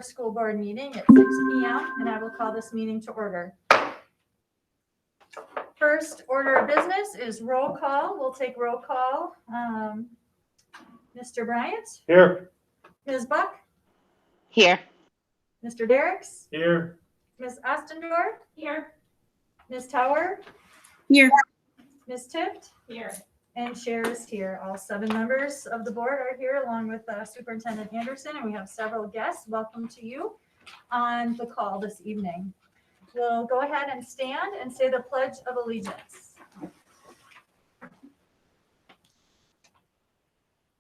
School Board meeting at 6 p.m. and I will call this meeting to order. First order of business is roll call. We'll take roll call. Mr. Bryant, Here. Ms. Buck, Here. Mr. Derricks, Here. Ms. Ostendorf, here, Ms. Tower, Here. Ms. Tift, Here. and Chair is here. All 7 members of the board are here along with Superintendent Anderson, and we have several guests. Welcome to you on the call this evening. We'll go ahead and stand and say the Pledge of Allegiance.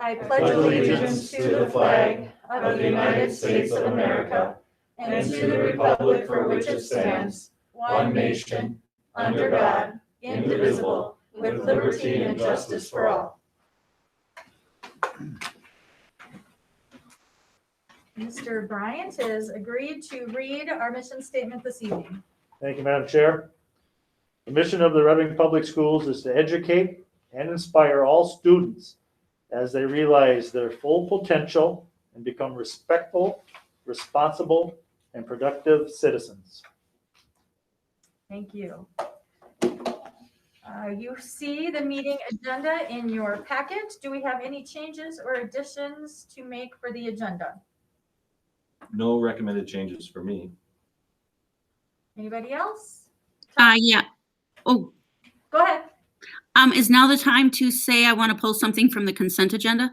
I pledge allegiance to the flag of the United States of America and to the republic for which it stands, one nation, under God, indivisible, with liberty and justice for all. Mr. Bryant has agreed to read our mission statement this evening. Thank you, Madam Chair. The mission of the Red Wing Public Schools is to educate and inspire all students as they realize their full potential and become respectful, responsible, and productive citizens. Thank you. You see the meeting agenda in your packet. Do we have any changes or additions to make for the agenda? No recommended changes for me. Anybody else? Yeah. Oh, Go ahead. is now the time to say I want to pull something from the consent agenda?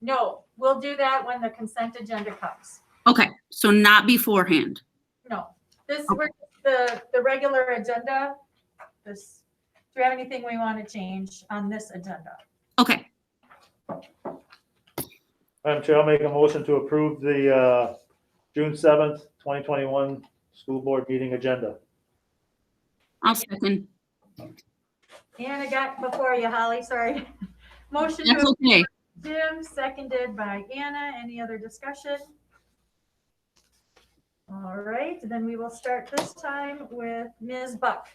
No, we'll do that when the consent agenda comes. Okay, so not beforehand. No, we're the regular agenda. Do we have anything we want to change on this agenda? Okay, Madam Chair, I'll make a motion to approve the June 7th, 2021 school board meeting agenda. I'll second. And I got before you, Holly, sorry. Motion That's to okay. Jim, seconded by Anna. Any other discussion? All right, then we will start this time with Ms. Buck.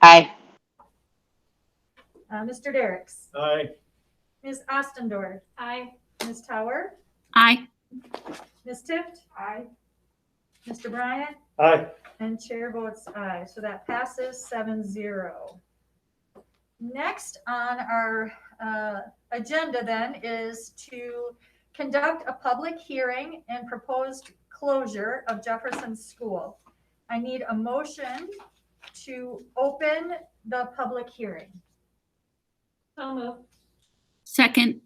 Aye. Mr. Derricks, Aye. Ms. Ostendorf, Aye. Ms. Tower, Aye. Ms. Tift, Aye. Mr. Bryant, Aye. and chair votes aye. So that passes 7-0. Next on our agenda then is to conduct a public hearing and proposed closure of Jefferson School. I need a motion to open the public hearing. So moved. Second.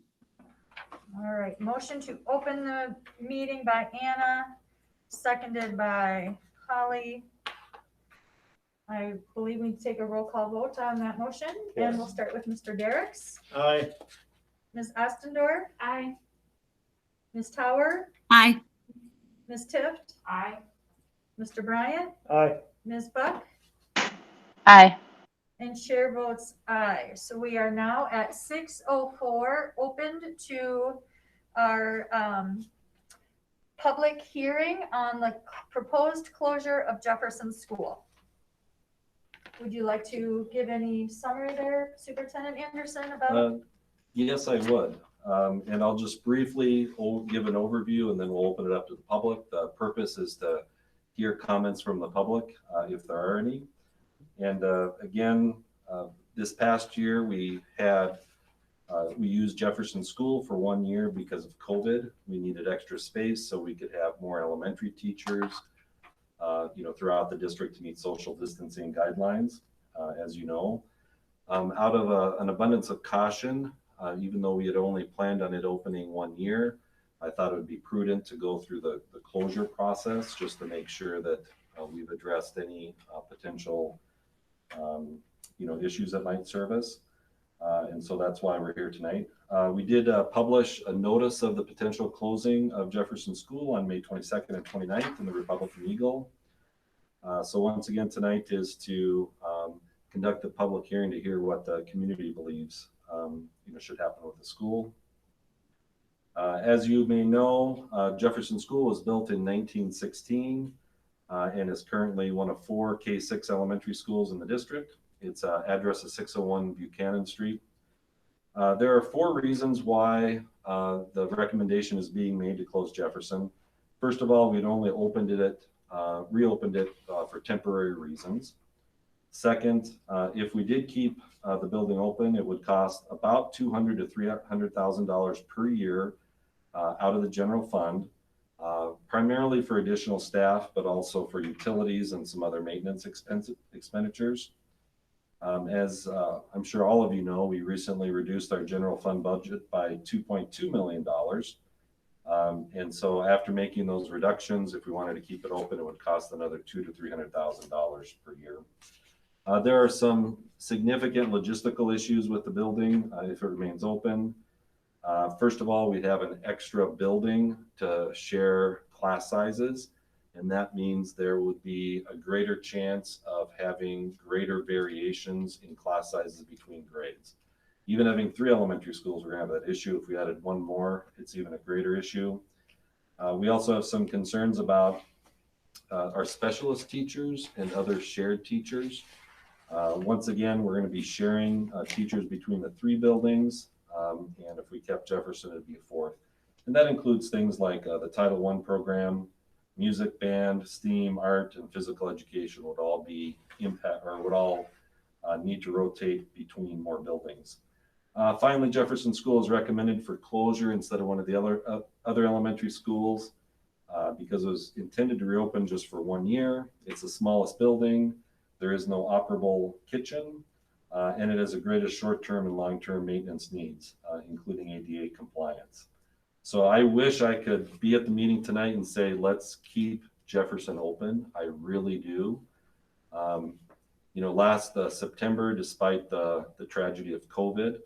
All right, motion to open the meeting by Anna, seconded by Holly. I believe we take a roll call vote on that motion, and we'll start with Mr. Derricks, Aye. Ms. Ostendorf, Aye. Ms. Tower, Aye. Ms. Tift, Aye. Mr. Bryant, Aye. Ms. Buck, Aye. and chair votes aye. So we are now at 6:04, opened to our public hearing on the proposed closure of Jefferson School. Would you like to give any summary there, Superintendent Anderson, about? Yes, I would. And I'll just briefly give an overview and then we'll open it up to the public. The purpose is to hear comments from the public, if there are any. And again, this past year we used Jefferson School for 1 year because of COVID. We needed extra space so we could have more elementary teachers, throughout the district to meet social distancing guidelines, as you know. Out of an abundance of caution, even though we had only planned on it opening 1 year, I thought it would be prudent to go through the closure process just to make sure that we've addressed any potential issues that might surface. And so that's why we're here tonight. We did publish a notice of the potential closing of Jefferson School on May 22nd and 29th in the Republican Eagle. So once again, tonight is to conduct a public hearing to hear what the community believes should happen with the school. As you may know, Jefferson School was built in 1916 and is currently one of 4 K-6 elementary schools in the district. Its address is 601 Buchanan Street. There are 4 reasons why the recommendation is being made to close Jefferson. First of all, we'd only reopened it for temporary reasons. Second, if we did keep the building open, it would cost about $200,000 to $300,000 per year out of the general fund, primarily for additional staff, but also for utilities and some other maintenance expenditures. As I'm sure all of you know, we recently reduced our general fund budget by $2.2 million. And so after making those reductions, if we wanted to keep it open, it would cost another $200,000 to $300,000 per year. There are some significant logistical issues with the building if it remains open. First of all, we'd have an extra building to share class sizes, and that means there would be a greater chance of having greater variations in class sizes between grades. Even having 3 elementary schools, we're going to have that issue. If we added 1 more, it's even a greater issue. We also have some concerns about our specialist teachers and other shared teachers. Once again, we're going to be sharing teachers between the 3 buildings, and if we kept Jefferson, it'd be a 4th. And that includes things like the Title I program, music, band, STEAM, art, and physical education would all be need to rotate between more buildings. Finally, Jefferson School is recommended for closure instead of one of the other elementary schools because it was intended to reopen just for 1 year. It's the smallest building. There is no operable kitchen, and it has the greatest short-term and long-term maintenance needs, including ADA compliance. So I wish I could be at the meeting tonight and say, let's keep Jefferson open. I really do. Last September, despite the tragedy of COVID,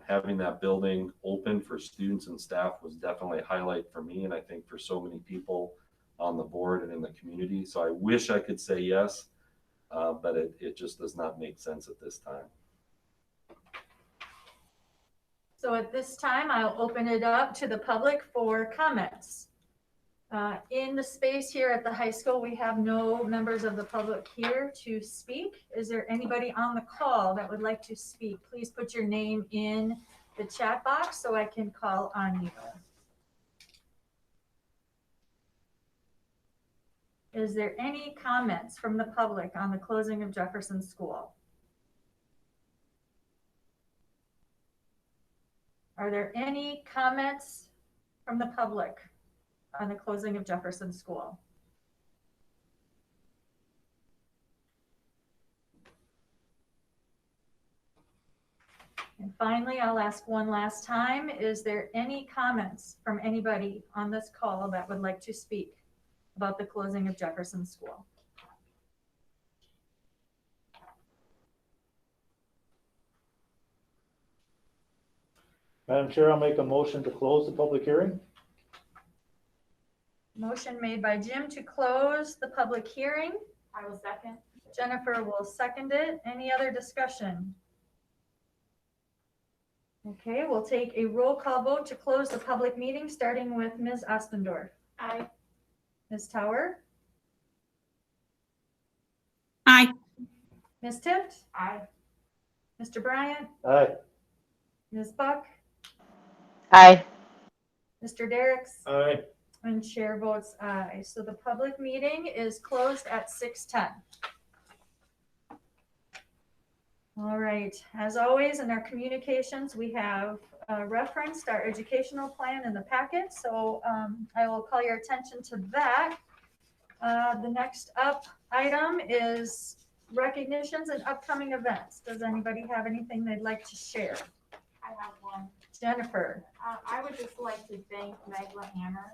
having that building open for students and staff was definitely a highlight for me, and I think for so many people on the board and in the community. So I wish I could say yes, but it just does not make sense at this time. So at this time, I'll open it up to the public for comments. In the space here at the high school, we have no members of the public here to speak. Is there anybody on the call that would like to speak? Please put your name in the chat box so I can call on you. Is there any comments from the public on the closing of Jefferson School? Are there any comments from the public on the closing of Jefferson School? And finally, I'll ask one last time, is there any comments from anybody on this call that would like to speak about the closing of Jefferson School? Madam Chair, I'll make a motion to close the public hearing. Motion made by Jim to close the public hearing. I will second. Jennifer will second it. Any other discussion? Okay, we'll take a roll call vote to close the public meeting, starting with Ms. Ostendorf. Aye. Ms. Tower? Aye. Ms. Tift? Aye. Mr. Bryant? Aye. Ms. Buck? Aye. Mr. Derricks? Aye. And chair votes aye. So the public meeting is closed at 6:10. All right, as always in our communications, we have referenced our educational plan in the packet. So I will call your attention to that. The next up item is recognitions and upcoming events. Does anybody have anything they'd like to share? I have one. Jennifer? I would just like to thank Meg Hammer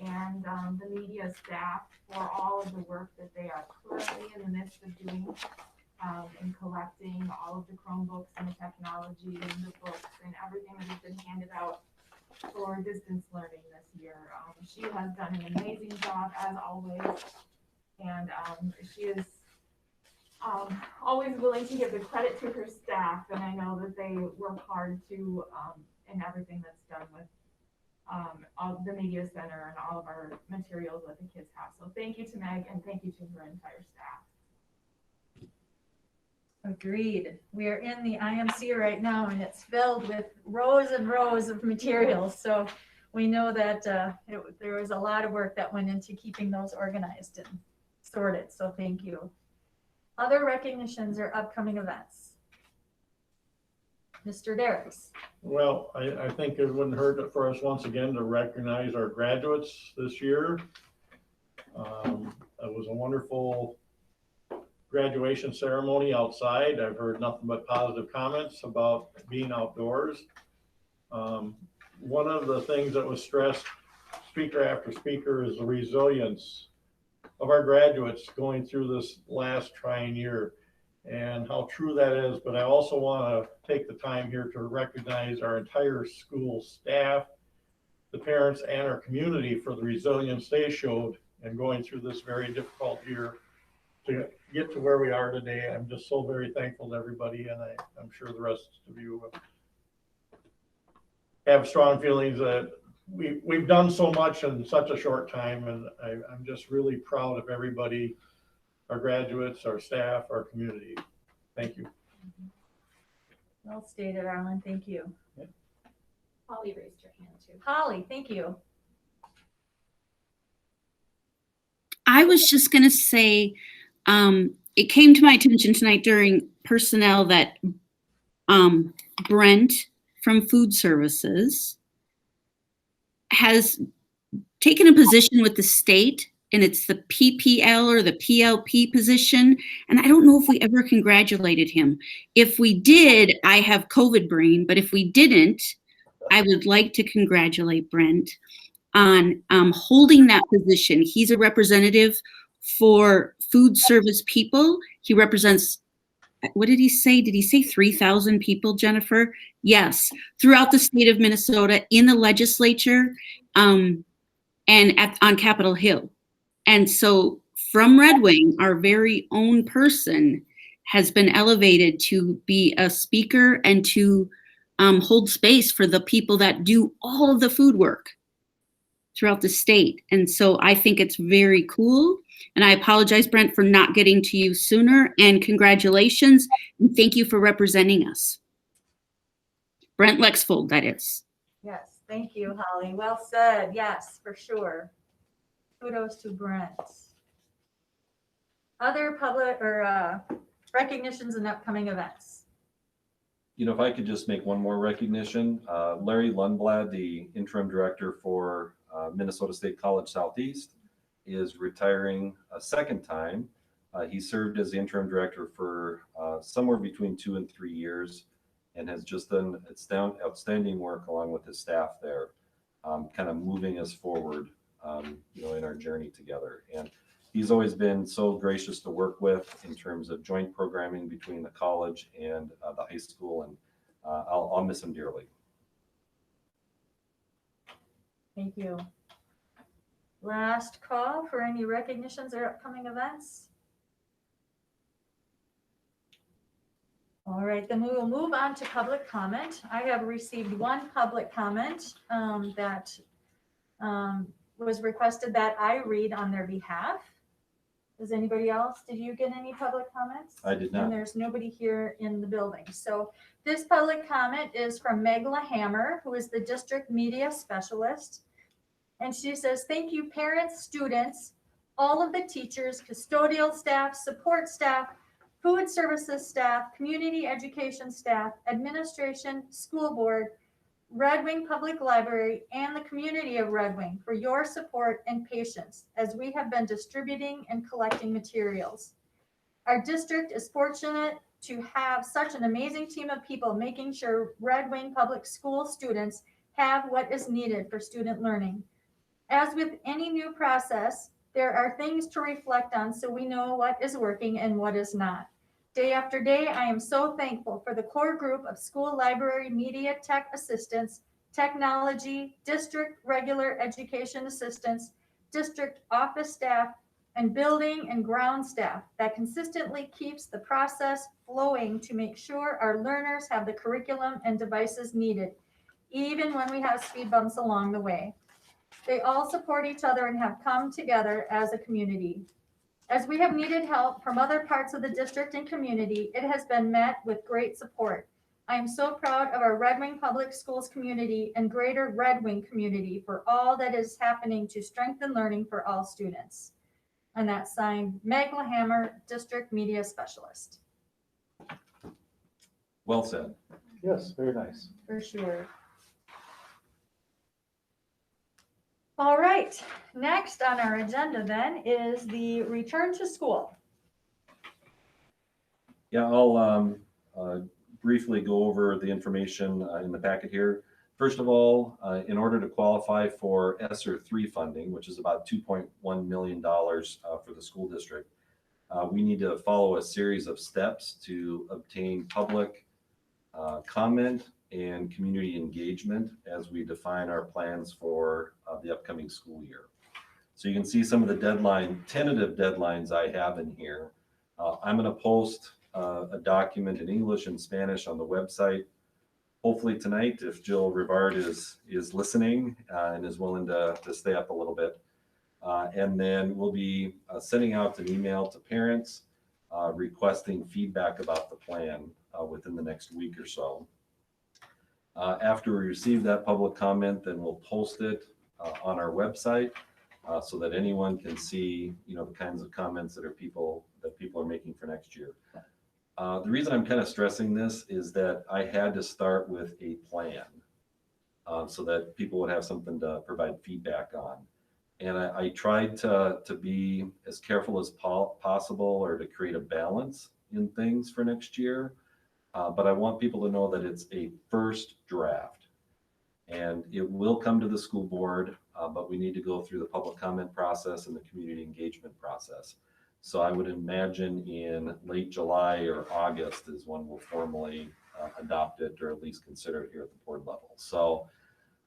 and the media staff for all of the work that they are currently in the midst of doing in collecting all of the Chromebooks and the technology and the books and everything that has been handed out for distance learning this year. She has done an amazing job as always, and she is always willing to give the credit to her staff, and I know that they work hard to in everything that's done with all the media center and all of our materials that the kids have. So thank you to Meg and thank you to her entire staff. Agreed. We are in the IMC right now and it's filled with rows and rows of materials. So we know that there was a lot of work that went into keeping those organized and sorted. So thank you. Other recognitions or upcoming events? Mr. Derricks. Well, I think it wouldn't hurt for us once again to recognize our graduates this year. It was a wonderful graduation ceremony outside. I've heard nothing but positive comments about being outdoors. One of the things that was stressed, speaker after speaker, is the resilience of our graduates going through this last trying year and how true that is. But I also want to take the time here to recognize our entire school staff, the parents, and our community for the resilience they showed in going through this very difficult year to get to where we are today. I'm just so very thankful to everybody, and I'm sure the rest of you have strong feelings that we've done so much in such a short time, and I'm just really proud of everybody, our graduates, our staff, our community. Thank you. Well stated, Arlen. Thank you. Holly raised her hand too. Holly, thank you. I was just going to say, it came to my attention tonight during personnel that Brent from Food Services has taken a position with the state, and it's the PPL or the PLP position. And I don't know if we ever congratulated him. If we did, I have COVID brain, but if we didn't, I would like to congratulate Brent on holding that position. He's a representative for food service people. He represents, what did he say? Did he say 3,000 people, Jennifer? Yes, throughout the state of Minnesota in the legislature and on Capitol Hill. And so from Red Wing, our very own person has been elevated to be a speaker and to hold space for the people that do all of the food work throughout the state. And so I think it's very cool. And I apologize, Brent, for not getting to you sooner. And congratulations. And thank you for representing us. Brent Lexfold, that is. Yes, thank you, Holly. Well said. Yes, for sure. Kudos to Brent. Other public or recognitions and upcoming events. You know, if I could just make one more recognition, Larry Lundblad, the interim director for Minnesota State College Southeast, is retiring a second time. He served as the interim director for somewhere between 2 and 3 years and has just done outstanding work along with his staff there, kind of moving us forward, in our journey together. And he's always been so gracious to work with in terms of joint programming between the college and the high school, and I'll miss him dearly. Thank you. Last call for any recognitions or upcoming events. All right, then we will move on to public comment. I have received one public comment that was requested that I read on their behalf. Does anybody else? Did you get any public comments? I did not. And there's nobody here in the building. So this public comment is from Megla Hammer, who is the district media specialist. And she says, thank you, parents, students, all of the teachers, custodial staff, support staff, food services staff, community education staff, administration, school board, Red Wing Public Library, and the community of Red Wing for your support and patience as we have been distributing and collecting materials. Our district is fortunate to have such an amazing team of people making sure Red Wing Public School students have what is needed for student learning. As with any new process, there are things to reflect on so we know what is working and what is not. Day after day, I am so thankful for the core group of school library media tech assistants, technology, district regular education assistants, district office staff, and building and ground staff that consistently keeps the process flowing to make sure our learners have the curriculum and devices needed, even when we have speed bumps along the way. They all support each other and have come together as a community. As we have needed help from other parts of the district and community, it has been met with great support. I am so proud of our Red Wing Public Schools community and greater Red Wing community for all that is happening to strengthen learning for all students. And that's signed Meg Lahammer, District Media Specialist. Well said. Yes, very nice. For sure. All right, next on our agenda then is the return to school. Yeah, I'll briefly go over the information in the packet here. First of all, in order to qualify for ESSER 3 funding, which is about $2.1 million for the school district, we need to follow a series of steps to obtain public comment and community engagement as we define our plans for the upcoming school year. So you can see some of the tentative deadlines I have in here. I'm going to post a document in English and Spanish on the website. Hopefully tonight, if Jill Rivard is listening and is willing to stay up a little bit. And then we'll be sending out an email to parents requesting feedback about the plan within the next week or so. After we receive that public comment, then we'll post it on our website so that anyone can see, the kinds of comments that people are making for next year. The reason I'm kind of stressing this is that I had to start with a plan so that people would have something to provide feedback on. And I tried to be as careful as possible or to create a balance in things for next year. But I want people to know that it's a first draft and it will come to the school board, but we need to go through the public comment process and the community engagement process. So I would imagine in late July or August is when we'll formally adopt it or at least consider it here at the board level. So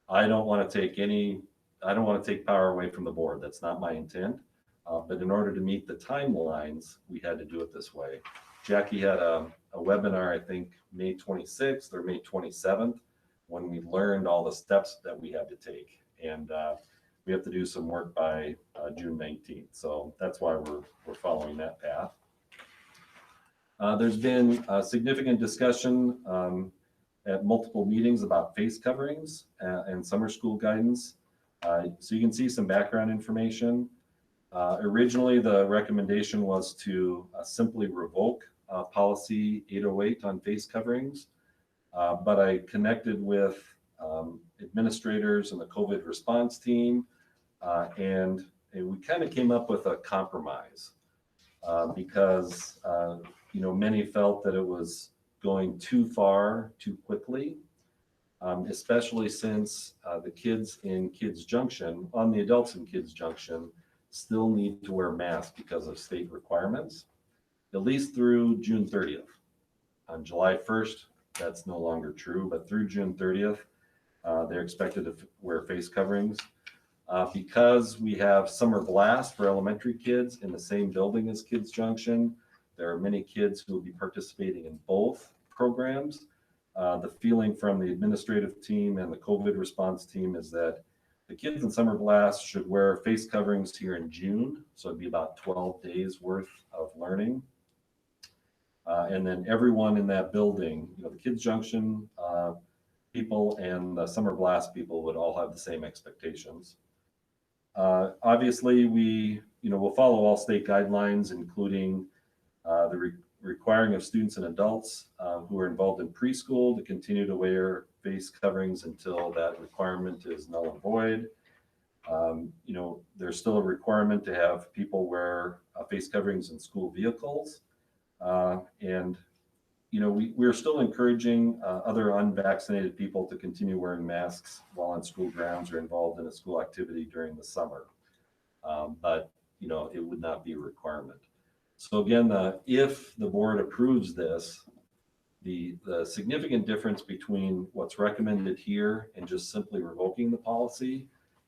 I don't want to take power away from the board. That's not my intent. But in order to meet the timelines, we had to do it this way. Jackie had a webinar, I think May 26th or May 27th, when we learned all the steps that we had to take. And we have to do some work by June 19th. So that's why we're following that path. There's been a significant discussion at multiple meetings about face coverings and summer school guidance. So you can see some background information. Originally, the recommendation was to simply revoke policy 808 on face coverings, but I connected with administrators and the COVID response team, and we kind of came up with a compromise because many felt that it was going too far too quickly, especially since the kids in Kids Junction, on the adults in Kids Junction, still need to wear masks because of state requirements, at least through June 30th. On July 1st, that's no longer true, but through June 30th, they're expected to wear face coverings. Because we have Summer Blast for elementary kids in the same building as Kids Junction, there are many kids who will be participating in both programs. The feeling from the administrative team and the COVID response team is that the kids in Summer Blast should wear face coverings here in June. So it'd be about 12 days worth of learning. And then everyone in that building, the Kids Junction people and the Summer Blast people would all have the same expectations. Obviously, we'll follow all state guidelines, including the requiring of students and adults who are involved in preschool to continue to wear face coverings until that requirement is null and void. There's still a requirement to have people wear face coverings in school vehicles. We're still encouraging other unvaccinated people to continue wearing masks while on school grounds or involved in a school activity during the summer. But it would not be a requirement. So again, if the board approves this, the significant difference between what's recommended here and just simply revoking the policy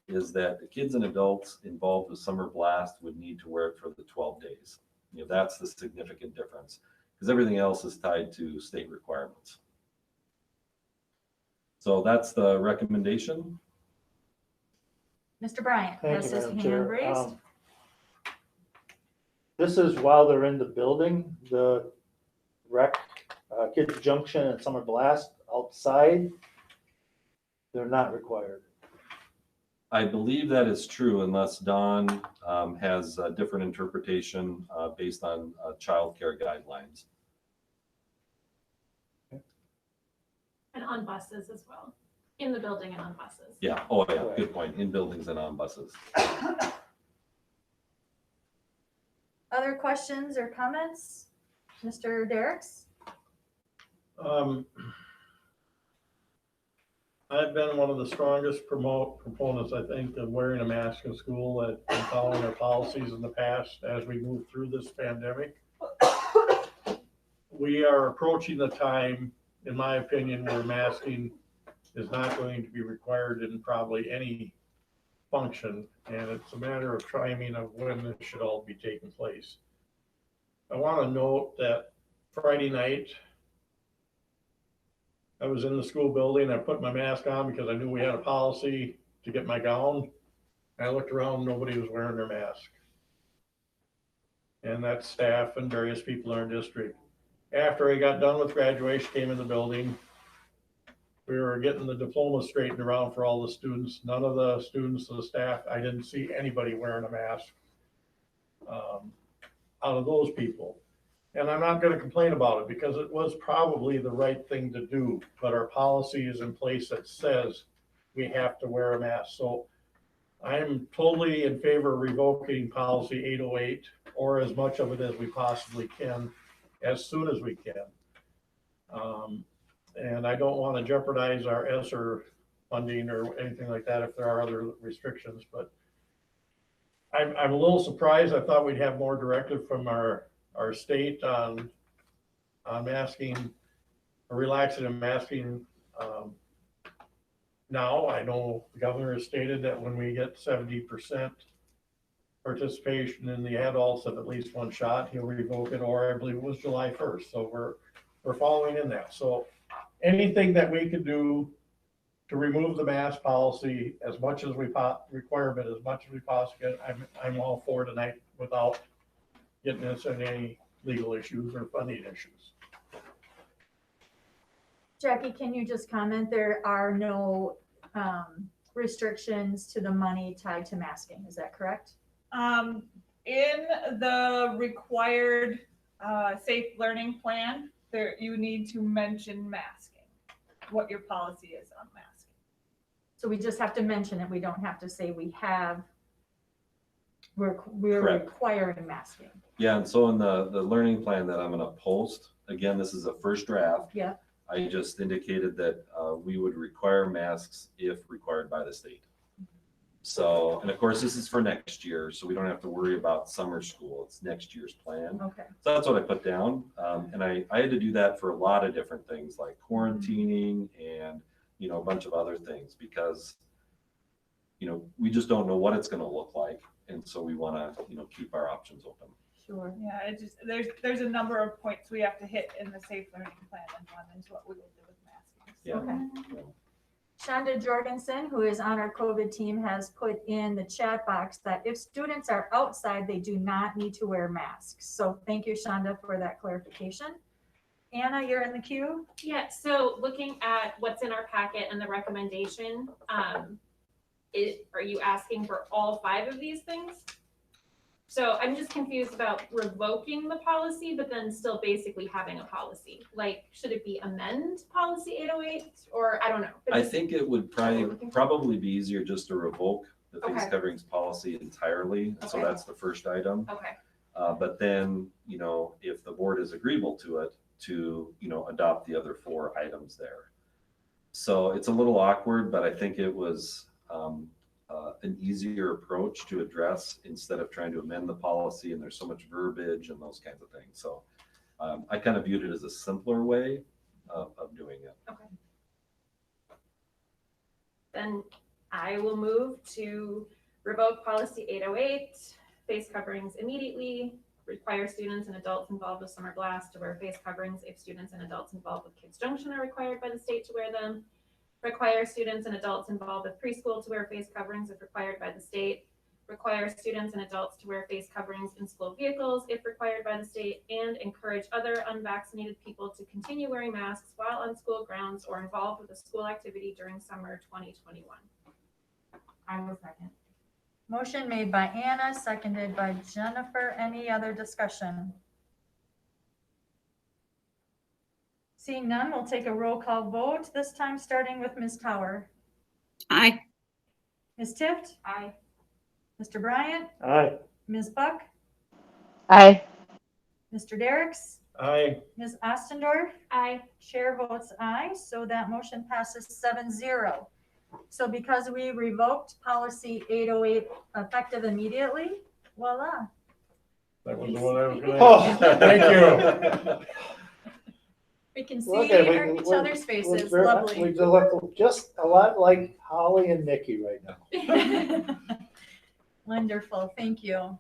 is that the kids and adults involved with Summer Blast would need to wear it for the 12 days. That's the significant difference because everything else is tied to state requirements. So that's the recommendation. Mr. Bryant Thank has you, his Madam hand Chair. raised. This is while they're in the building, the rec, Kids Junction and Summer Blast outside, they're not required. I believe that is true unless Don has a different interpretation based on childcare guidelines. And on buses as well, in the building and on buses. Yeah, oh yeah, good point, in buildings and on buses. Other questions or comments? Mr. Derricks? I've been one of the strongest proponents, I think, of wearing a mask in school and following our policies in the past as we move through this pandemic. We are approaching the time, in my opinion, where masking is not going to be required in probably any function, and it's a matter of timing of when this should all be taking place. I want to note that Friday night, I was in the school building. I put my mask on because I knew we had a policy to get my gown. I looked around, nobody was wearing their mask. And that's staff and various people in our district. After I got done with graduation, came in the building. We were getting the diploma straightened around for all the students. None of the students, the staff, I didn't see anybody wearing a mask out of those people. And I'm not going to complain about it because it was probably the right thing to do, but our policy is in place that says we have to wear a mask. So I'm totally in favor of revoking policy 808 or as much of it as we possibly can, as soon as we can. And I don't want to jeopardize our ESSER funding or anything like that if there are other restrictions, but I'm a little surprised. I thought we'd have more directive from our state on masking, or relaxing and masking. Now, I know the governor has stated that when we get 70% participation in the adults of at least one shot, he'll revoke it, or I believe it was July 1st. So we're following in that. So anything that we can do to remove the mask policy as much as we requirement as much as we possibly can, I'm all for tonight without getting us in any legal issues or funding issues. Jackie, can you just comment? There are no restrictions to the money tied to masking. Is that correct? In the required safe learning plan, there you need to mention masking, what your policy is on masking. So we just have to mention it. We don't have to say we're Correct. requiring masking. Yeah, and so in the learning plan that I'm gonna post, again, this is a first draft. Yeah. I just indicated that we would require masks if required by the state. So, and of course, this is for next year, so we don't have to worry about summer school. It's next year's plan. Okay. So that's what I put down. And I had to do that for a lot of different things like quarantining and, a bunch of other things because, we just don't know what it's going to look like. And so we want to, keep our options open. Sure. Yeah, it just there's a number of points we have to hit in the safe learning plan, and one is what we will do with masking. Yeah. Okay. Shonda Jorgensen, who is on our COVID team, has put in the chat box that if students are outside, they do not need to wear masks. So thank you, Shonda, for that clarification. Anna, you're in the queue. Yeah, so looking at what's in our packet and the recommendation, are you asking for all 5 of these things? So I'm just confused about revoking the policy, but then still basically having a policy. Like, should it be amend policy 808 or I don't know. But I think it would probably be easier just to revoke the face Okay. coverings policy entirely. So Okay. that's the first item. Okay, But then, if the board is agreeable to it, to, adopt the other 4 items there. So it's a little awkward, but I think it was an easier approach to address instead of trying to amend the policy and there's so much verbiage and those kinds of things. So I kind of viewed it as a simpler way of doing it. then I will move to revoke policy 808, face coverings immediately, require students and adults involved with Summer Blast to wear face coverings if students and adults involved with Kids Junction are required by the state to wear them, require students and adults involved with preschool to wear face coverings if required by the state, require students and adults to wear face coverings in school vehicles if required by the state, and encourage other unvaccinated people to continue wearing masks while on school grounds or involved with a school activity during summer 2021. I will second. Motion made by Anna, seconded by Jennifer. Any other discussion? Seeing none, we'll take a roll call vote, this time starting with Ms. Tower. Aye. Ms. Tift? Aye. Mr. Bryant? Aye. Ms. Buck? Aye. Mr. Derricks? Aye. Ms. Ostendorf? Aye. Chair votes aye, so that motion passes 7-0. So because we revoked policy 808 effective immediately, voila. That was the one I was gonna Oh, ask. Thank you. We can see Okay, each other's faces, We lovely. look just a lot like Holly and Nikki right now. Wonderful, thank you.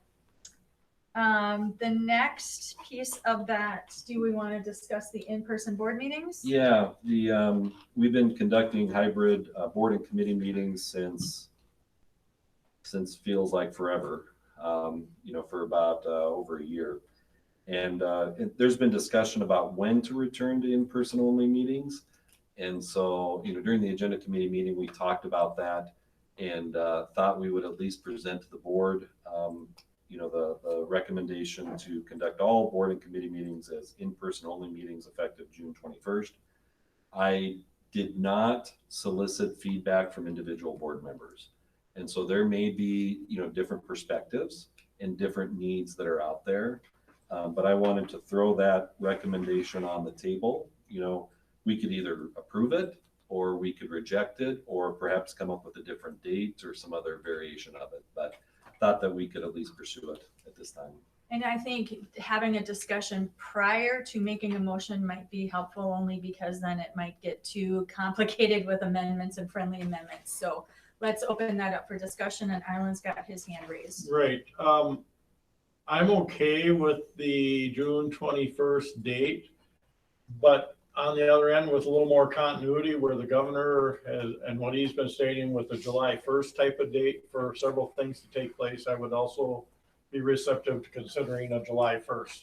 The next piece of that, do we want to discuss the in-person board meetings? Yeah, we've been conducting hybrid board and committee meetings since feels like forever, for about over a year. And there's been discussion about when to return to in-person only meetings. And so, during the agenda committee meeting, we talked about that and thought we would at least present to the board, the recommendation to conduct all board and committee meetings as in-person only meetings effective June 21st. I did not solicit feedback from individual board members. And so there may be, different perspectives and different needs that are out there. But I wanted to throw that recommendation on the table. We could either approve it or we could reject it, or perhaps come up with a different date or some other variation of it. But thought that we could at least pursue it at this time. And I think having a discussion prior to making a motion might be helpful, only because then it might get too complicated with amendments and friendly amendments. So let's open that up for discussion, and Arlen's got his hand raised. Right. I'm okay with the June 21st date, but on the other end, with a little more continuity where the governor has, and what he's been stating with the July 1st type of date for several things to take place, I would also be receptive to considering a July 1st.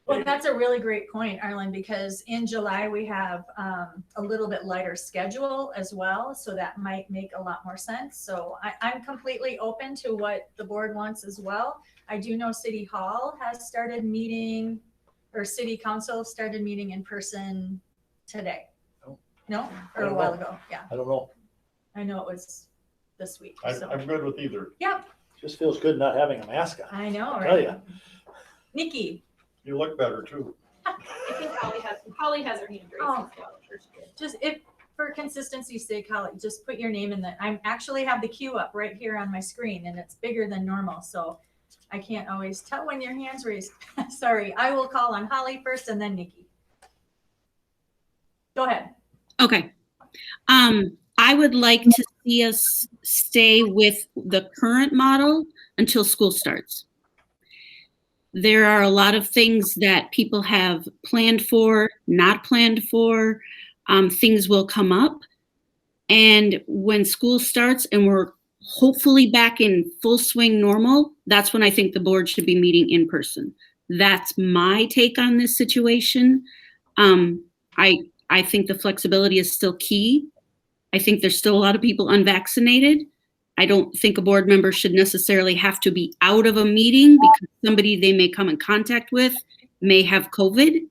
Well, that's a really great point, Arlen, because in July we have a little bit lighter schedule as well. So that might make a lot more sense. So I'm completely open to what the board wants as well. I do know City Hall has started meeting, or City Council started meeting in person today. No? Or a while ago, yeah. I don't know. I know it was this week. So. I'm good with either. Yeah, Just feels good not having a mask on. I know, I'll tell right? ya. Nikki, You look better too. I think Holly has her hand raised Oh. as well. Sure she did. just if, for consistency's sake, Holly, just put your name in the, I actually have the queue up right here on my screen, and it's bigger than normal, so I can't always tell when your hand's raised. Sorry, I will call on Holly first and then Nikki. Go ahead. Okay. I would like to see us stay with the current model until school starts. There are a lot of things that people have planned for, not planned for. Things will come up. And when school starts and we're hopefully back in full swing normal, that's when I think the board should be meeting in person. That's my take on this situation. I think the flexibility is still key. I think there's still a lot of people unvaccinated. I don't think a board member should necessarily have to be out of a meeting because somebody they may come in contact with may have COVID,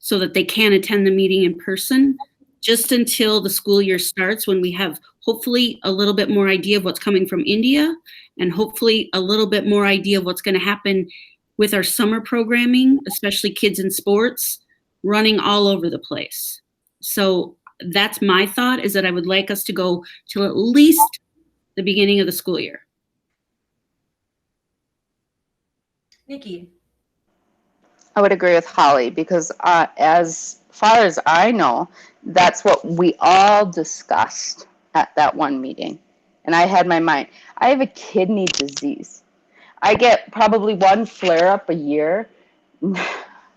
so that they can't attend the meeting in person, just until the school year starts, when we have hopefully a little bit more idea of what's coming from India, and hopefully a little bit more idea of what's going to happen with our summer programming, especially kids in sports, running all over the place. So that's my thought, is that I would like us to go till at least the beginning of the school year. Nikki, I would agree with Holly because as far as I know, that's what we all discussed at that one meeting. And I had my mind. I have a kidney disease. I get probably one flare up a year.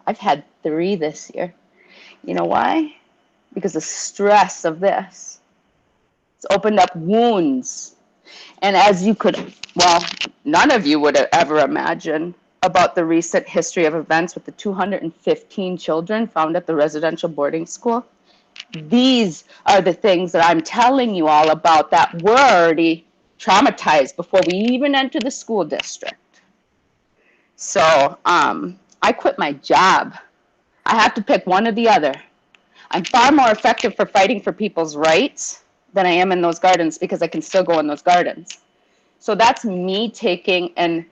I've had 3 this year. You know why? Because the stress of this. It's opened up wounds. And as you could, well, none of you would have ever imagined about the recent history of events with the 215 children found at the residential boarding school. These are the things that I'm telling you all about that were already traumatized before we even enter the school district. So I quit my job. I have to pick one or the other. I'm far more effective for fighting for people's rights than I am in those gardens because I can still go in those gardens. So that's me taking and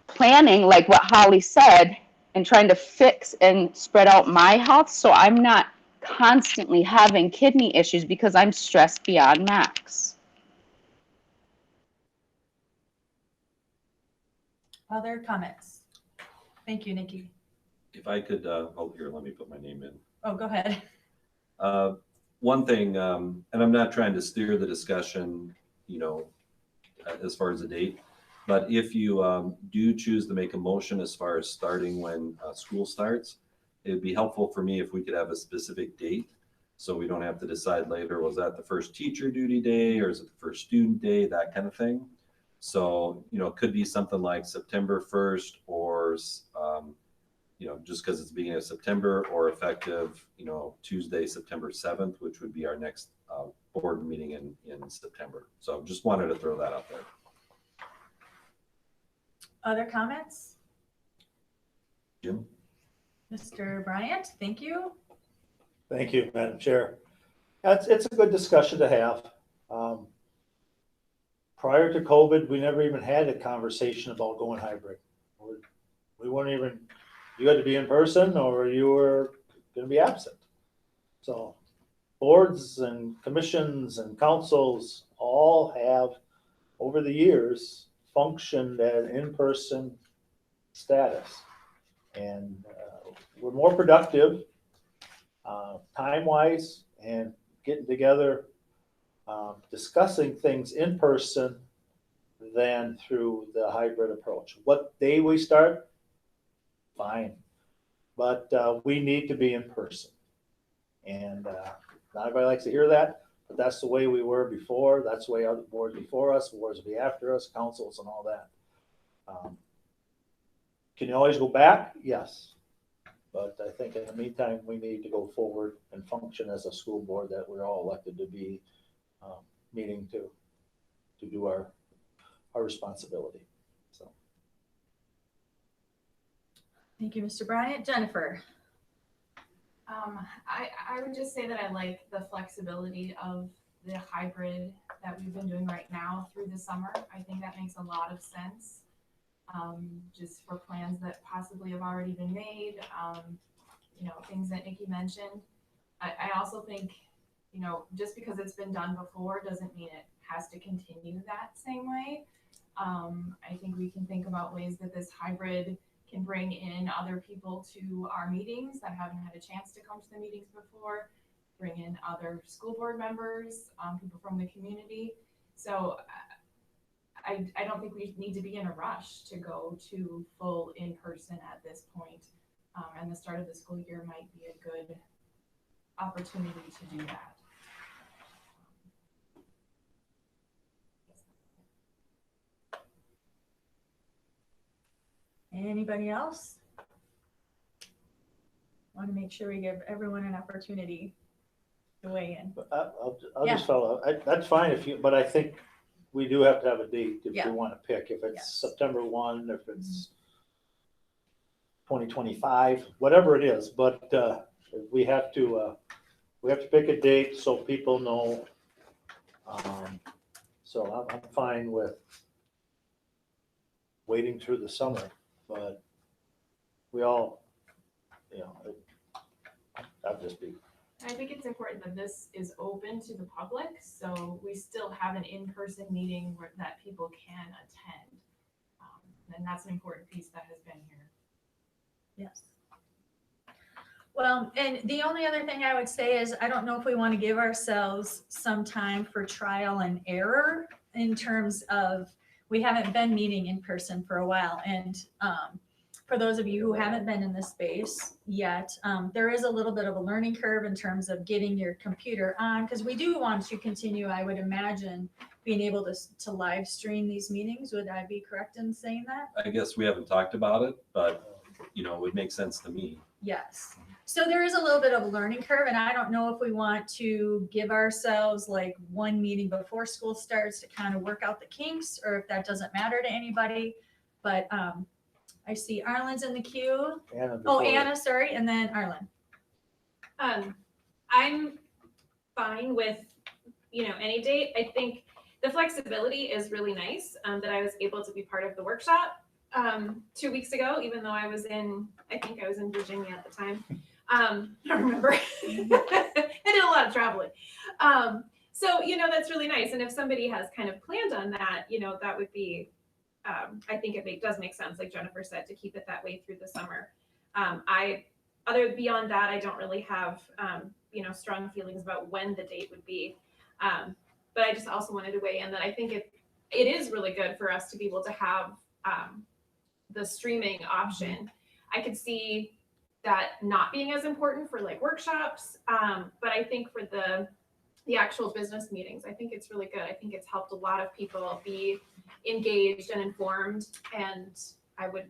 planning, like what Holly said, and trying to fix and spread out my health so I'm not constantly having kidney issues because I'm stressed beyond max. Other comments? Thank you, Nikki. If I could, oh, here, let me put my name in. Oh, go ahead. One thing, and I'm not trying to steer the discussion, as far as a date, but if you do choose to make a motion as far as starting when school starts, it'd be helpful for me if we could have a specific date, so we don't have to decide later, was that the first teacher duty day or is it the first student day, that kind of thing. So, it could be something like September 1st or, just because it's beginning of September, or effective, Tuesday, September 7th, which would be our next board meeting in September. So just wanted to throw that out there. Other comments? Jim? Mr. Bryant, thank you. Thank you, Madam Chair. It's a good discussion to have. Prior to COVID, we never even had a conversation about going hybrid. We weren't even, you had to be in person or you were going to be absent. So boards and commissions and councils all have, over the years, functioned at an in-person status. And we're more productive time-wise and getting together, discussing things in person than through the hybrid approach. What day we start, fine. But we need to be in person. And not everybody likes to hear that, but that's the way we were before. That's the way other boards before us, boards be after us, councils and all that. Can you always go back? Yes. But I think in the meantime, we need to go forward and function as a school board that we're all elected to be, meeting to do our responsibility. So. Thank you, Mr. Bryant. Jennifer? I would just say that I like the flexibility of the hybrid that we've been doing right now through the summer. I think that makes a lot of sense. Just for plans that possibly have already been made, things that Nikki mentioned. I also think, just because it's been done before doesn't mean it has to continue that same way. I think we can think about ways that this hybrid can bring in other people to our meetings that haven't had a chance to come to the meetings before, bring in other school board members, people from the community. So I don't think we need to be in a rush to go to full in-person at this point. And the start of the school year might be a good opportunity to do that. Anybody else? Want to make sure we give everyone an opportunity to weigh in. I'll just follow up. That's fine if you, but I think we do have to have a date if Yeah. we want to pick, if it's Yes. September 1, if it's 2025, whatever it is, but we have to pick a date so people know. So I'm fine with waiting through the summer, but we all, I'll just be. I think it's important that this is open to the public, so we still have an in-person meeting that people can attend. And that's an important piece that has been here. Yes. Well, and the only other thing I would say is, I don't know if we want to give ourselves some time for trial and error in terms of, we haven't been meeting in person for a while. And for those of you who haven't been in this space yet, there is a little bit of a learning curve in terms of getting your computer on, because we do want to continue, I would imagine, being able to live stream these meetings. Would I be correct in saying that? I guess we haven't talked about it, but, you know, it would make sense to me. Yes. So there is a little bit of a learning curve, and I don't know if we want to give ourselves like one meeting before school starts to kind of work out the kinks, or if that doesn't matter to anybody. But I see Arlen's in the queue. Anna Oh, before- Anna, sorry, and then Arlen. I'm fine with, you know, any date. I think the flexibility is really nice, that I was able to be part of the workshop 2 weeks ago, even though I think I was in Virginia at the time. I don't remember. I did a lot of traveling. So, you know, that's really nice. And if somebody has kind of planned on that, you know, that would be, I think it does make sense, like Jennifer said, to keep it that way through the summer. Beyond that, I don't really have, you know, strong feelings about when the date would be. But I just also wanted to weigh in that I think it is really good for us to be able to have the streaming option. I could see that not being as important for like workshops, but I think for the actual business meetings, I think it's really good. I think it's helped a lot of people be engaged and informed, and I would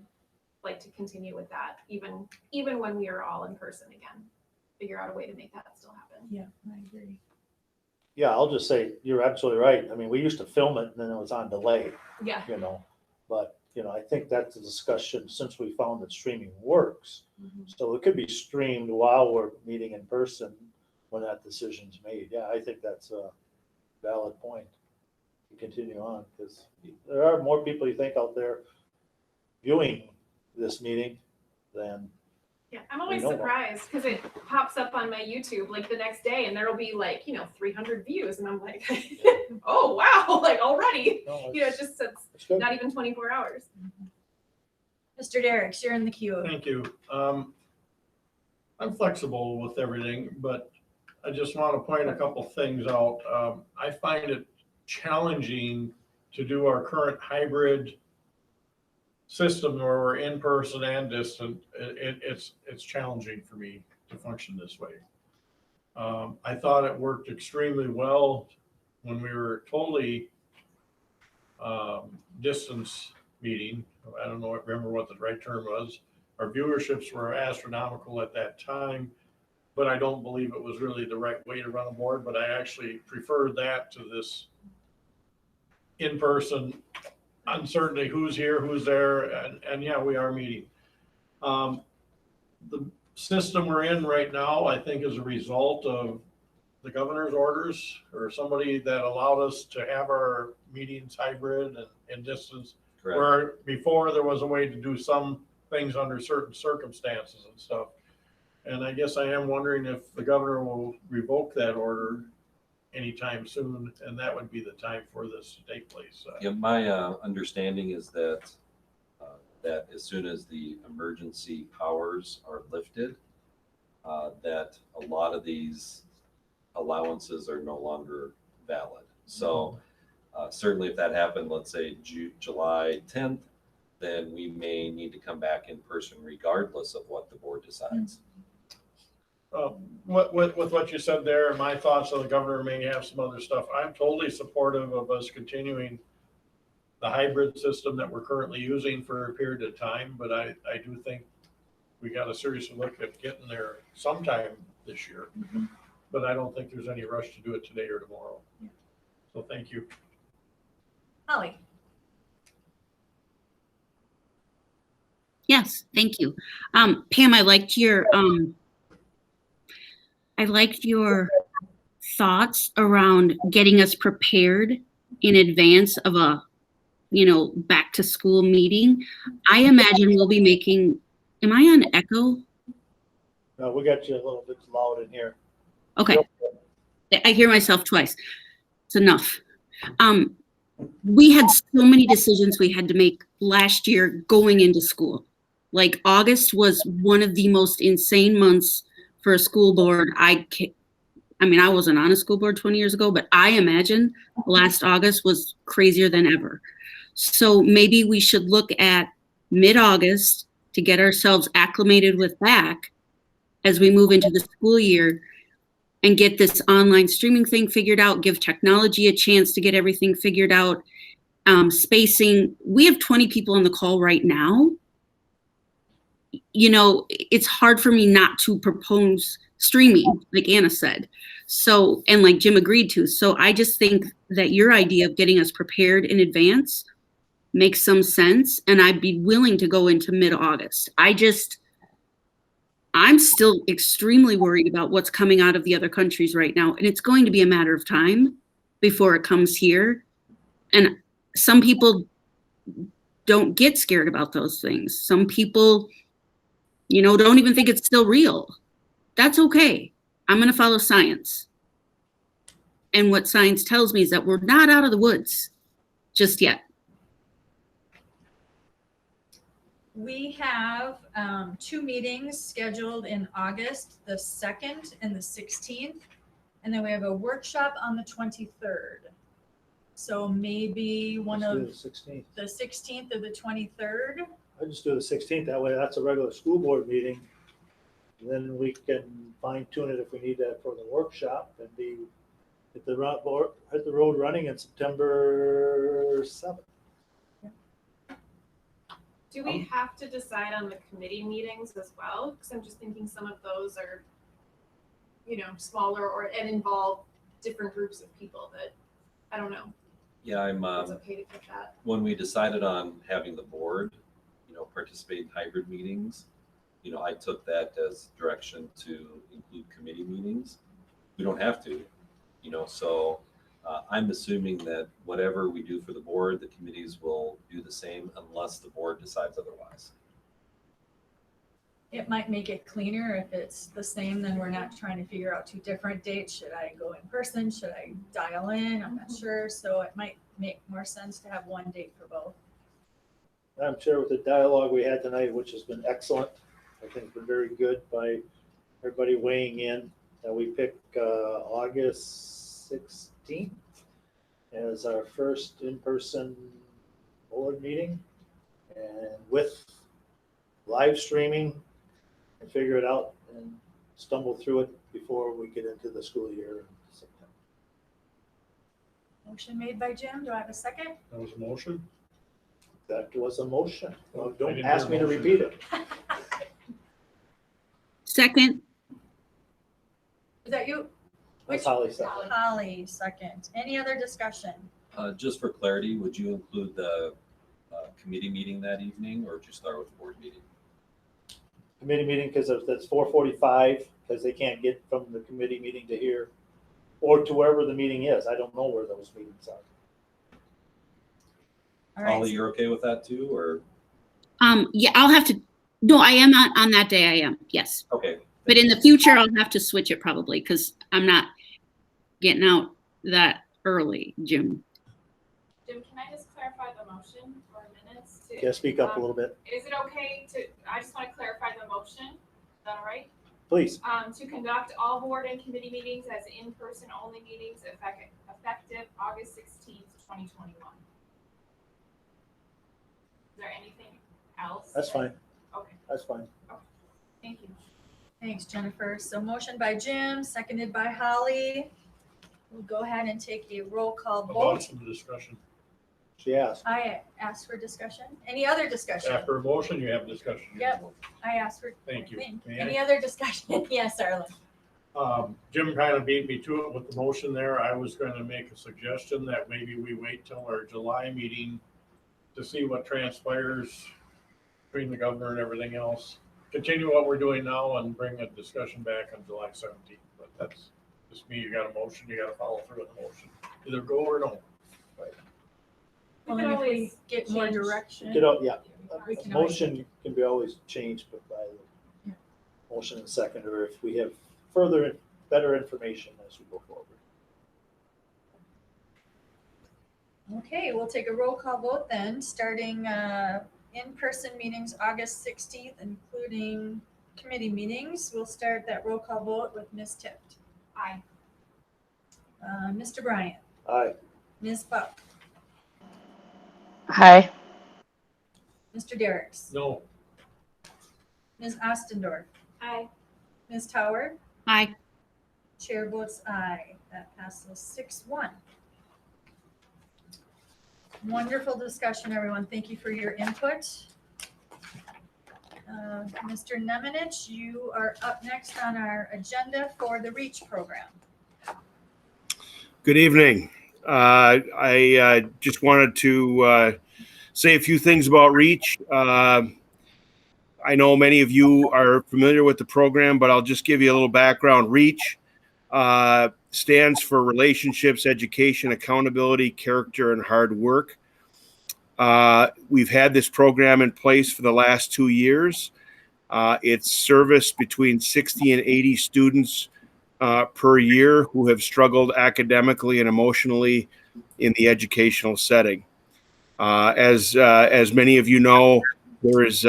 like to continue with that, even when we are all in person again. Figure out a way to make that still happen. Yeah, I agree. Yeah, I'll just say, you're absolutely right. I mean, we used to film it and then it was on delay, Yeah. you know, but, you know, I think that's a discussion since we found that streaming works. So it could be streamed while we're meeting in person when that decision's made. Yeah, I think that's a valid point to continue on, because there are more people you think out there viewing this meeting than, Yeah, I'm always know what. surprised because it pops up on my YouTube like the next day, and there'll be like, you know, 300 views, and I'm like, oh wow, like already. no, You know, it's it's good. not even 24 hours. Mr. Derricks, you're in the queue. Thank you. I'm flexible with everything, but I just want to point a couple things out. I find it challenging to do our current hybrid system where we're in person and distant. It's challenging for me to function this way. I thought it worked extremely well when we were totally distance meeting. I don't know, remember what the right term was. Our viewerships were astronomical at that time, but I don't believe it was really the right way to run a board. But I actually preferred that to this in-person uncertainty, who's here, who's there, and yeah, we are meeting. The system we're in right now, I think, is a result of the governor's orders, or somebody that allowed us to have our meetings hybrid and distance. Correct. Where before there was a way to do some things under certain circumstances and stuff. And I guess I am wondering if the governor will revoke that order anytime soon, and that would be the time for this to take place. Yeah, my understanding is that that as soon as the emergency powers are lifted, that a lot of these allowances are no longer valid. So certainly if that happened, let's say July 10th, then we may need to come back in person regardless of what the board decides. With what you said there, my thoughts on the governor may have some other stuff. I'm totally supportive of us continuing the hybrid system that we're currently using for a period of time, but I do think we got to seriously look at getting there sometime this year. But I don't think there's any rush to do it today or tomorrow. So thank you. Holly. Yes, thank you. Pam, I liked your thoughts around getting us prepared in advance of a, back to school meeting. I imagine we'll be making, am I on echo? no, we got you a little bit loud in here. Okay. I hear myself twice. It's enough. We had so many decisions we had to make last year going into school. Like August was one of the most insane months for a school board. I wasn't on a school board 20 years ago, but I imagine last August was crazier than ever. So maybe we should look at mid-August to get ourselves acclimated with back as we move into the school year and get this online streaming thing figured out, give technology a chance to get everything figured out. Spacing, we have 20 people on the call right now. You know, it's hard for me not to propose streaming, like Anna said. So, and like Jim agreed to. So I just think that your idea of getting us prepared in advance makes some sense. And I'd be willing to go into mid-August. I'm still extremely worried about what's coming out of the other countries right now. And it's going to be a matter of time before it comes here. And some people don't get scared about those things. Some people, you know, don't even think it's still real. That's okay. I'm going to follow science. And what science tells me is that we're not out of the woods just yet. We have 2 meetings scheduled in August, the 2nd and the 16th. And then we have a workshop on the 23rd. So maybe one Let's do of the 16th. the 16th or the 23rd. I just do the 16th. That way, that's a regular school board meeting. And then we can fine tune it if we need that for the workshop and hit the road running in September 7th. Do we have to decide on the committee meetings as well? Because I'm just thinking some of those are, you know, smaller and involve different groups of people that, I don't know. Yeah, It's okay to put that. when we decided on having the board, you know, participate in hybrid meetings, you know, I took that as direction to include committee meetings. We don't have to, you know, so I'm assuming that whatever we do for the board, the committees will do the same unless the board decides otherwise. It might make it cleaner if it's the same, then we're not trying to figure out 2 different dates. Should I go in person? Should I dial in? I'm not sure. So it might make more sense to have one date for both. I'm sure with the dialogue we had tonight, which has been excellent, I think it's been very good by everybody weighing in, that we pick August 16th as our first in-person board meeting, and with live streaming, and figure it out and stumble through it before we get into the school year in September. Motion made by Jim. Do I have a second? That was a motion? That was a motion. Well, I don't didn't ask hear me to motion. repeat it. Second, Is that you? That's Holly said. Holly, second. Any other discussion? Just for clarity, would you include the committee meeting that evening, or would you start with the board meeting? Committee meeting, because that's 4:45, because they can't get from the committee meeting to here, or to wherever the meeting is. I don't know where those meetings are. All Holly, right. you're okay with that too, or? yeah, I'll have to, no, I am on that day. I am, yes. Okay. But in the future, I'll have to switch it probably because I'm not getting out that early, Jim. Jim, can I just clarify the motion for a minute? Yeah, speak up a little bit, Is it okay to, I just want to clarify the motion, is that all right? please. To conduct all board and committee meetings as in-person only meetings effective August 16th, 2021. Is there anything else? That's fine. Okay, That's fine. thank you. Thanks, Jennifer. So motion by Jim, seconded by Holly. We'll go ahead and take a roll call About vote. some discussion. She asked. I asked for discussion. Any other discussion? After a motion, you have discussion. Yep. I asked for. Thank you. May I? Any other discussion? Yes, Arlen. Jim kind of beat me to it with the motion there. I was going to make a suggestion that maybe we wait till our July meeting to see what transpires between the governor and everything else. Continue what we're doing now and bring a discussion back on July 17th. But that's just me. You got a motion, you got to follow through with the motion. Either go or don't. Well, can and if we always get more change. direction. Get out, yeah. We can always Motion can be always changed but by the motion and second, or if we have further, better information as we go forward. Okay, we'll take a roll call vote then, starting in-person meetings August 16th, including committee meetings. We'll start that roll call vote with Ms. Tift. Aye. Mr. Bryant, Aye. Ms. Buck, Hi. Mr. Derricks, No, Ms. Ostendorf, Aye. Ms. Tower, Aye. chair votes aye. That passes 6-1. Wonderful discussion, everyone. Thank you for your input. Mr. Nemenich, you are up next on our agenda for the REACH program. Good evening. I just wanted to say a few things about REACH. I know many of you are familiar with the program, but I'll just give you a little background. REACH stands for Relationships, Education, Accountability, Character, and Hard Work. We've had this program in place for the last 2 years. It's serviced between 60 and 80 students per year who have struggled academically and emotionally in the educational setting. As many of you know, there is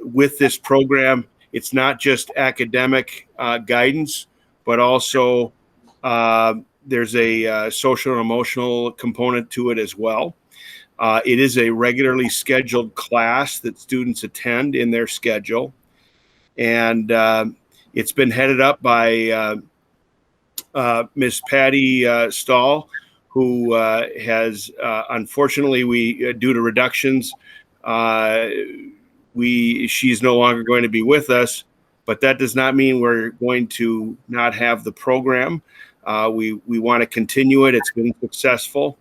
with this program, it's not just academic guidance, but also there's a social and emotional component to it as well. It is a regularly scheduled class that students attend in their schedule, and it's been headed up by Ms. Patty Stahl, who has unfortunately, due to reductions, she's no longer going to be with us, but that does not mean we're going to not have the program. We want to continue it. It's been successful.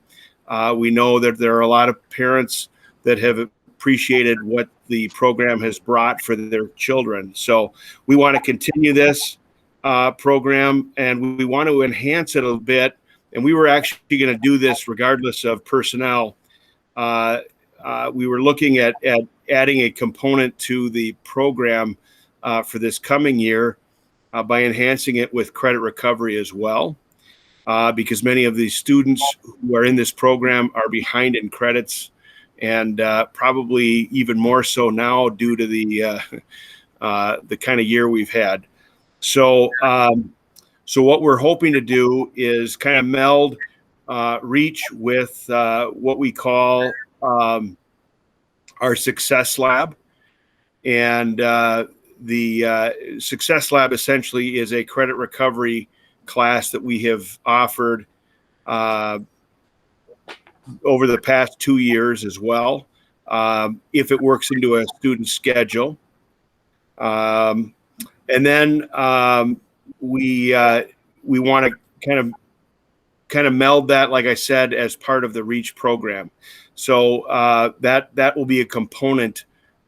We know that there are a lot of parents that have appreciated what the program has brought for their children. So we want to continue this program, and we want to enhance it a bit. And we were actually going to do this regardless of personnel. We were looking at adding a component to the program for this coming year by enhancing it with credit recovery as well. Because many of these students who are in this program are behind in credits, and probably even more so now due to the kind of year we've had. So what we're hoping to do is kind of meld REACH with what we call our Success Lab. And the Success Lab essentially is a credit recovery class that we have offered over the past 2 years as well, if it works into a student's schedule. And then we want to kind of meld that, like I said, as part of the REACH program. So that will be a component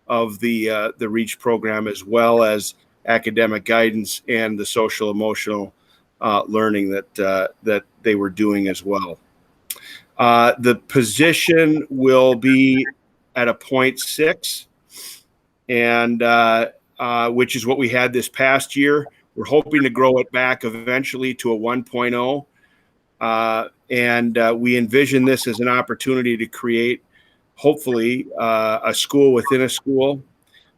of the REACH program, as well as academic guidance and the social emotional learning that they were doing as well. The position will be at a 0.6, and which is what we had this past year. We're hoping to grow it back eventually to a 1.0. And we envision this as an opportunity to create, hopefully, a school within a school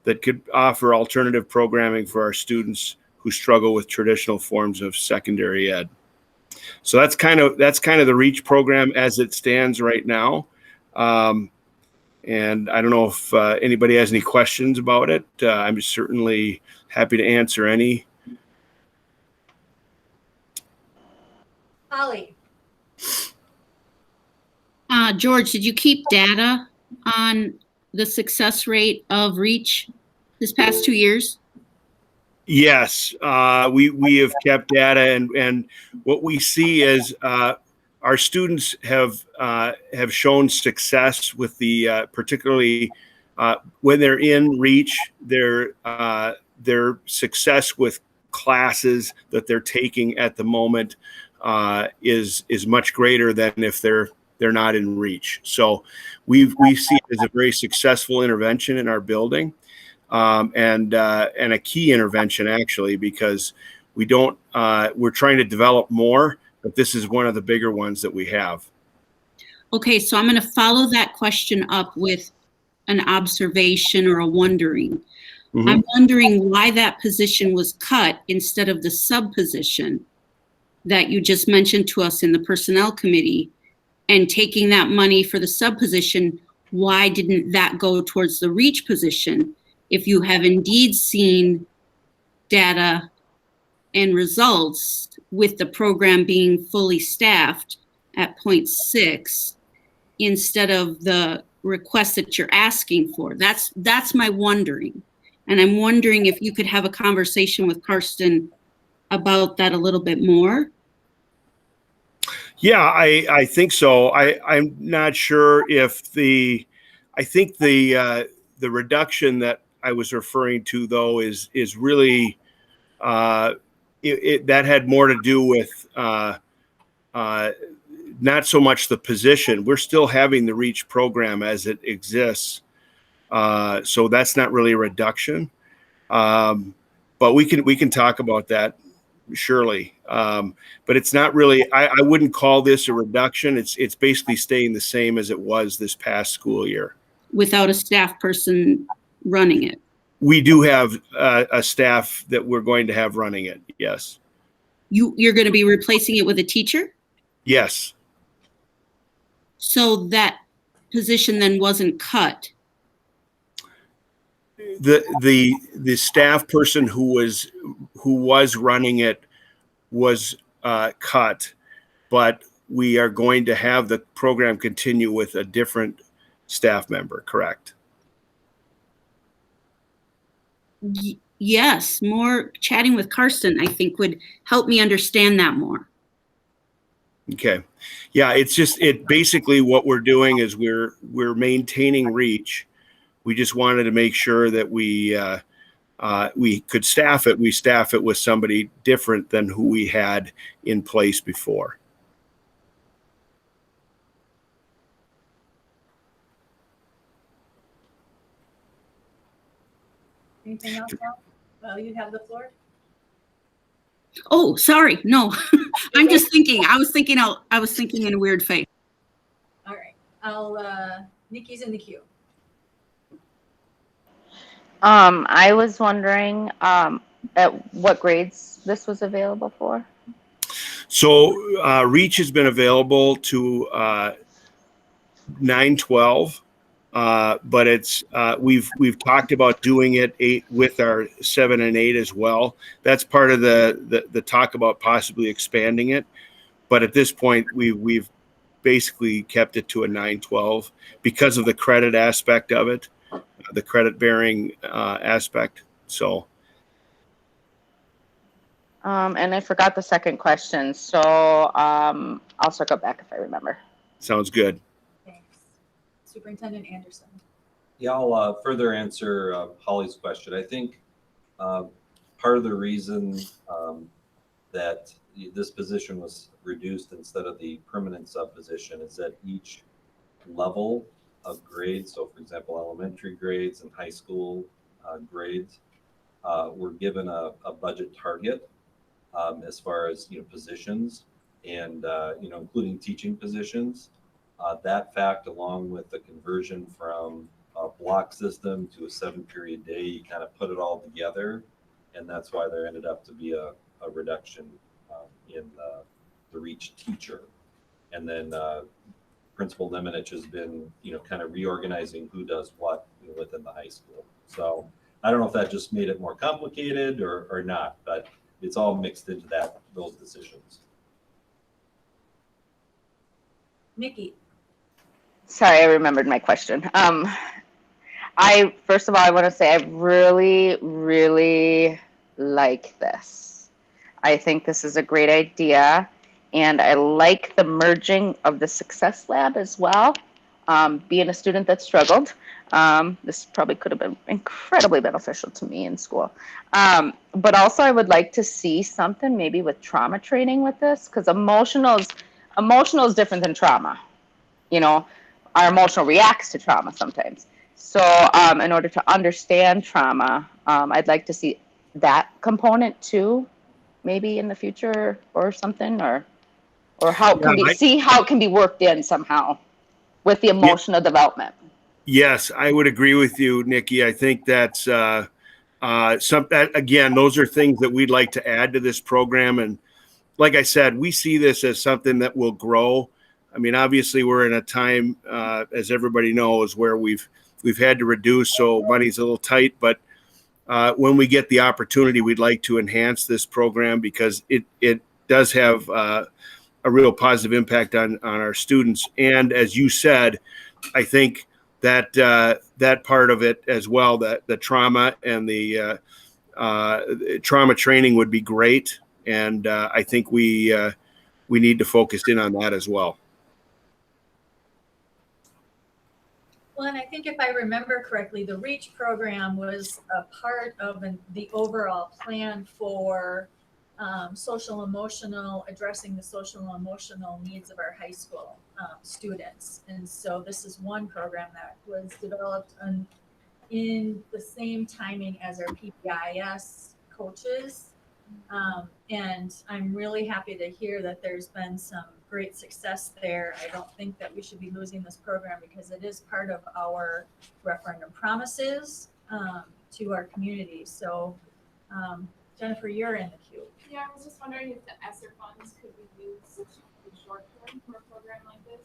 that could offer alternative programming for our students who struggle with traditional forms of secondary ed. So that's kind of the REACH program as it stands right now. And I don't know if anybody has any questions about it. I'm certainly happy to answer any. Holly, George, did you keep data on the success rate of REACH this past 2 years? Yes, we have kept data, and what we see is our students have shown success with the particularly when they're in REACH, their success with classes that they're taking at the moment is much greater than if they're not in REACH. So we see it as a very successful intervention in our building. And a key intervention, actually, because we're trying to develop more, but this is one of the bigger ones that we have. Okay, so I'm going to follow that question up with an observation or a wondering. Mm-hmm. I'm wondering why that position was cut instead of the sub position that you just mentioned to us in the personnel committee, and taking that money for the sub position. Why didn't that go towards the REACH position? if you have indeed seen data and results with the program being fully staffed at 0.6 instead of the request that you're asking for. That's my wondering. And I'm wondering if you could have a conversation with Karsten about that a little bit more. Yeah, I think so. I'm not sure if I think the reduction that I was referring to though is really that had more to do with not so much the position. We're still having the REACH program as it exists. So that's not really a reduction. But we can talk about that, surely. But it's not really, I wouldn't call this a reduction. It's basically staying the same as it was this past school year. Without a staff person running it. We do have a staff that we're going to have running it. Yes. You're going to be replacing it with a teacher? Yes. So that position then wasn't cut. The staff person who was running it was cut, but we are going to have the program continue with a different staff member, correct? Yes, more chatting with Karsten, I think, would help me understand that more. Okay. Yeah, it basically what we're doing is we're maintaining REACH. We just wanted to make sure that we could staff it. We staff it with somebody different than who we had in place before. Anything else now? Well, you have the floor. Oh, sorry. No, I'm just thinking. I was thinking in a weird face. All right. Nikki's in the queue. I was wondering at what grades this was available for. So REACH has been available to 9-12, but it's we've talked about doing it with our 7 and 8 as well. That's part of the talk about possibly expanding it. But at this point, we've basically kept it to a 9-12 because of the credit aspect of it, the credit bearing aspect. So. And I forgot the second question, so I'll circle back if I remember. Sounds good. Thanks. Superintendent Anderson. Yeah, I'll further answer Holly's question. I think part of the reason that this position was reduced instead of the permanent sub position is that each level of grades, so for example, elementary grades and high school grades, were given a budget target as far as positions and including teaching positions. That fact, along with the conversion from a block system to a 7-period day, you kind of put it all together, and that's why there ended up to be a reduction in the REACH teacher. And then Principal Lemanich has been kind of reorganizing who does what within the high school. So I don't know if that just made it more complicated or not, but it's all mixed into those decisions. Nikki. Sorry, I remembered my question. First of all, I want to say I really, really like this. I think this is a great idea, and I like the merging of the Success Lab as well. Being a student that struggled, this probably could have been incredibly beneficial to me in school. But also I would like to see something maybe with trauma training with this, because emotional is different than trauma. Our emotional reacts to trauma sometimes. So in order to understand trauma, I'd like to see that component too, maybe in the future or something, or how it can be, how it can be worked in somehow with the emotional development. Yes, I would agree with you, Nikki. I think that's again, those are things that we'd like to add to this program. And like I said, we see this as something that will grow. I mean, obviously we're in a time, as everybody knows, where we've had to reduce, so money's a little tight, but when we get the opportunity, we'd like to enhance this program because it does have a real positive impact on our students. And as you said, I think that that part of it as well, that the trauma and the trauma training would be great. And I think we need to focus in on that as well. Well, and I think if I remember correctly, the REACH program was a part of the overall plan for addressing the social and emotional needs of our high school students. And so this is one program that was developed in the same timing as our PBIS coaches. And I'm really happy to hear that there's been some great success there. I don't think that we should be losing this program because it is part of our referendum promises to our community. So Jennifer, you're in the queue. Yeah, I was just wondering if the ESSER funds could be used in short term for a program like this.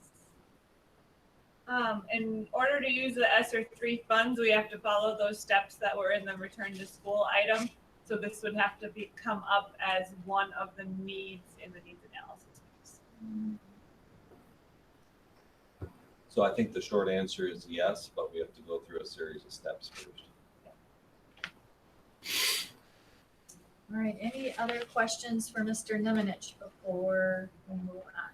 In order to use the ESSER 3 funds, we have to follow those steps that were in the return to school item. So this would have to come up as one of the needs in the needs analysis. So I think the short answer is yes, but we have to go through a series of steps first. All right, any other questions for Mr. Nemenich before we move on?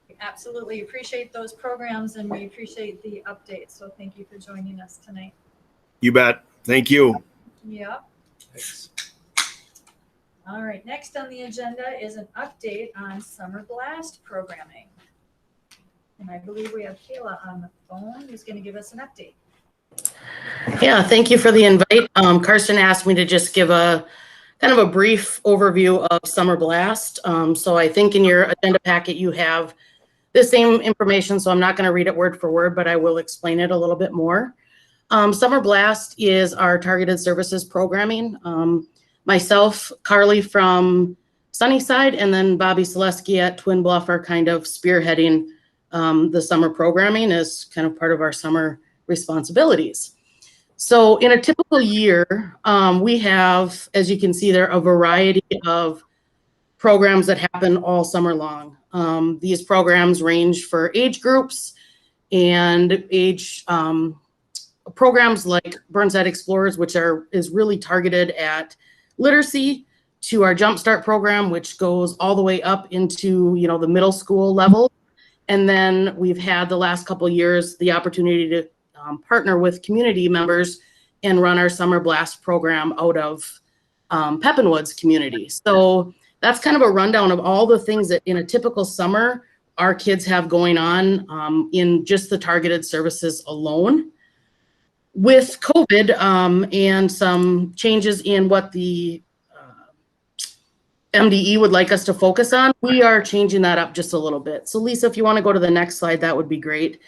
We absolutely appreciate those programs and we appreciate the updates. So thank you for joining us tonight. You bet. Thank you. Yep. Thanks. All right, next on the agenda is an update on Summer Blast programming. And I believe we have Kayla on the phone who's going to give us an update. Yeah, thank you for the invite. Karsten asked me to just give a kind of a brief overview of Summer Blast. So I think in your agenda packet you have the same information, so I'm not going to read it word for word, but I will explain it a little bit more. Summer Blast is our targeted services programming. Myself, Carly from Sunnyside, and then Bobby Selesky at Twin Bluff are kind of spearheading the summer programming as kind of part of our summer responsibilities. So in a typical year, we have, as you can see there, a variety of programs that happen all summer long. These programs range for age groups and age programs like Burnside Explorers, which is really targeted at literacy, to our Jumpstart program, which goes all the way up into the middle school level. And then we've had the last couple of years the opportunity to partner with community members and run our Summer Blast program out of Pepin Woods community. So that's kind of a rundown of all the things that in a typical summer our kids have going on in just the targeted services alone. With COVID and some changes in what the MDE would like us to focus on, we are changing that up just a little bit. So Lisa, if you want to go to the next slide, that would be great.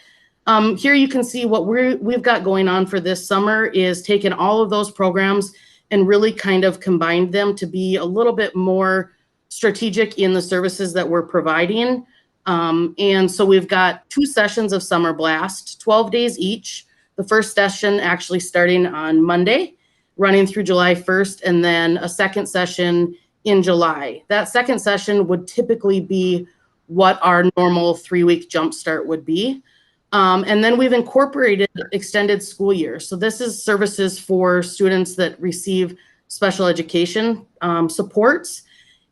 Here you can see what we've got going on for this summer is taking all of those programs and really kind of combined them to be a little bit more strategic in the services that we're providing. And so we've got 2 sessions of Summer Blast, 12 days each. The first session actually starting on Monday, running through July 1st, and then a second session in July. That second session would typically be what our normal 3-week Jumpstart would be. And then we've incorporated extended school year. So this is services for students that receive special education supports.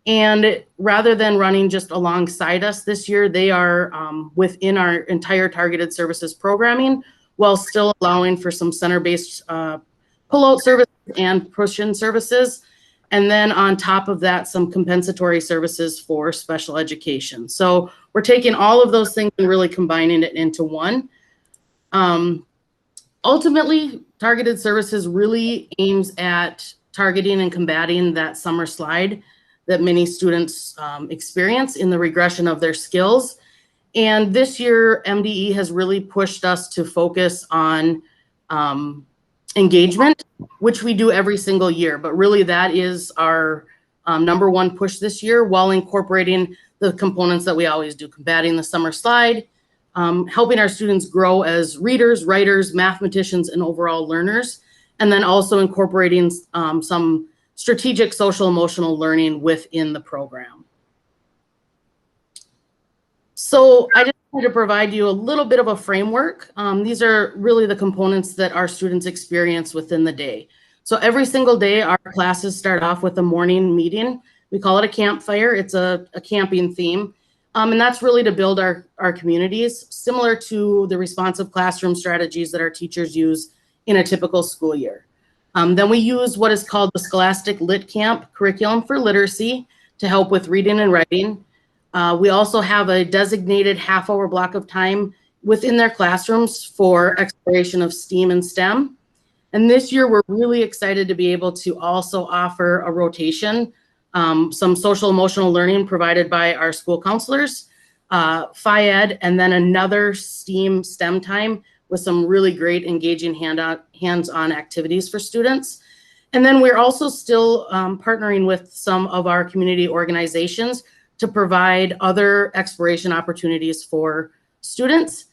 And rather than running just alongside us this year, they are within our entire targeted services programming, while still allowing for some center-based pull-out services and push-in services. And then on top of that, some compensatory services for special education. So we're taking all of those things and really combining it into one. Ultimately, targeted services really aims at targeting and combating that summer slide that many students experience in the regression of their skills. And this year, MDE has really pushed us to focus on engagement, which we do every single year, but really that is our number one push this year, while incorporating the components that we always do, combating the summer slide, helping our students grow as readers, writers, mathematicians, and overall learners, and then also incorporating some strategic social emotional learning within the program. So I just wanted to provide you a little bit of a framework. These are really the components that our students experience within the day. So every single day, our classes start off with a morning meeting. We call it a campfire. It's a camping theme. And that's really to build our communities, similar to the responsive classroom strategies that our teachers use in a typical school year. Then we use what is called the Scholastic Lit Camp curriculum for literacy to help with reading and writing. We also have a designated half-hour block of time within their classrooms for exploration of STEAM and STEM. And this year, we're really excited to be able to also offer a rotation, some social emotional learning provided by our school counselors, Phi-Ed, and then another STEAM STEM time with some really great engaging hands-on activities for students. And then we're also still partnering with some of our community organizations to provide other exploration opportunities for students.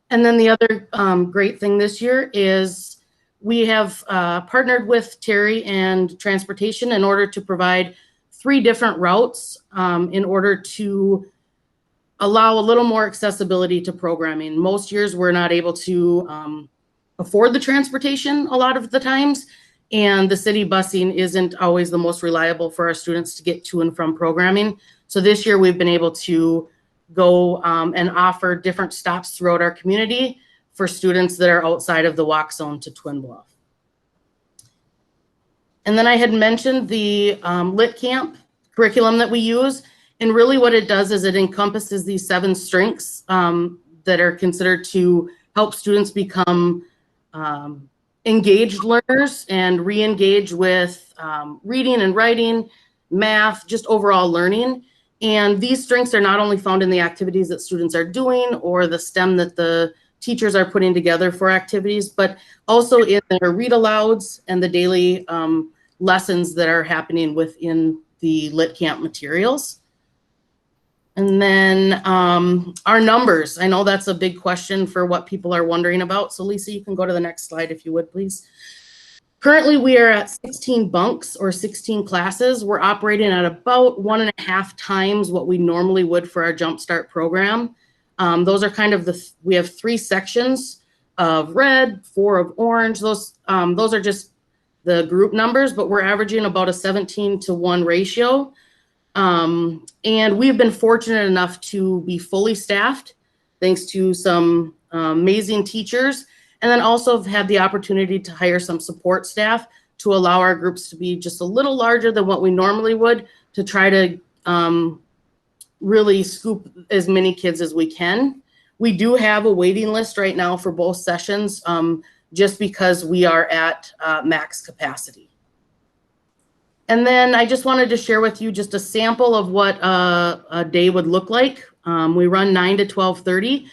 And then the other great thing this year is we have partnered with Terry and Transportation in order to provide 3 different routes in order to allow a little more accessibility to programming. Most years we're not able to afford the transportation a lot of the times, and the city busing isn't always the most reliable for our students to get to and from programming. So this year we've been able to go and offer different stops throughout our community for students that are outside of the walk zone to Twin Bluff. And then I had mentioned the Lit Camp curriculum that we use. And really what it does is it encompasses these 7 strengths that are considered to help students become engaged learners and re-engage with reading and writing, math, just overall learning. And these strengths are not only found in the activities that students are doing or the STEM that the teachers are putting together for activities, but also in their read alouds and the daily lessons that are happening within the Lit Camp materials. And then our numbers. I know that's a big question for what people are wondering about. So Lisa, you can go to the next slide if you would, please. Currently, we are at 16 bunks or 16 classes. We're operating at about 1.5 times what we normally would for our Jumpstart program. Those are kind of we have 3 sections of red, 4 of orange. Those are just the group numbers, but we're averaging about a 17-to-1 ratio. And we've been fortunate enough to be fully staffed thanks to some amazing teachers, and then also have had the opportunity to hire some support staff to allow our groups to be just a little larger than what we normally would, to try to really scoop as many kids as we can. We do have a waiting list right now for both sessions just because we are at max capacity. And then I just wanted to share with you just a sample of what a day would look like. We run 9 to 12:30.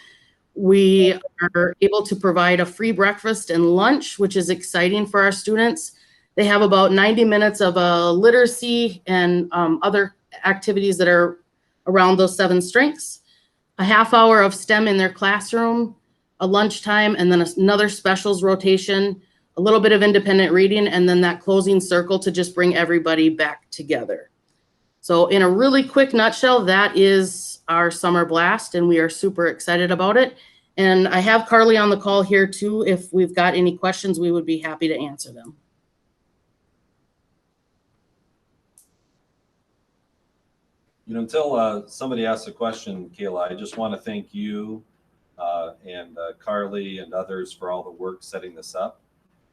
We are able to provide a free breakfast and lunch, which is exciting for our students. They have about 90 minutes of literacy and other activities that are around those 7 strengths, a half hour of STEM in their classroom, a lunchtime, and then another specials rotation, a little bit of independent reading, and then that closing circle to just bring everybody back together. So in a really quick nutshell, that is our summer blast, and we are super excited about it. And I have Carly on the call here too. If we've got any questions, we would be happy to answer them. You know, until somebody asks a question, Kayla, I just want to thank you and Carly and others for all the work setting this up.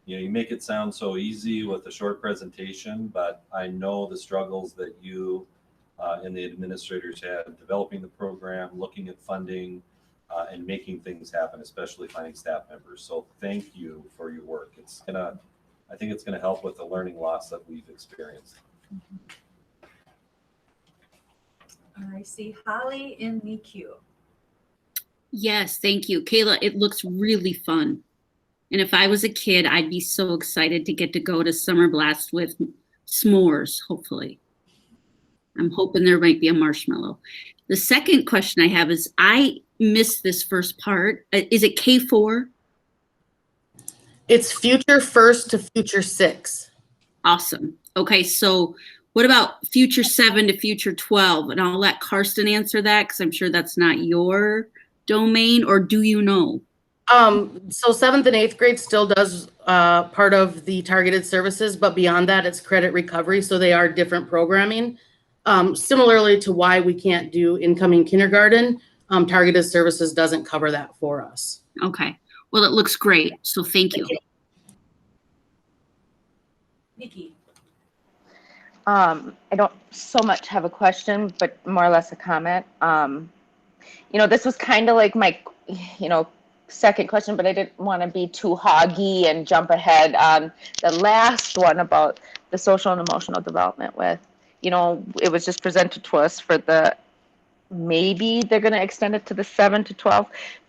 You know, you make it sound so easy with a short presentation, but I know the struggles that you and the administrators had developing the program, looking at funding, and making things happen, especially finding staff members. So thank you for your work. I think it's gonna help with the learning loss that we've experienced. I see Holly in the queue. Yes, thank you. Kayla, it looks really fun. And if I was a kid, I'd be so excited to get to go to Summer Blast with s'mores, hopefully. I'm hoping there might be a marshmallow. The second question I have is, I missed this first part. Is it K4? It's future first to future 6. Awesome. Okay, so what about future 7 to future 12? And I'll let Karsten answer that because I'm sure that's not your domain, or do you know? So 7th and 8th grade still does part of the targeted services, but beyond that, it's credit recovery. So they are different programming. Similarly to why we can't do incoming kindergarten, targeted services doesn't cover that for us. Okay. Well, it looks great. So thank you. Nikki. I don't so much have a question, but more or less a comment. This was kind of like my, second question, but I didn't want to be too hoggy and jump ahead on the last one about the social and emotional development with, it was just presented to us for maybe they're going to extend it to the 7 to 12.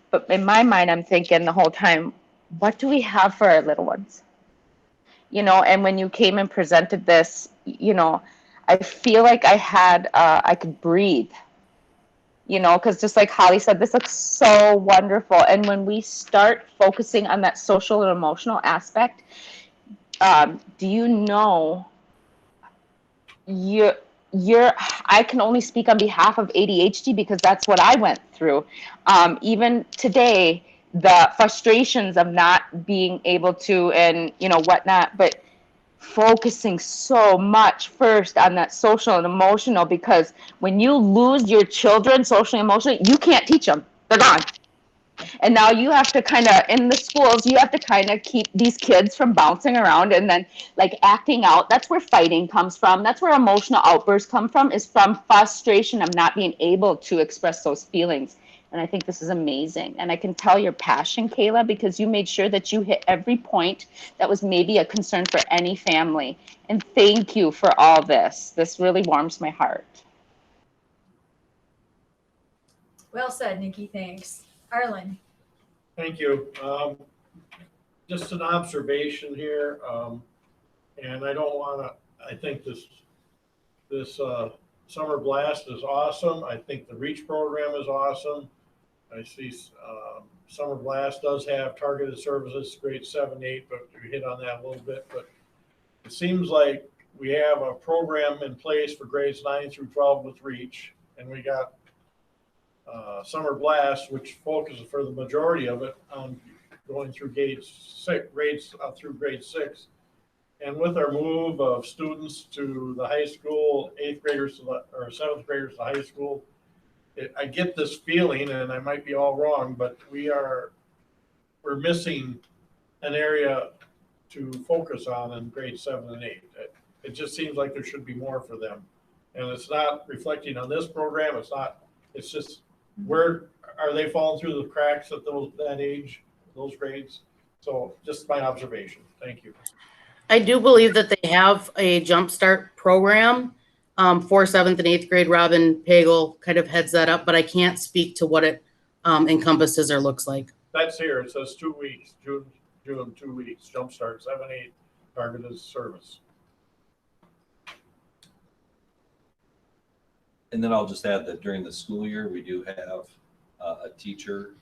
But in my mind, I'm thinking the whole time, what do we have for our little ones? And when you came and presented this, I feel like I could breathe, because just like Holly said, this looks so wonderful. And when we start focusing on that social and emotional aspect, do you know, I can only speak on behalf of ADHD because that's what I went through. Even today, the frustrations of not being able to and whatnot, but focusing so much first on that social and emotional, because when you lose your children socially and emotionally, you can't teach them. They're gone. And now you have to kind of, in the schools, you have to kind of keep these kids from bouncing around and then like acting out. That's where fighting comes from. That's where emotional outbursts come from, is from frustration of not being able to express those feelings. And I think this is amazing. And I can tell your passion, Kayla, because you made sure that you hit every point that was maybe a concern for any family. And thank you for all this. This really warms my heart. Well said, Nikki. Thanks. Arlen. Thank you. Just an observation here, and I don't want to. I think this Summer Blast is awesome. I think the REACH program is awesome. I see Summer Blast does have targeted services, grades 7, 8, but we hit on that a little bit. But it seems like we have a program in place for grades 9 through 12 with REACH, and we got Summer Blast, which focuses for the majority of it on going through grades up through grade 6. And with our move of students to the high school, 8th graders or 7th graders to high school, I get this feeling, and I might be all wrong, but we're missing an area to focus on in grades 7 and 8. It just seems like there should be more for them. And it's not reflecting on this program. It's just, where are they falling through the cracks at that age, those grades? So just my observation. Thank you. I do believe that they have a Jumpstart program for 7th and 8th grade. Robin Pagel kind of heads that up, but I can't speak to what it encompasses or looks like. That's here. It says 2 weeks, June, 2 weeks, Jumpstart, 7, 8, targeted service. And then I'll just add that during the school year, we do have a teacher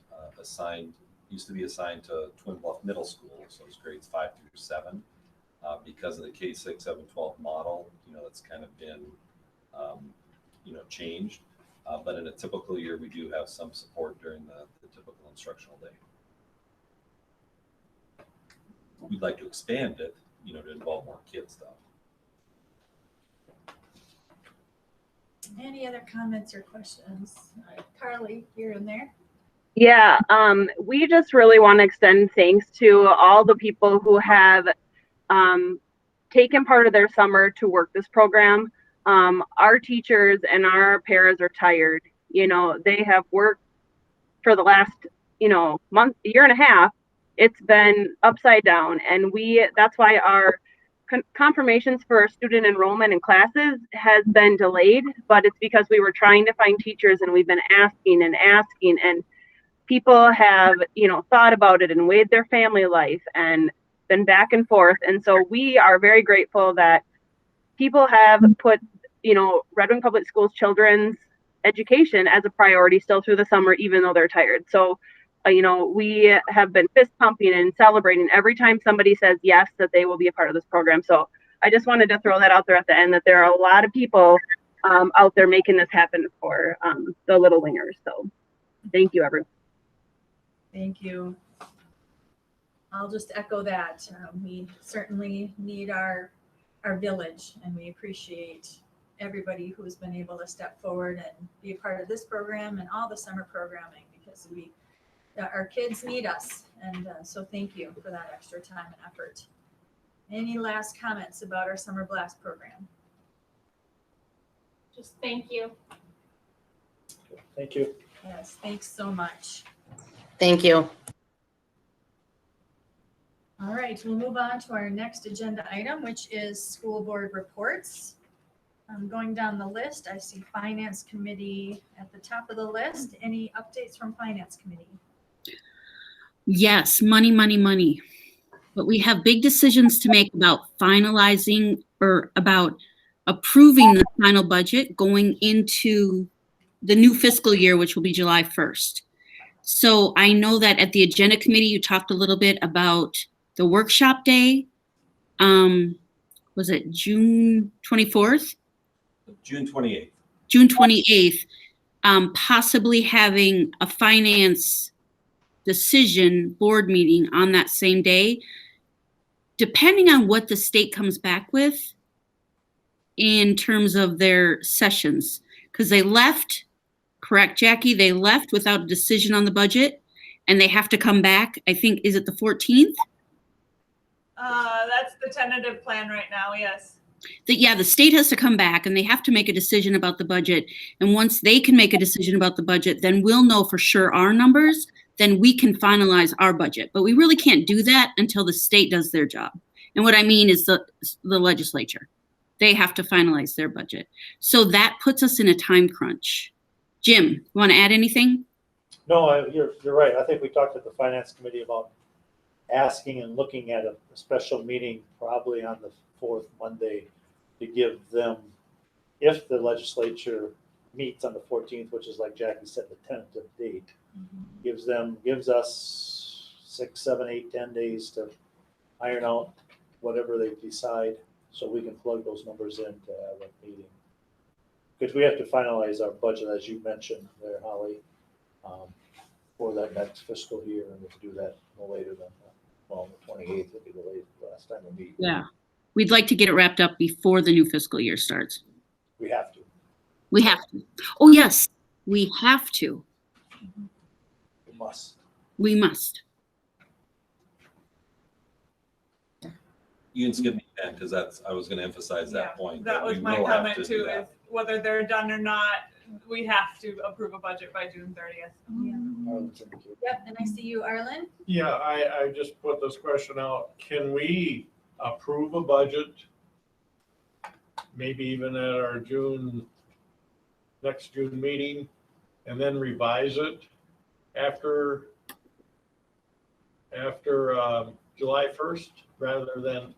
used to be assigned to Twin Bluff Middle School, so it's grades 5 through 7. Because of the K-6, 7, 12 model, that's kind of been, changed. But in a typical year, we do have some support during the typical instructional day. We'd like to expand it, to involve more kids, though. Any other comments or questions? Carly, you're in there. Yeah, we just really want to extend thanks to all the people who have taken part of their summer to work this program. Our teachers and our paras are tired. They have worked for the last, month, year and a half. It's been upside down, and that's why our confirmations for student enrollment in classes has been delayed, but it's because we were trying to find teachers, and we've been asking, and people have, thought about it and weighed their family life and been back and forth. And so we are very grateful that people have put Red Wing Public Schools children's education as a priority still through the summer, even though they're tired. So, we have been fist pumping and celebrating every time somebody says yes, that they will be a part of this program. So I just wanted to throw that out there at the end, that there are a lot of people out there making this happen for the Little Wingers. So thank you, everyone. Thank you. I'll just echo that. We certainly need our village, and we appreciate everybody who's been able to step forward and be a part of this program and all the summer programming, because our kids need us. And so thank you for that extra time and effort. Any last comments about our Summer Blast program? Just thank you. Thank you. Yes, thanks so much. Thank you. All right, we'll move on to our next agenda item, which is school board reports. I'm going down the list. I see Finance Committee at the top of the list. Any updates from Finance Committee? Yes, money, money, money. But we have big decisions to make about finalizing or about approving the final budget going into the new fiscal year, which will be July 1st. So I know that at the agenda committee, you talked a little bit about the workshop day. Was it June 24th? June 28th. June 28th, possibly having a finance decision board meeting on that same day, depending on what the state comes back with in terms of their sessions. Because they left, correct, Jackie? They left without a decision on the budget, and they have to come back. I think, is it the 14th? That's the tentative plan right now, yes. The state has to come back and they have to make a decision about the budget. And once they can make a decision about the budget, then we'll know for sure our numbers. Then we can finalize our budget. But we really can't do that until the state does their job. And what I mean is the legislature. They have to finalize their budget. So that puts us in a time crunch. Jim, you want to add anything? No, you're right. I think we talked at the Finance Committee about asking and looking at a special meeting probably on the fourth Monday to give them, if the legislature meets on the 14th, which is like Jackie said, the tentative date, gives us 6, 7, 8, 10 days to iron out whatever they decide, so we can plug those numbers in to have a meeting. Because we have to finalize our budget, as you mentioned there, Holly, for that next fiscal year, and we'll do that no later than, the 28th will be the last time we meet. Yeah. We'd like to get it wrapped up before the new fiscal year starts. We have to. We have to. Oh, yes, we have to. We must. We must. You can skip me then, because I was going to emphasize that point. That was we my will have comment to do too, is that. whether they're done or not, we have to approve a budget by June 30th. Yep, and I see you, Arlen. Yeah, I just put this question out. Can we approve a budget, maybe even at our next June meeting, and then revise it after July 1st, rather than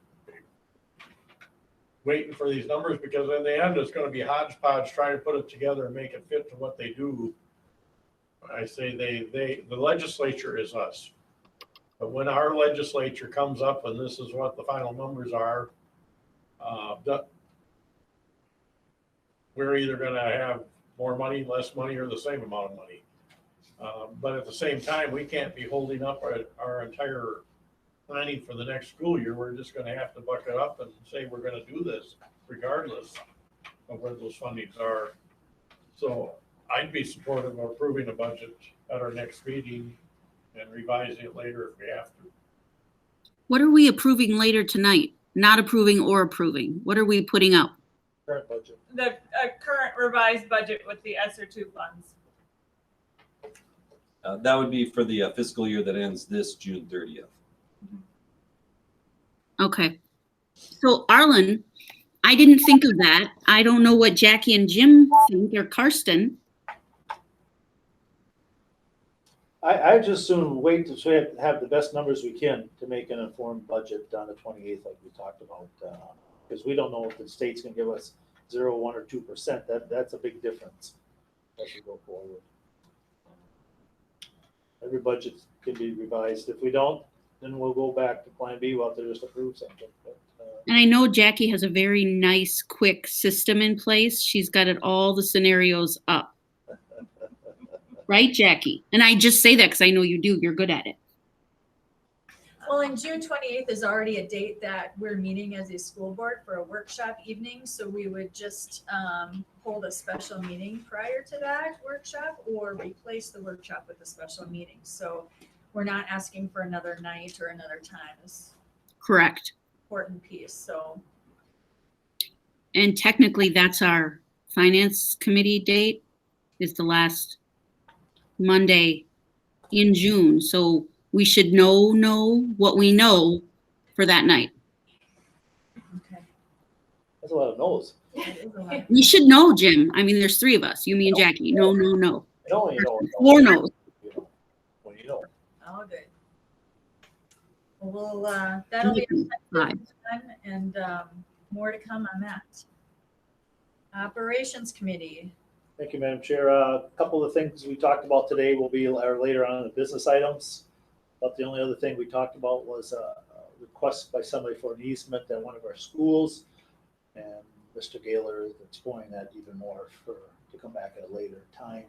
waiting for these numbers? Because in the end, it's going to be hodgepodge trying to put it together and make it fit to what they do. I say the legislature is us. But when our legislature comes up and this is what the final numbers are, we're either going to have more money, less money, or the same amount of money. But at the same time, we can't be holding up our entire planning for the next school year. We're just going to have to buck it up and say we're going to do this regardless of where those fundings are. So I'd be supportive of approving a budget at our next meeting and revising it later if we have to. What are we approving later tonight? Not approving or approving? What are we putting up? Current budget. The current revised budget with the ESSER 2 funds. That would be for the fiscal year that ends this June 30th. Okay. So Arlen, I didn't think of that. I don't know what Jackie and Jim think, or Karsten. I just soon wait to have the best numbers we can to make an informed budget on the 28th, like we talked about, because we don't know if the state's going to give us 0, 1, or 2%. That's a big difference as we go forward. Every budget can be revised. If we don't, then we'll go back to Plan B. We'll have to just approve something. But, And I know Jackie has a very nice, quick system in place. She's got all the scenarios up. Right, Jackie? And I just say that because I know you do. You're good at it. Well, and June 28th is already a date that we're meeting as a school board for a workshop evening. So we would just hold a special meeting prior to that workshop or replace the workshop with a special meeting. So we're not asking for another night or another time. It's Correct. an important piece. So And technically, that's our finance committee date, is the last Monday in June. So we should know what we know for that night. okay. that's a lot of no's. It is a lot. We should know, Jim. I mean, there's 3 of us, you, me, and Jackie. No. You know, you know. 4 no's. You know, when you know. All good. Well, that'll be Five. done and more to come on that. Operations Committee. Thank you, Madam Chair. A couple of things we talked about today will be later on in the business items. But the only other thing we talked about was a request by somebody for an easement at one of our schools. And Mr. Gaylor is exploring that even more to come back at a later time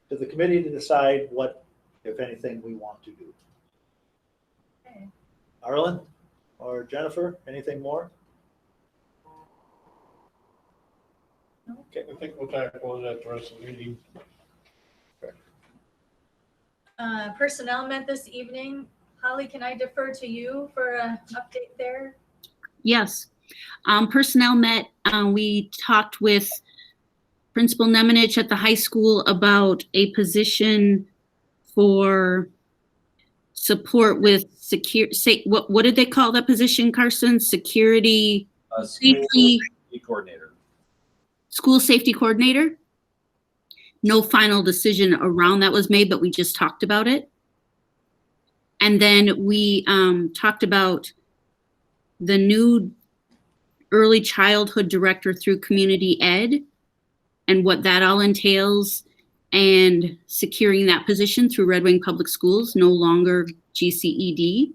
to the committee to decide what, if anything, we want to do. Okay. Arlen or Jennifer, anything more? Okay. I think we'll tackle it at the rest of the meeting. Personnel met this evening. Holly, can I defer to you for an update there? Yes. Personnel met. We talked with Principal Nemenich at the high school about a position for support with what did they call that position, Carson? Security, safety, Coordinator. school safety coordinator. No final decision around that was made, but we just talked about it. And then we talked about the new early childhood director through community ed and what that all entails, and securing that position through Red Wing Public Schools, no longer GCED.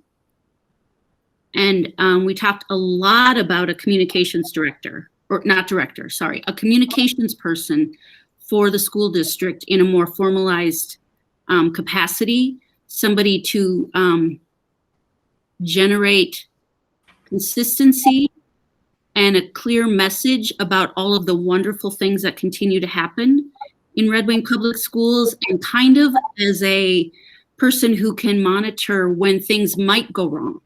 And we talked a lot about a communications director, or not director, sorry, a communications person for the school district in a more formalized capacity, somebody to generate consistency and a clear message about all of the wonderful things that continue to happen in Red Wing Public Schools, and kind of as a person who can monitor when things might go wrong,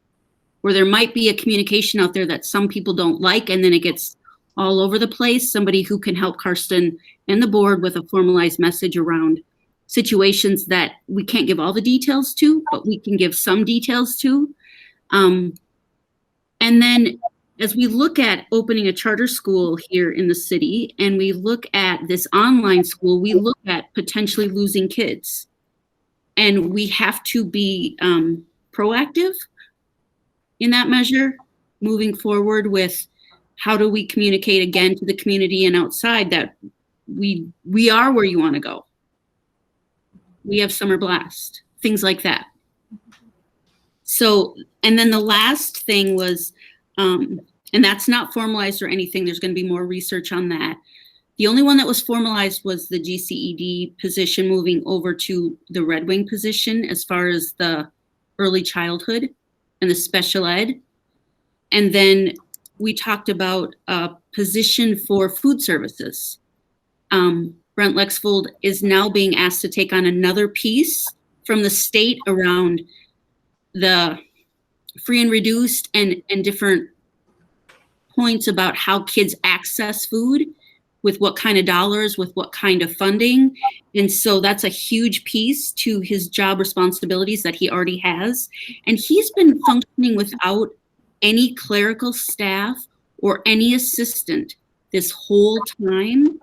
where there might be a communication out there that some people don't like, and then it gets all over the place. Somebody who can help Karsten and the board with a formalized message around situations that we can't give all the details to, but we can give some details to. And then as we look at opening a charter school here in the city, and we look at this online school, we look at potentially losing kids. And we have to be proactive in that measure, moving forward with how do we communicate again to the community and outside that we are where you want to go. We have summer blast, things like that. So, and then the last thing was, and that's not formalized or anything, there's going to be more research on that. The only one that was formalized was the GCED position moving over to the Red Wing position as far as the early childhood and the special ed. And then we talked about a position for food services. Brent Lexfold is now being asked to take on another piece from the state around the free and reduced and different points about how kids access food, with what kind of dollars, with what kind of funding. And so that's a huge piece to his job responsibilities that he already has. And he's been functioning without any clerical staff or any assistant this whole time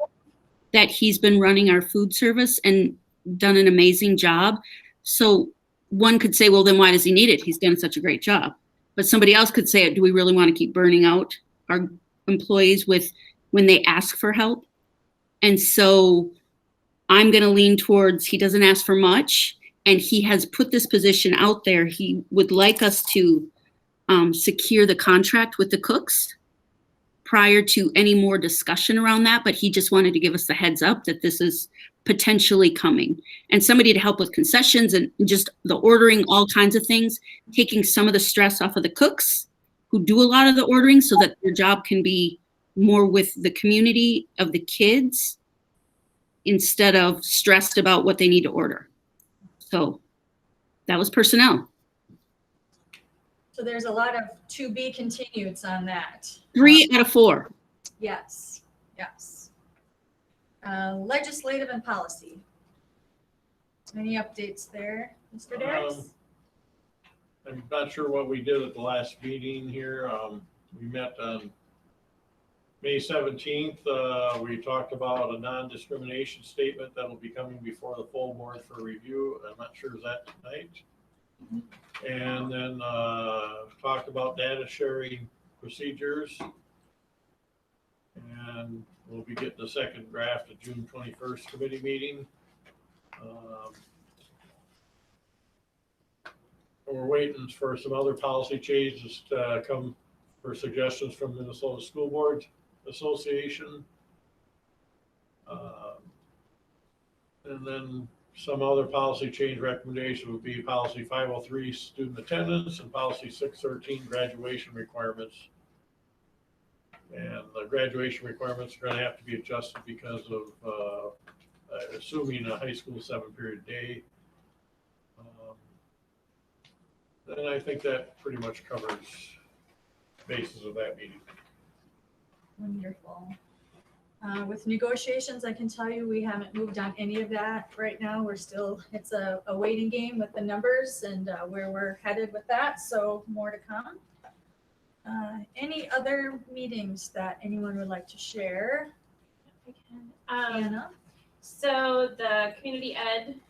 that he's been running our food service, and done an amazing job. So one could say, well, then why does he need it? He's done such a great job. But somebody else could say, do we really want to keep burning out our employees with when they ask for help. And so I'm going to lean towards he doesn't ask for much, and he has put this position out there. He would like us to secure the contract with the cooks prior to any more discussion around that, but he just wanted to give us the heads up that this is potentially coming. And somebody to help with concessions and just the ordering, all kinds of things, taking some of the stress off of the cooks who do a lot of the ordering so that their job can be more with the community of the kids instead of stressed about what they need to order. So that was personnel. So there's a lot of to be continueds on that. 3 out of 4. Yes, yes. Legislative and policy. Any updates there, Mr. Daris? I'm not sure what we did at the last meeting here. We met on May 17th. We talked about a non-discrimination statement that'll be coming before the full board for review. I'm not sure is that tonight. And then talked about data sharing procedures. And we'll be getting the second draft of June 21st committee meeting. We're waiting for some other policy changes to come for suggestions from Minnesota School Board Association. And then some other policy change recommendation would be policy 503 student attendance and policy 613 graduation requirements. And the graduation requirements are going to have to be adjusted because of assuming a high school 7-period day. Then I think that pretty much covers bases of that meeting. Wonderful. With negotiations, I can tell you we haven't moved on any of that right now. We're still, it's a waiting game with the numbers and where we're headed with that. So more to come. Any other meetings that anyone would like to share? Anna? So the community ed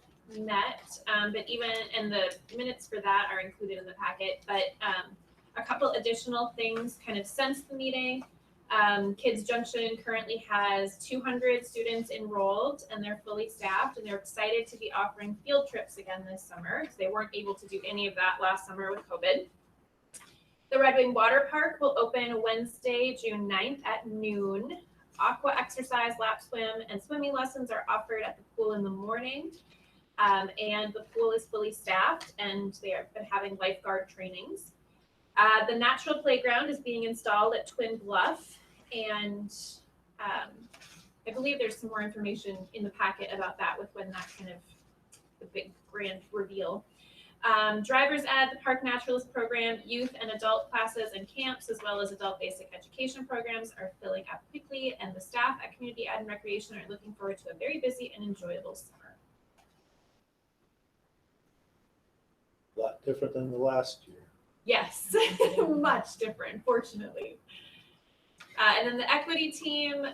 met, but even, and the minutes for that are included in the packet, but a couple additional things kind of since the meeting. Kids Junction currently has 200 students enrolled and they're fully staffed, and they're excited to be offering field trips again this summer because they weren't able to do any of that last summer with COVID. The Red Wing Water Park will open Wednesday, June 9th at noon. Aqua exercise, lap swim, and swimming lessons are offered at the pool in the morning. And the pool is fully staffed and they have been having lifeguard trainings. The natural playground is being installed at Twin Bluff, and I believe there's some more information in the packet about that with when that kind of the big grand reveal. Driver's ed, the Park Naturalist program, youth and adult classes and camps, as well as adult basic education programs are filling up quickly, and the staff at Community Ed and Recreation are looking forward to a very busy and enjoyable summer. A lot different than the last year. Yes, much different, fortunately. And then the equity team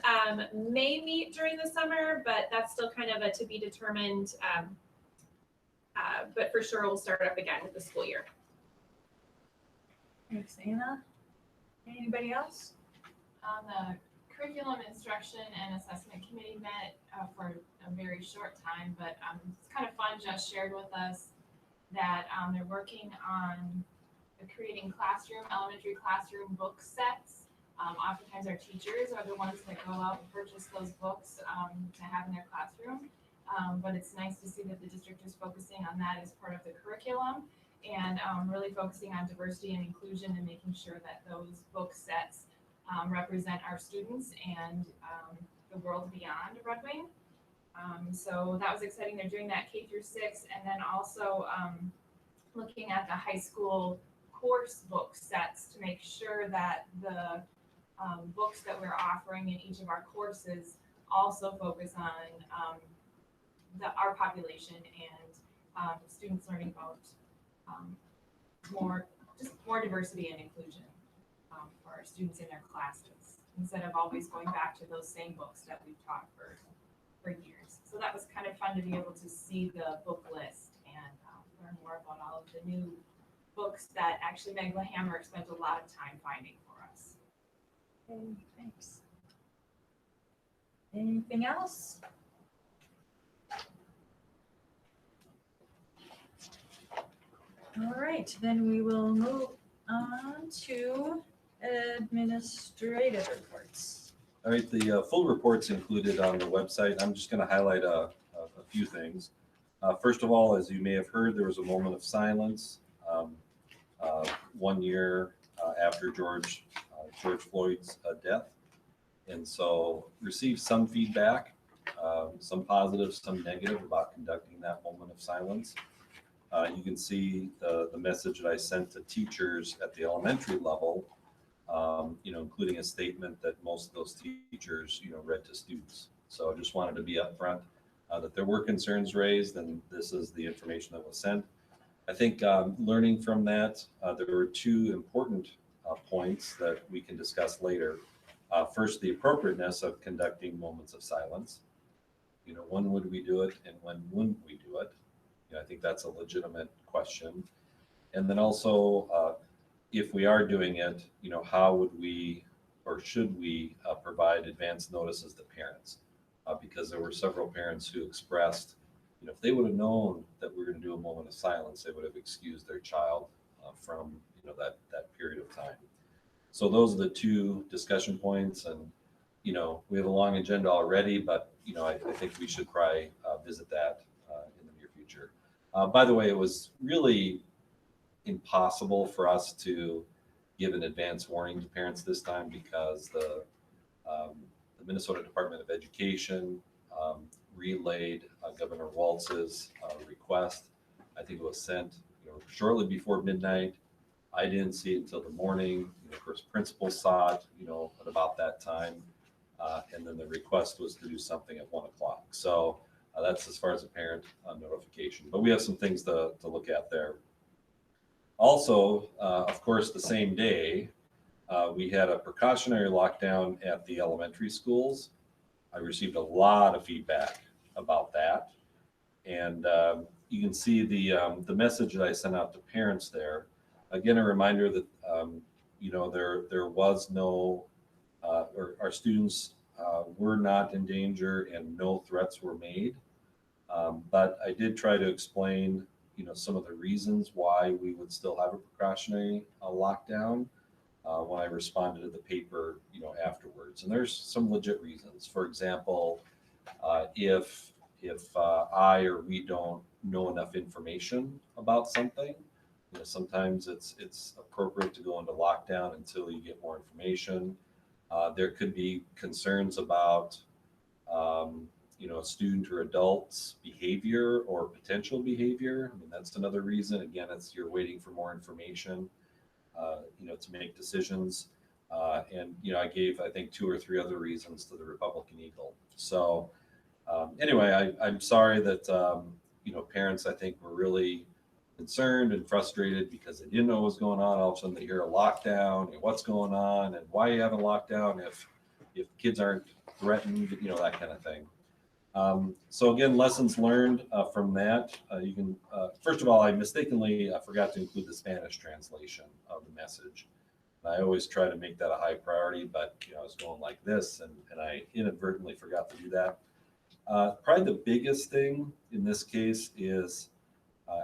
may meet during the summer, but that's still kind of a to be determined. But for sure, we'll start up again with the school year. Thanks, Anna. Anybody else? The curriculum instruction and assessment committee met for a very short time, but it's kind of fun. Just shared with us that they're working on creating elementary classroom book sets. Oftentimes our teachers are the ones that go out and purchase those books to have in their classroom. But it's nice to see that the district is focusing on that as part of the curriculum and really focusing on diversity and inclusion and making sure that those book sets represent our students and the world beyond Red Wing. So that was exciting. They're doing that K through 6, and then also looking at the high school course book sets to make sure that the books that we're offering in each of our courses also focus on our population and students learning about more diversity and inclusion for our students in their classes, instead of always going back to those same books that we've taught for years. So that was kind of fun to be able to see the book list and learn more about all of the new books that actually Megla Hammer spent a lot of time finding for us. Okay, thanks. Anything else? All right, then we will move on to administrative reports. All right, the full report's included on the website. I'm just going to highlight a few things. First of all, as you may have heard, there was a moment of silence 1 year after George Floyd's death. And so received some feedback, some positive, some negative about conducting that moment of silence. You can see the message that I sent to teachers at the elementary level, including a statement that most of those teachers, read to students. So I just wanted to be upfront that there were concerns raised, and this is the information that was sent. I think learning from that, there were two important points that we can discuss later. First, the appropriateness of conducting moments of silence. When would we do it and when wouldn't we do it? I think that's a legitimate question. And then also, if we are doing it, how would we or should we provide advance notices to parents? Because there were several parents who expressed, if they would have known that we were going to do a moment of silence, they would have excused their child from, that period of time. So those are the two discussion points. And, we have a long agenda already, but, I think we should probably visit that in the near future. By the way, it was really impossible for us to give an advance warning to parents this time because the Minnesota Department of Education relayed Governor Walz's request. I think it was sent shortly before midnight. I didn't see it until the morning. Of course, principals saw it, at about that time. And then the request was to do something at 1 o'clock. So that's as far as a parent notification. But we have some things to look at there. Also, of course, the same day, we had a precautionary lockdown at the elementary schools. I received a lot of feedback about that. And you can see the message that I sent out to parents there. Again, a reminder that, there was no, or our students were not in danger and no threats were made. But I did try to explain, some of the reasons why we would still have a precautionary lockdown when I responded to the paper, afterwards. And there's some legit reasons. For example, if I or we don't know enough information about something, sometimes it's appropriate to go into lockdown until you get more information. There could be concerns about, a student or adult's behavior or potential behavior. I mean, that's another reason. Again, you're waiting for more information, to make decisions. And, I gave, I think, 2 or 3 other reasons to the Republican Eagle. So anyway, I'm sorry that, parents, I think, were really concerned and frustrated because they didn't know what was going on. All of a sudden they hear a lockdown and what's going on and why you have a lockdown if kids aren't threatened, that kind of thing. So again, lessons learned from that. You can, first of all, I mistakenly forgot to include the Spanish translation of the message. And I always try to make that a high priority, but I was going like this and I inadvertently forgot to do that. Probably the biggest thing in this case is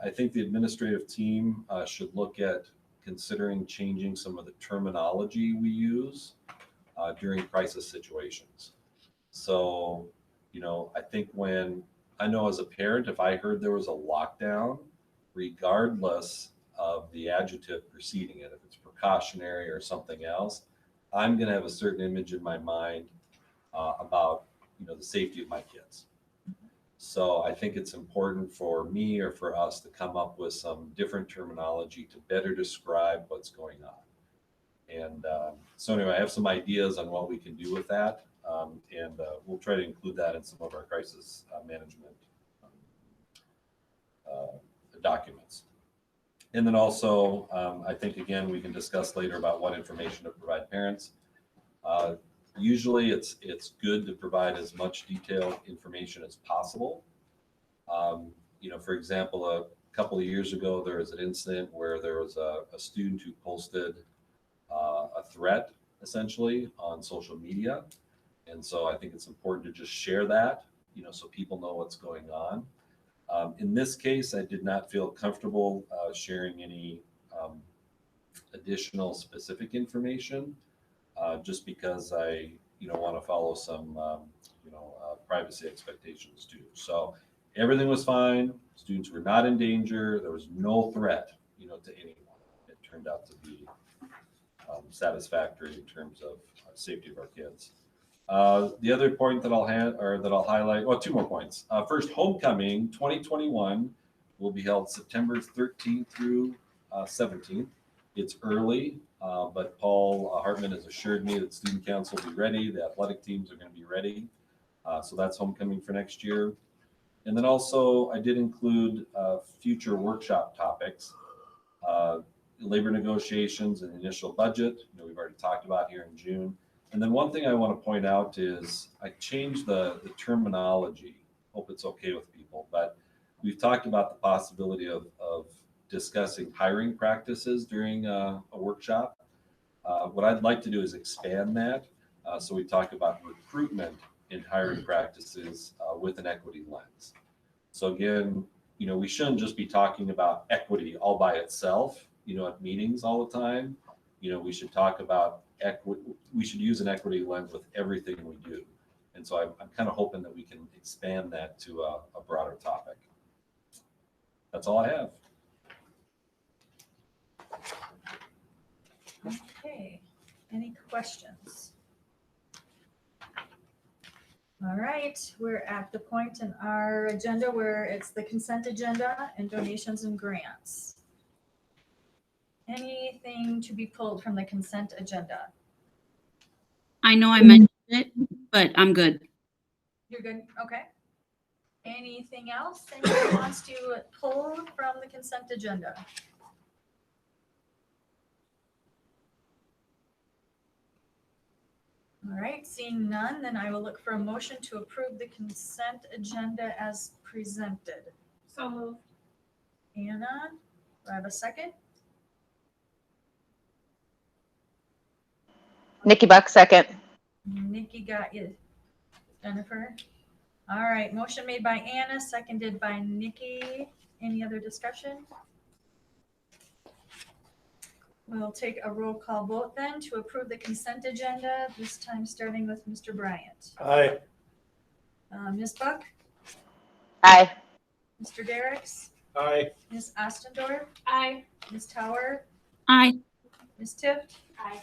I think the administrative team should look at considering changing some of the terminology we use during crisis situations. So, I think I know as a parent, if I heard there was a lockdown, regardless of the adjective preceding it, if it's precautionary or something else, I'm going to have a certain image in my mind about, the safety of my kids. So I think it's important for me or for us to come up with some different terminology to better describe what's going on. And so anyway, I have some ideas on what we can do with that. And we'll try to include that in some of our crisis management documents. And then also, I think, again, we can discuss later about what information to provide parents. Usually it's good to provide as much detailed information as possible. For example, a couple of years ago, there was an incident where there was a student who posted a threat essentially on social media. And so I think it's important to just share that, so people know what's going on. In this case, I did not feel comfortable sharing any additional specific information, just because I, want to follow some, privacy expectations too. So everything was fine. Students were not in danger. There was no threat, to anyone. It turned out to be satisfactory in terms of safety of our kids. The other point that I'll highlight, well, two more points. First, homecoming 2021 will be held September 13th through 17th. It's early, but Paul Hartman has assured me that student council will be ready. The athletic teams are going to be ready. So that's homecoming for next year. And then also I did include future workshop topics, labor negotiations and initial budget. We've already talked about here in June. And then one thing I want to point out is I changed the terminology. Hope it's okay with people, but we've talked about the possibility of discussing hiring practices during a workshop. What I'd like to do is expand that. So we talk about recruitment in hiring practices with an equity lens. So again, we shouldn't just be talking about equity all by itself, at meetings all the time. We should talk about equity. We should use an equity lens with everything we do. And so I'm kind of hoping that we can expand that to a broader topic. That's all I have. Okay, any questions? All right, we're at the point in our agenda where it's the consent agenda and donations and grants. Anything to be pulled from the consent agenda? I know I mentioned it, but I'm good. You're good, okay. Anything else anyone wants to pull from the consent agenda? All right, seeing none, then I will look for a motion to approve the consent agenda as presented. So moved. Anna, do I have a second? Nikki Buck, second. Nikki got you. Jennifer? All right, motion made by Anna, seconded by Nikki. Any other discussion? We'll take a roll call vote then to approve the consent agenda, this time starting with Mr. Bryant. Aye. Ms. Buck? Aye. Mr. Derricks? Aye. Ms. Ostendorf? Aye. Ms. Tower? Aye. Ms. Tift? Aye.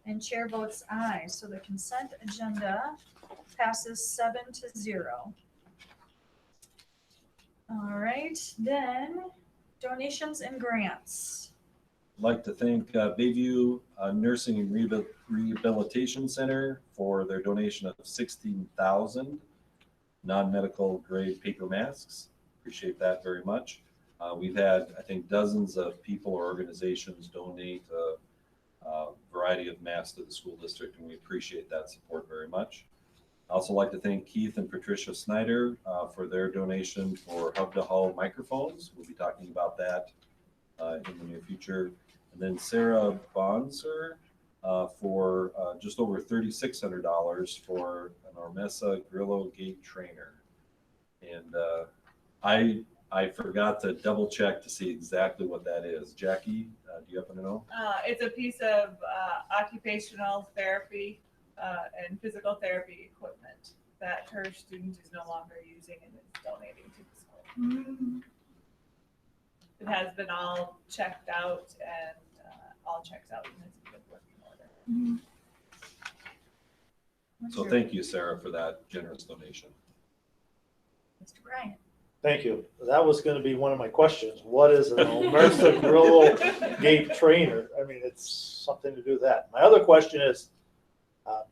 And chair votes aye. So the consent agenda passes 7-0. All right, then donations and grants. I'd like to thank Bayview Nursing and Rehabilitation Center for their donation of 16,000 non-medical grade paper masks. Appreciate that very much. We've had, I think, dozens of people or organizations donate a variety of masks to the school district, and we appreciate that support very much. I also like to thank Keith and Patricia Snyder for their donation for hub-to-hub microphones. We'll be talking about that in the near future. And then Sarah Bonser for just over $3,600 for an Ormesa Grillo gate trainer. And I forgot to double check to see exactly what that is. Jackie, do you happen to know? It's a piece of occupational therapy and physical therapy equipment that her student is no longer using and is donating to the school. It has been all checked out and all checks out and it's in good working order. So thank you, Sarah, for that generous donation. Mr. Bryant. Thank you. That was going to be one of my questions. What is an Ormesa Grillo gate trainer? I mean, it's something to do with that. My other question is,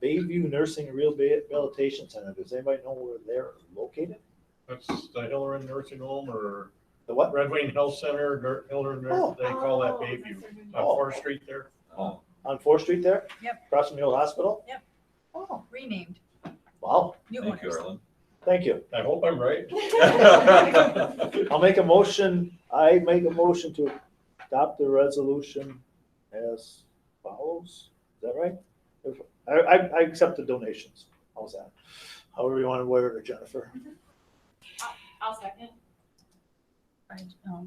Bayview Nursing and Rehabilitation Center. Does anybody know where they're located? That's the Hillerin Nursing Home or The what? Red Wing Health Center, Hillerin, Oh. they call that Bayview, on 4th Street there. Oh, On 4th Street there? Yep. Across from the old hospital? Oh, renamed. Wow. New thank you, owners. Arlen. Thank you. I hope I'm right. I'll make a motion. I make a motion to adopt the resolution as follows. Is that right? I accept the donations. How's that? However you want to word it, Jennifer. I'll second.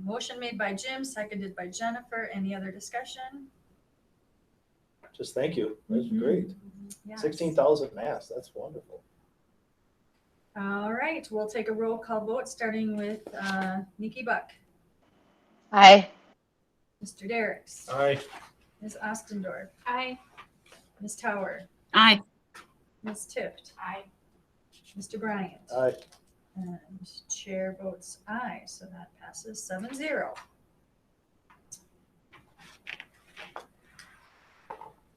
Motion made by Jim, seconded by Jennifer. Any other discussion? Just thank you. That's great. Yes. 16,000 masks. That's wonderful. All right, we'll take a roll call vote, starting with Nikki Buck, Aye. Mr. Derricks, Aye. Ms. Ostendorf, Aye. Ms. Tower, Aye. Ms. Tift, Aye. Mr. Bryant. Aye. And chair votes aye, so that passes 7-0.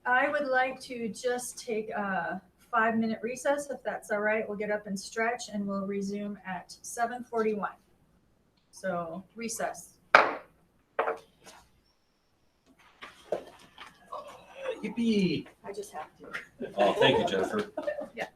I would like to just take a 5-minute recess, if that's all right. We'll get up and stretch, and we'll resume at 7:41. So recess. Yippee. I just have to. Oh, thank you, Jennifer. Yeah.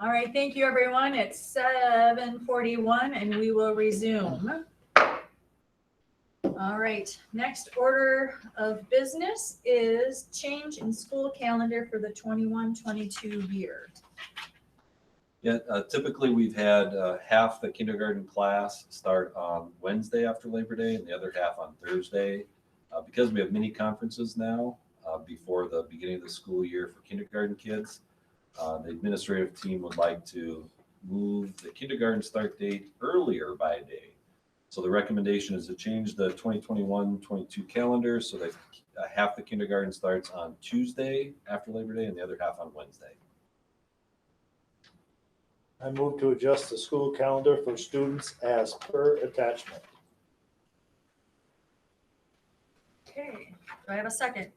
All right, thank you, everyone. It's 7:41 and we will resume. All right, next order of business is change in school calendar for the 21-22 year. Yeah, typically we've had half the kindergarten class start on Wednesday after Labor Day and the other half on Thursday. Because we have mini conferences now before the beginning of the school year for kindergarten kids, the administrative team would like to move the kindergarten start date earlier by a day. So the recommendation is to change the 2021-22 calendar so that half the kindergarten starts on Tuesday after Labor Day and the other half on Wednesday. I move to adjust the school calendar for students as per attachment. Okay, do I have a second?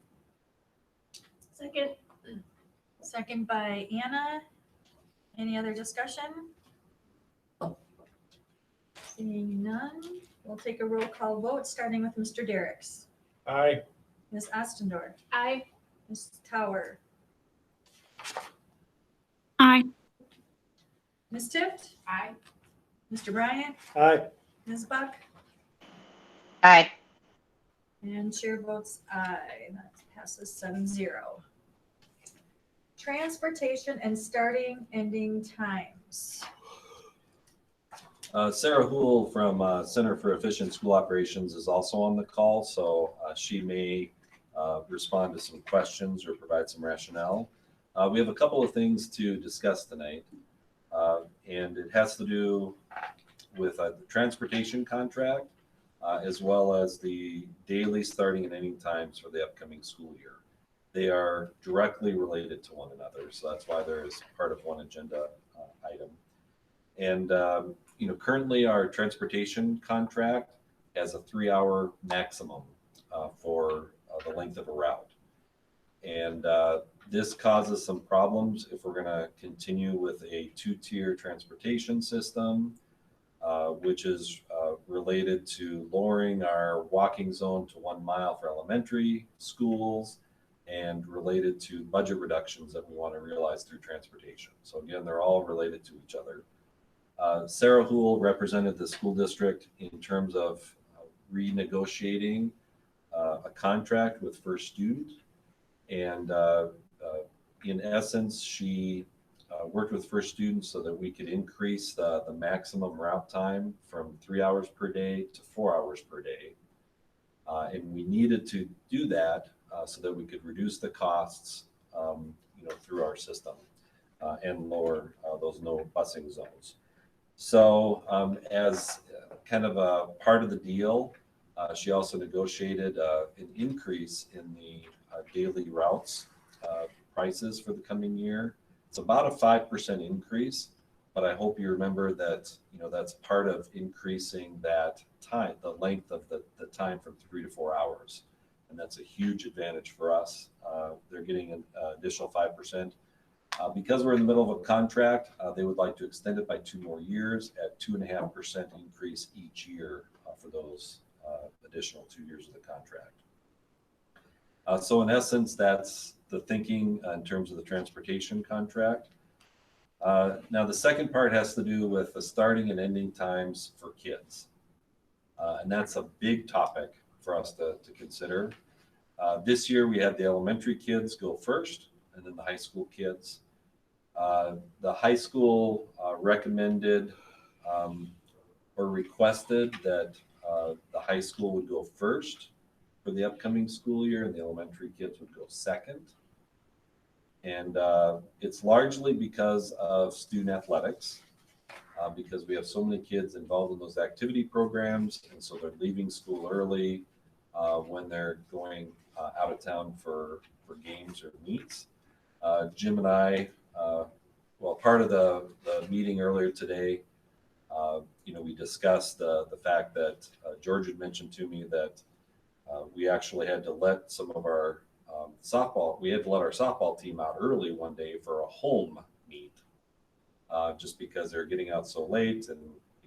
Second. Second by Anna. Any other discussion? Seeing none, we'll take a roll call vote, starting with Mr. Derricks. Aye. Ms. Ostendorf. Aye. Ms. Tower. Aye. Ms. Tift. Aye. Mr. Bryant. Aye. Ms. Buck. Aye. And chair votes aye. That passes 7-0. Transportation and starting, ending times. Sarah Houle from Center for Efficient School Operations is also on the call, so she may respond to some questions or provide some rationale. We have a couple of things to discuss tonight, and it has to do with the transportation contract as well as the daily starting and ending times for the upcoming school year. They are directly related to one another, so that's why they're as part of one agenda item. And currently our transportation contract has a 3-hour maximum for the length of a route. And this causes some problems if we're gonna continue with a 2-tier transportation system, which is related to lowering our walking zone to 1 mile for elementary schools and related to budget reductions that we want to realize through transportation. So again, they're all related to each other. Sarah Houle represented the school district in terms of renegotiating a contract with First Student. And in essence, she worked with First Student so that we could increase the maximum route time from 3 hours per day to 4 hours per day. And we needed to do that so that we could reduce the costs through our system and lower those no busing zones. So as kind of a part of the deal, she also negotiated an increase in the daily routes prices for the coming year. It's about a 5% increase, but I hope you remember that that's part of increasing that time, the length of the time from 3 to 4 hours. And that's a huge advantage for us. They're getting an additional 5%. Because we're in the middle of a contract, they would like to extend it by 2 more years at 2.5% increase each year for those additional 2 years of the contract. So in essence, that's the thinking in terms of the transportation contract. Now the second part has to do with the starting and ending times for kids. And that's a big topic for us to consider. This year we had the elementary kids go first and then the high school kids. The high school recommended or requested that the high school would go first for the upcoming school year and the elementary kids would go second. And it's largely because of student athletics, because we have so many kids involved in those activity programs, and so they're leaving school early when they're going out of town for games or meets. Jim and I, part of the meeting earlier today, we discussed the fact that George had mentioned to me that we actually had to let some of our we had to let our softball team out early one day for a home meet, just because they're getting out so late, and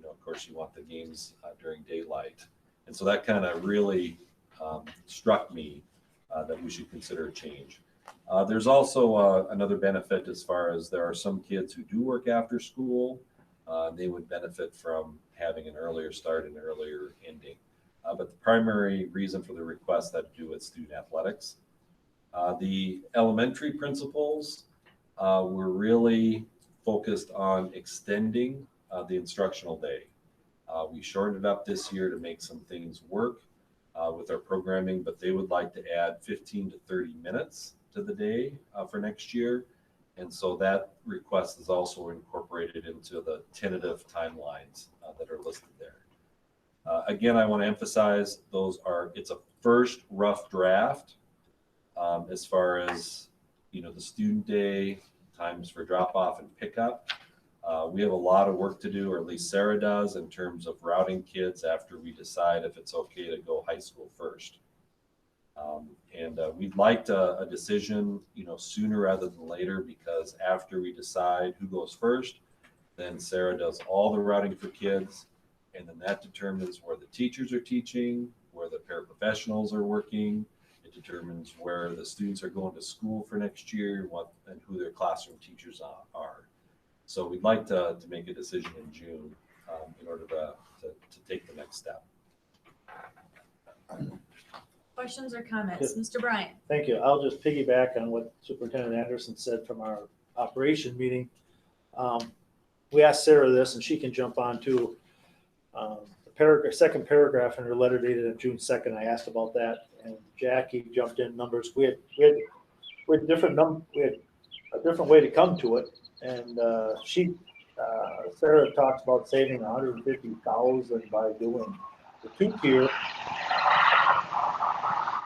of course you want the games during daylight, and so that kind of really struck me that we should consider a change. There's also another benefit as far as there are some kids who do work after school. They would benefit from having an earlier start and earlier ending. But the primary reason for the request had to do with student athletics. The elementary principals were really focused on extending the instructional day. We shortened it up this year to make some things work with our programming, but they would like to add 15 to 30 minutes to the day for next year. And so that request is also incorporated into the tentative timelines that are listed there. Again, I want to emphasize it's a first rough draft as far as, the student day, times for drop off and pickup. We have a lot of work to do, or at least Sarah does, in terms of routing kids after we decide if it's okay to go high school first. And we'd like a decision, sooner rather than later, because after we decide who goes first, then Sarah does all the routing for kids, and then that determines where the teachers are teaching, where the paraprofessionals are working. It determines where the students are going to school for next year, and who their classroom teachers are. So we'd like to make a decision in June in order to take the next step. Questions or comments? Mr. Bryant? Thank you. I'll just piggyback on what Superintendent Anderson said from our operation meeting. We asked Sarah this, and she can jump on too. The second paragraph in her letter dated on June 2nd, I asked about that, and Jackie jumped in numbers. We had a different way to come to it, and Sarah talks about saving $150,000 by doing the 2-tier,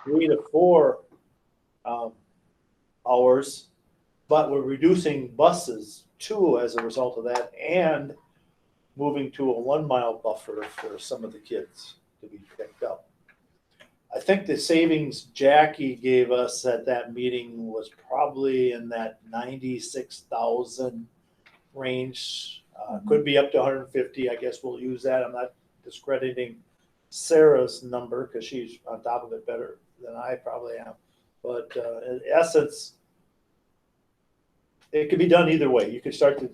3 to 4 hours, but we're reducing buses too as a result of that, and moving to a 1-mile buffer for some of the kids to be picked up. I think the savings Jackie gave us at that meeting was probably in that 96,000 range. Could be up to 150. I guess we'll use that. I'm not discrediting Sarah's number because she's on top of it better than I probably am. But in essence, it could be done either way. You could start the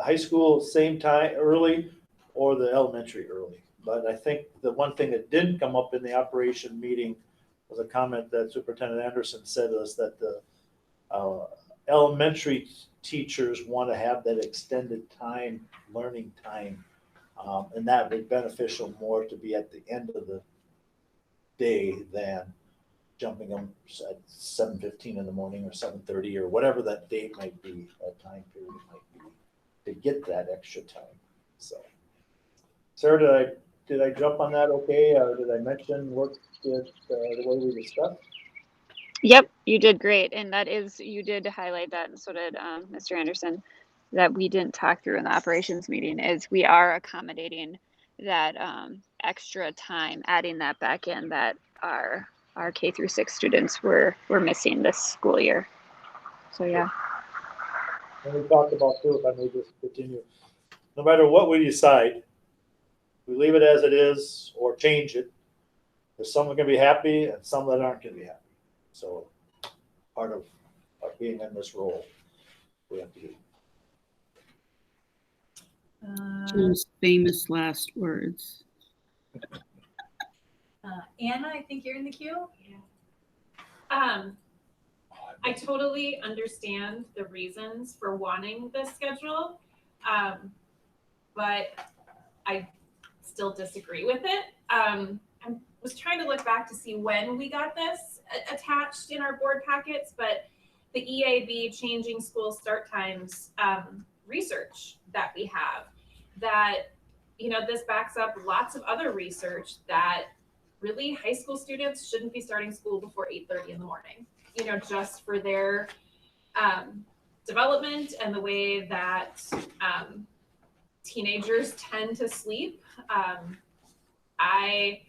high school same time early, or the elementary early. But I think the one thing that didn't come up in the operation meeting was a comment that Superintendent Anderson said to us, that the elementary teachers want to have that extended time, learning time, and that would be beneficial more to be at the end of the day than jumping them at 7:15 in the morning or 7:30 or whatever that date might be, that time period might be, to get that extra time. So, Sarah, did I jump on that okay? Or did I mention what the way we discussed? Yep, you did great. And you did highlight that, and so did Mr. Anderson, that we didn't talk through in the operations meeting, is we are accommodating that extra time, adding that back in, that our K through 6 students were missing this school year. So yeah. And we talked about too, if I may just continue, no matter what we decide, we leave it as it is or change it, there's some that are going to be happy and some that aren't going to be happy. So part of being in this role, we have to do. Jim's famous last words. Anna, I think you're in the queue. I totally understand the reasons for wanting this schedule, but I still disagree with it. I was trying to look back to see when we got this attached in our board packets, but the EAB changing school start times research that we have, that, this backs up lots of other research that really high school students shouldn't be starting school before 8:30 in the morning, just for their development and the way that teenagers tend to sleep. I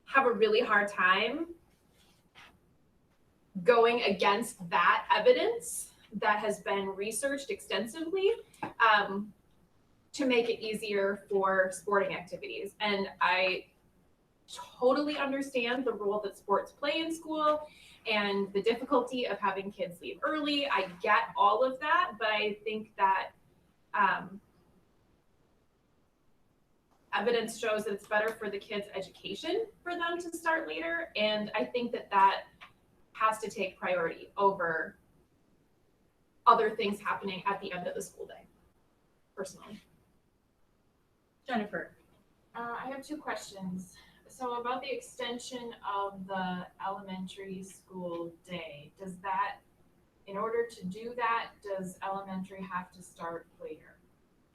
have a really hard time going against that evidence that has been researched extensively to make it easier for sporting activities. And I totally understand the role that sports play in school and the difficulty of having kids leave early. I get all of that, but I think that evidence shows that it's better for the kids' education for them to start later. And I think that that has to take priority over other things happening at the end of the school day, personally. Jennifer. I have two questions. So about the extension of the elementary school day, does that, in order to do that, does elementary have to start later?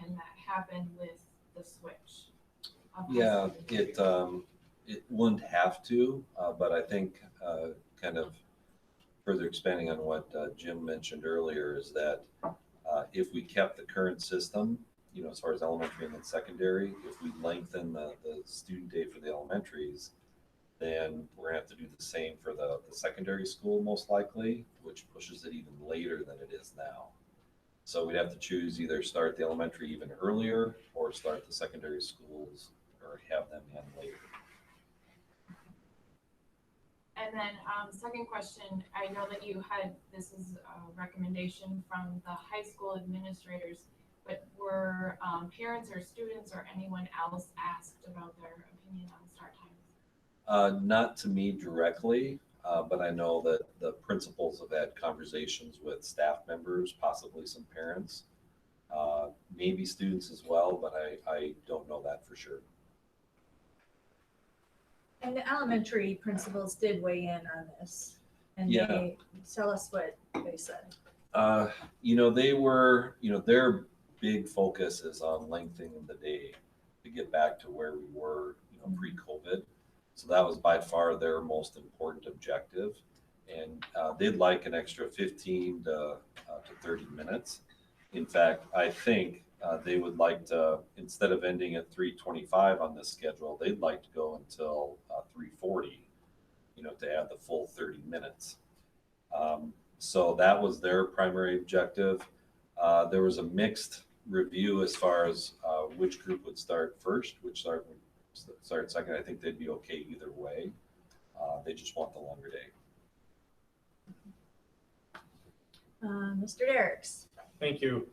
And that happened with the switch? Yeah, it wouldn't have to, but I think kind of further expanding on what Jim mentioned earlier is that if we kept the current system, you know, as far as elementary and then secondary, if we lengthen the student day for the elementaries, then we're gonna have to do the same for the secondary school most likely, which pushes it even later than it is now. So we'd have to choose either start the elementary even earlier or start the secondary schools or have them end later. And then second question, I know that you had, this is a recommendation from the high school administrators, but were parents or students or anyone else asked about their opinion on start times? Not to me directly, but I know that the principals have had conversations with staff members, possibly some parents, maybe students as well, but I don't know that for sure. And the elementary principals did weigh in on this, and Yeah. they tell us what they said. You know, they were, you know, their big focus is on lengthening the day to get back to where we were, you know, pre-COVID. So that was by far their most important objective. And they'd like an extra 15 to 30 minutes. In fact, I think they would like to, instead of ending at 3:25 on this schedule, they'd like to go until 3:40, you know, to add the full 30 minutes. So that was their primary objective. There was a mixed review as far as which group would start first, which start second. I think they'd be okay either way. They just want the longer day. Mr. Derricks. Thank you.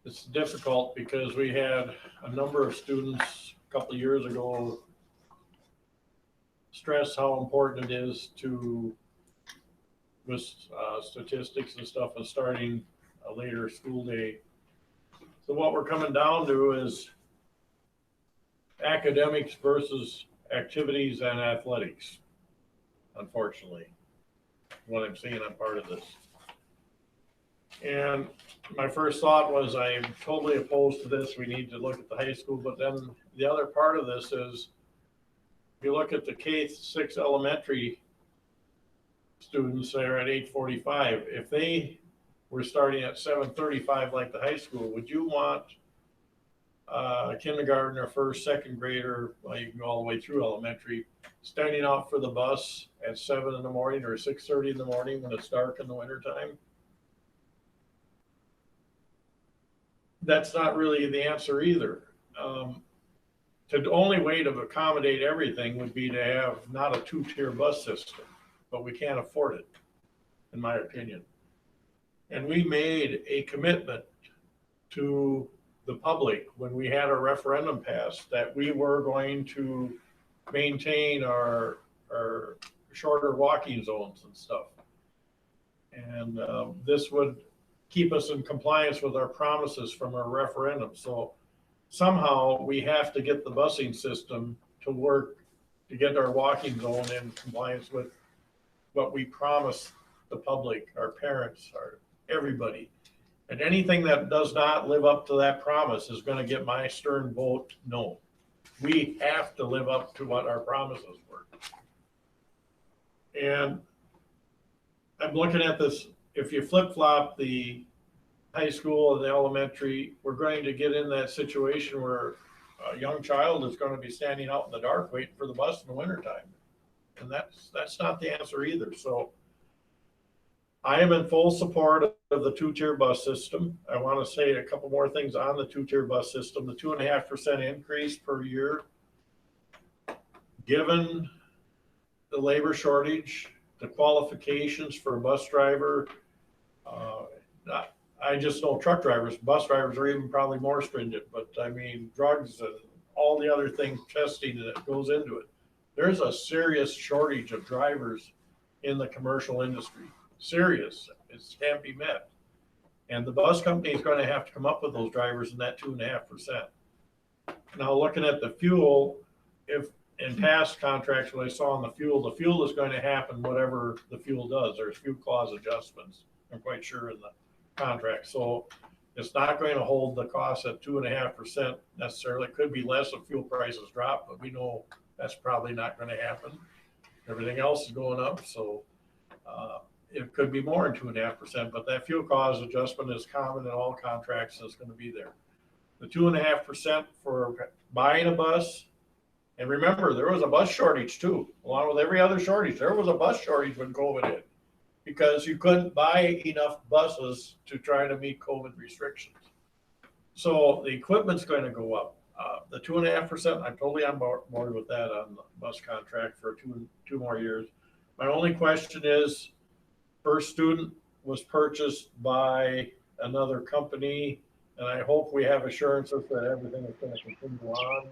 It's difficult because we had a number of students a couple of years ago stress how important it is to, with statistics and stuff, of starting a later school day. So what we're coming down to is academics versus activities and athletics, unfortunately. What I'm seeing, I'm part of this. And my first thought was, I'm totally opposed to this. We need to look at the high school. But then the other part of this is, if you look at the K-6 elementary students there at 8:45, if they were starting at 7:35 like the high school, would you want a kindergartner, first, second grader, well, you can go all the way through elementary, standing out for the bus at 7 in the morning or 6:30 in the morning when it's dark in the wintertime? That's not really the answer either. The only way to accommodate everything would be to have not a two-tier bus system, but we can't afford it, in my opinion. And we made a commitment to the public when we had a referendum passed that we were going to maintain our shorter walking zones and stuff. And this would keep us in compliance with our promises from our referendum. So somehow we have to get the busing system to work to get our walking zone in compliance with what we promised the public, our parents, everybody. And anything that does not live up to that promise is going to get my stern vote no. We have to live up to what our promises were. And I'm looking at this, if you flip-flop the high school and the elementary, we're going to get in that situation where a young child is going to be standing out in the dark waiting for the bus in the wintertime. And that's not the answer either. So I am in full support of the two-tier bus system. I want to say a couple more things on the two-tier bus system. The 2.5% increase per year, given the labor shortage, the qualifications for a bus driver. I just know truck drivers, bus drivers are even probably more stringent, but I mean, drugs and all the other things, testing that goes into it. There's a serious shortage of drivers in the commercial industry. Serious. It can't be met. And the bus company is going to have to come up with those drivers in that 2.5%. Now, looking at the fuel, if in past contracts, what I saw on the fuel is going to happen whatever the fuel does. There's fuel clause adjustments, I'm quite sure, in the contract. So it's not going to hold the cost at 2.5% necessarily. It could be less if fuel prices drop, but we know that's probably not going to happen. Everything else is going up, so it could be more than 2.5%, but that fuel cost adjustment is common in all contracts and it's going to be there. The 2.5% for buying a bus, and remember, there was a bus shortage too, along with every other shortage. There was a bus shortage when COVID hit because you couldn't buy enough buses to try to meet COVID restrictions. So the equipment's going to go up. The 2.5%, I'm totally on board with that on the bus contract for two more years. My only question is, first student was purchased by another company, and I hope we have assurances that everything is going to continue on.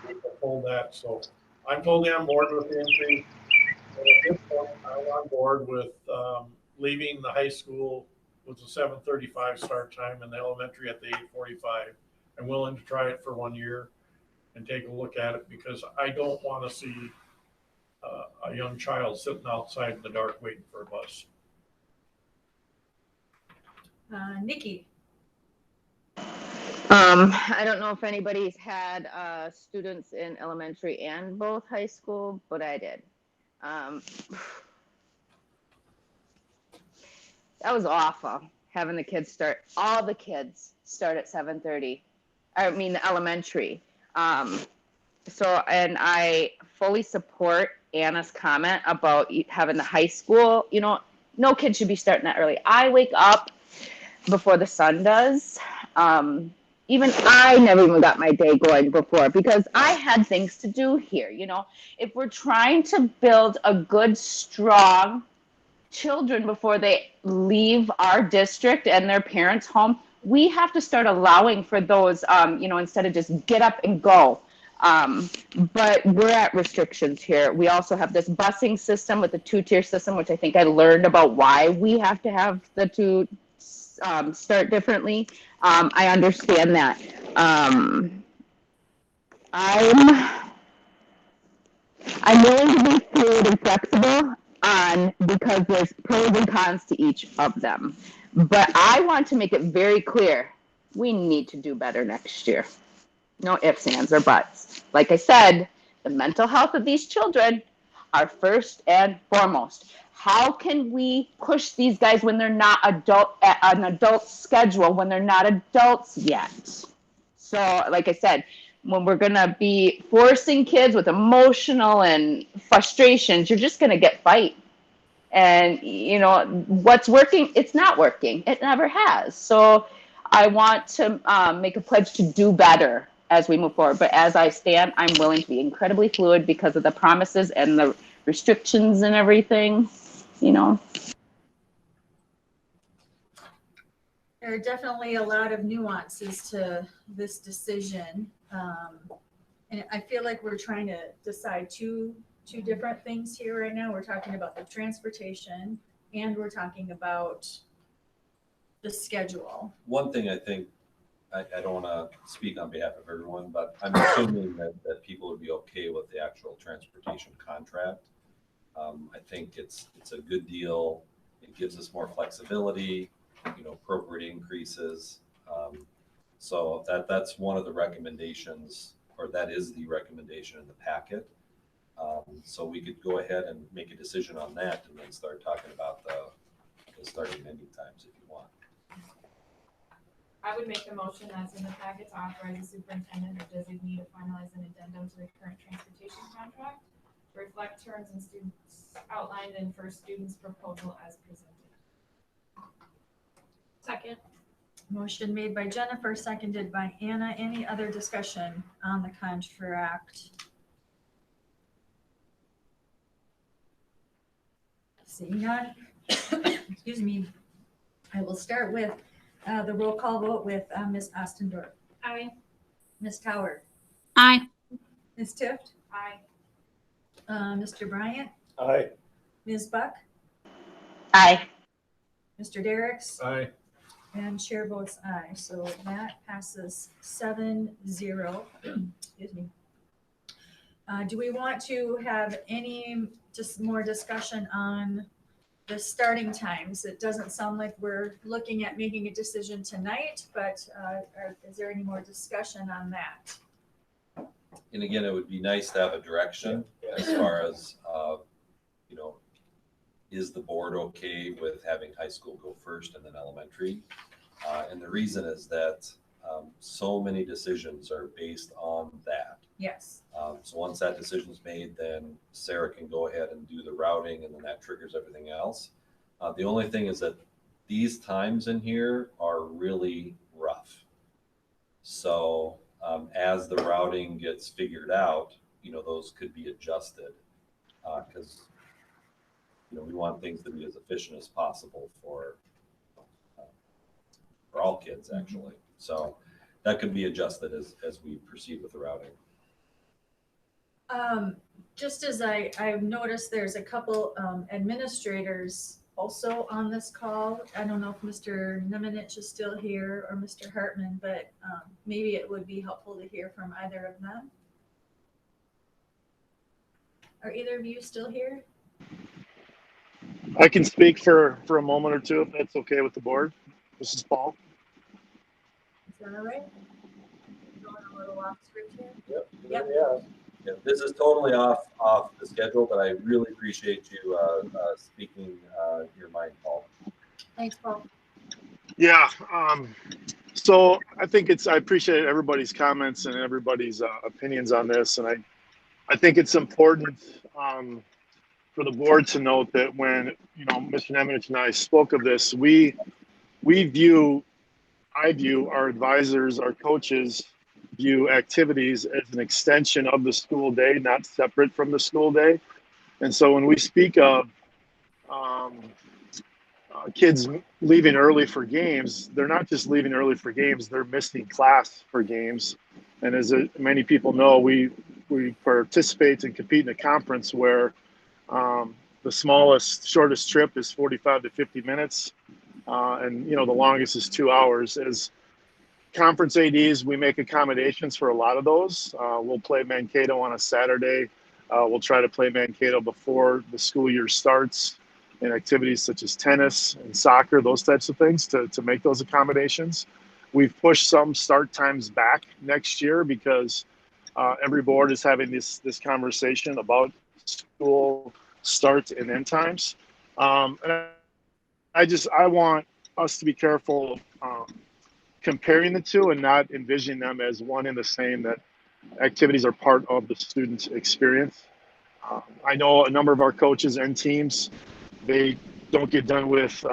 We can hold that. So I'm totally on board with the increase. And at this point, I'm on board with leaving the high school with a 7:35 start time and the elementary at the 8:45. I'm willing to try it for 1 year and take a look at it because I don't want to see a young child sitting outside in the dark waiting for a bus. Nikki. I don't know if anybody's had students in elementary and both high school, but I did. That was awful, having the kids all the kids start at 7:30. I mean, the elementary. And I fully support Anna's comment about having the high school. You know, no kid should be starting that early. I wake up before the sun does. Even I never even got my day going before because I had things to do here. You know, if we're trying to build a good, strong children before they leave our district and their parents' home, we have to start allowing for those, instead of just get up and go. But we're at restrictions here. We also have this busing system with the 2-tier system, which I think I learned about why we have to have the two start differently. I understand that. I'm willing to be fluid and flexible because there's pros and cons to each of them. But I want to make it very clear, we need to do better next year. No ifs, ands, or buts. Like I said, the mental health of these children are first and foremost. How can we push these guys when they're not an adult schedule, when they're not adults yet? So, like I said, when we're going to be forcing kids with emotional and frustrations, you're just going to get fight. And, what's working, it's not working. It never has. So I want to make a pledge to do better as we move forward. But as I stand, I'm willing to be incredibly fluid because of the promises and the restrictions and everything, There are definitely a lot of nuances to this decision. And I feel like we're trying to decide two different things here right now. We're talking about the transportation and we're talking about the schedule. One thing I think, I don't want to speak on behalf of everyone, but I'm assuming that people would be okay with the actual transportation contract. I think it's a good deal. It gives us more flexibility, appropriate increases. So that's one of the recommendations, or that is the recommendation in the packet. So we could go ahead and make a decision on that and then start talking about the starting and ending times if you want. I would make the motion as in the packet to authorize the superintendent or designee to finalize an addendum to the current transportation contract to reflect terms and students outlined in first student's proposal as presented. Second. Motion made by Jennifer, seconded by Anna. Any other discussion on the contract? Seeing none, excuse me, I will start with the roll call vote with Ms. Ostendorf, Aye. Ms. Tower, Aye. Ms. Tift, Aye. Mr. Bryant, Aye. Ms. Buck, Aye. Mr. Derricks, Aye. and chair votes aye. So that passes 7-0. Excuse me. Do we want to have any just more discussion on the starting times? It doesn't sound like we're looking at making a decision tonight, but is there any more discussion on that? And again, it would be nice to have a direction as far as, you know, is the board okay with having high school go first and then elementary? And the reason is that so many decisions are based on that. Yes. So once that decision's made, then Sarah can go ahead and do the routing, and then that triggers everything else. The only thing is that these times in here are really rough. So as the routing gets figured out, you know, those could be adjusted because, you know, we want things to be as efficient as possible for all kids, actually. So that could be adjusted as we proceed with the routing. Just as I've noticed, there's a couple administrators also on this call. I don't know if Mr. Nemenich is still here or Mr. Hartman, but maybe it would be helpful to hear from either of them. Are either of you still here? I can speak for a moment or two if that's okay with the board. This is Paul. Is that all right? Going a little off script here. Yep. Yep. Yeah, this is totally off the schedule, but I really appreciate you speaking your mind, Paul. Thanks, Paul. Yeah. So I think I appreciate everybody's comments and everybody's opinions on this, and I think it's important for the board to note that when Mr. Nemenich and I spoke of this, I view our advisors, our coaches view activities as an extension of the school day, not separate from the school day. And so when we speak of kids leaving early for games, they're not just leaving early for games, they're missing class for games. And as many people know, we participate and compete in a conference where the shortest trip is 45 to 50 minutes. And the longest is 2 hours. As conference ADs, we make accommodations for a lot of those. We'll play Mankato on a Saturday. We'll try to play Mankato before the school year starts in activities such as tennis and soccer, those types of things to make those accommodations. We've pushed some start times back next year because every board is having this conversation about school start and end times. And I want us to be careful comparing the two and not envisioning them as one and the same, that activities are part of the student's experience. I know a number of our coaches and teams, they don't get done with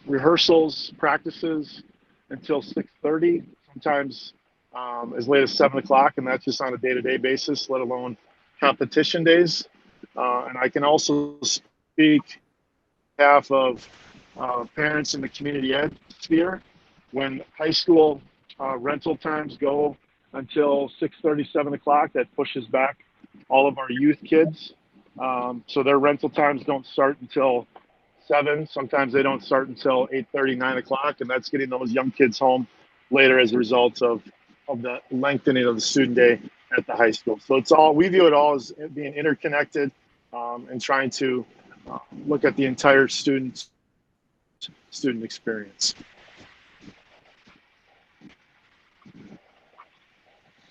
rehearsals, practices until 6:30, sometimes as late as 7 o'clock, and that's just on a day-to-day basis, let alone competition days. And I can also speak on behalf of parents in the community ed sphere. When high school rental times go until 6:30, 7 o'clock, that pushes back all of our youth kids. So their rental times don't start until 7. Sometimes they don't start until 8:30, 9 o'clock, and that's getting those young kids home later as a result of the lengthening of the student day at the high school. So we view it all as being interconnected and trying to look at the entire student experience.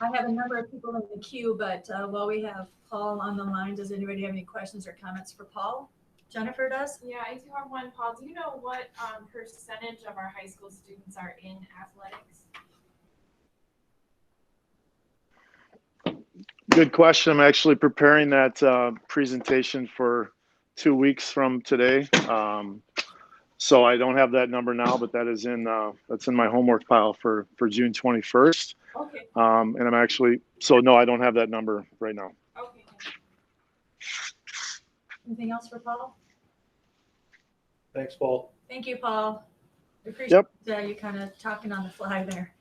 I have a number of people in the queue, but while we have Paul on the line, does anybody have any questions or comments for Paul? Jennifer does? Yeah, I do have one, Paul. Do you know what percentage of our high school students are in athletics? Good question. I'm actually preparing that presentation for 2 weeks from today. So I don't have that number now, but that's in my homework pile for June 21st. Okay. And I'm actually, no, I don't have that number right now. Okay. Anything else for Paul? Thanks, Paul. Thank you, Paul. I appreciate Yep. you kind of talking on the fly there.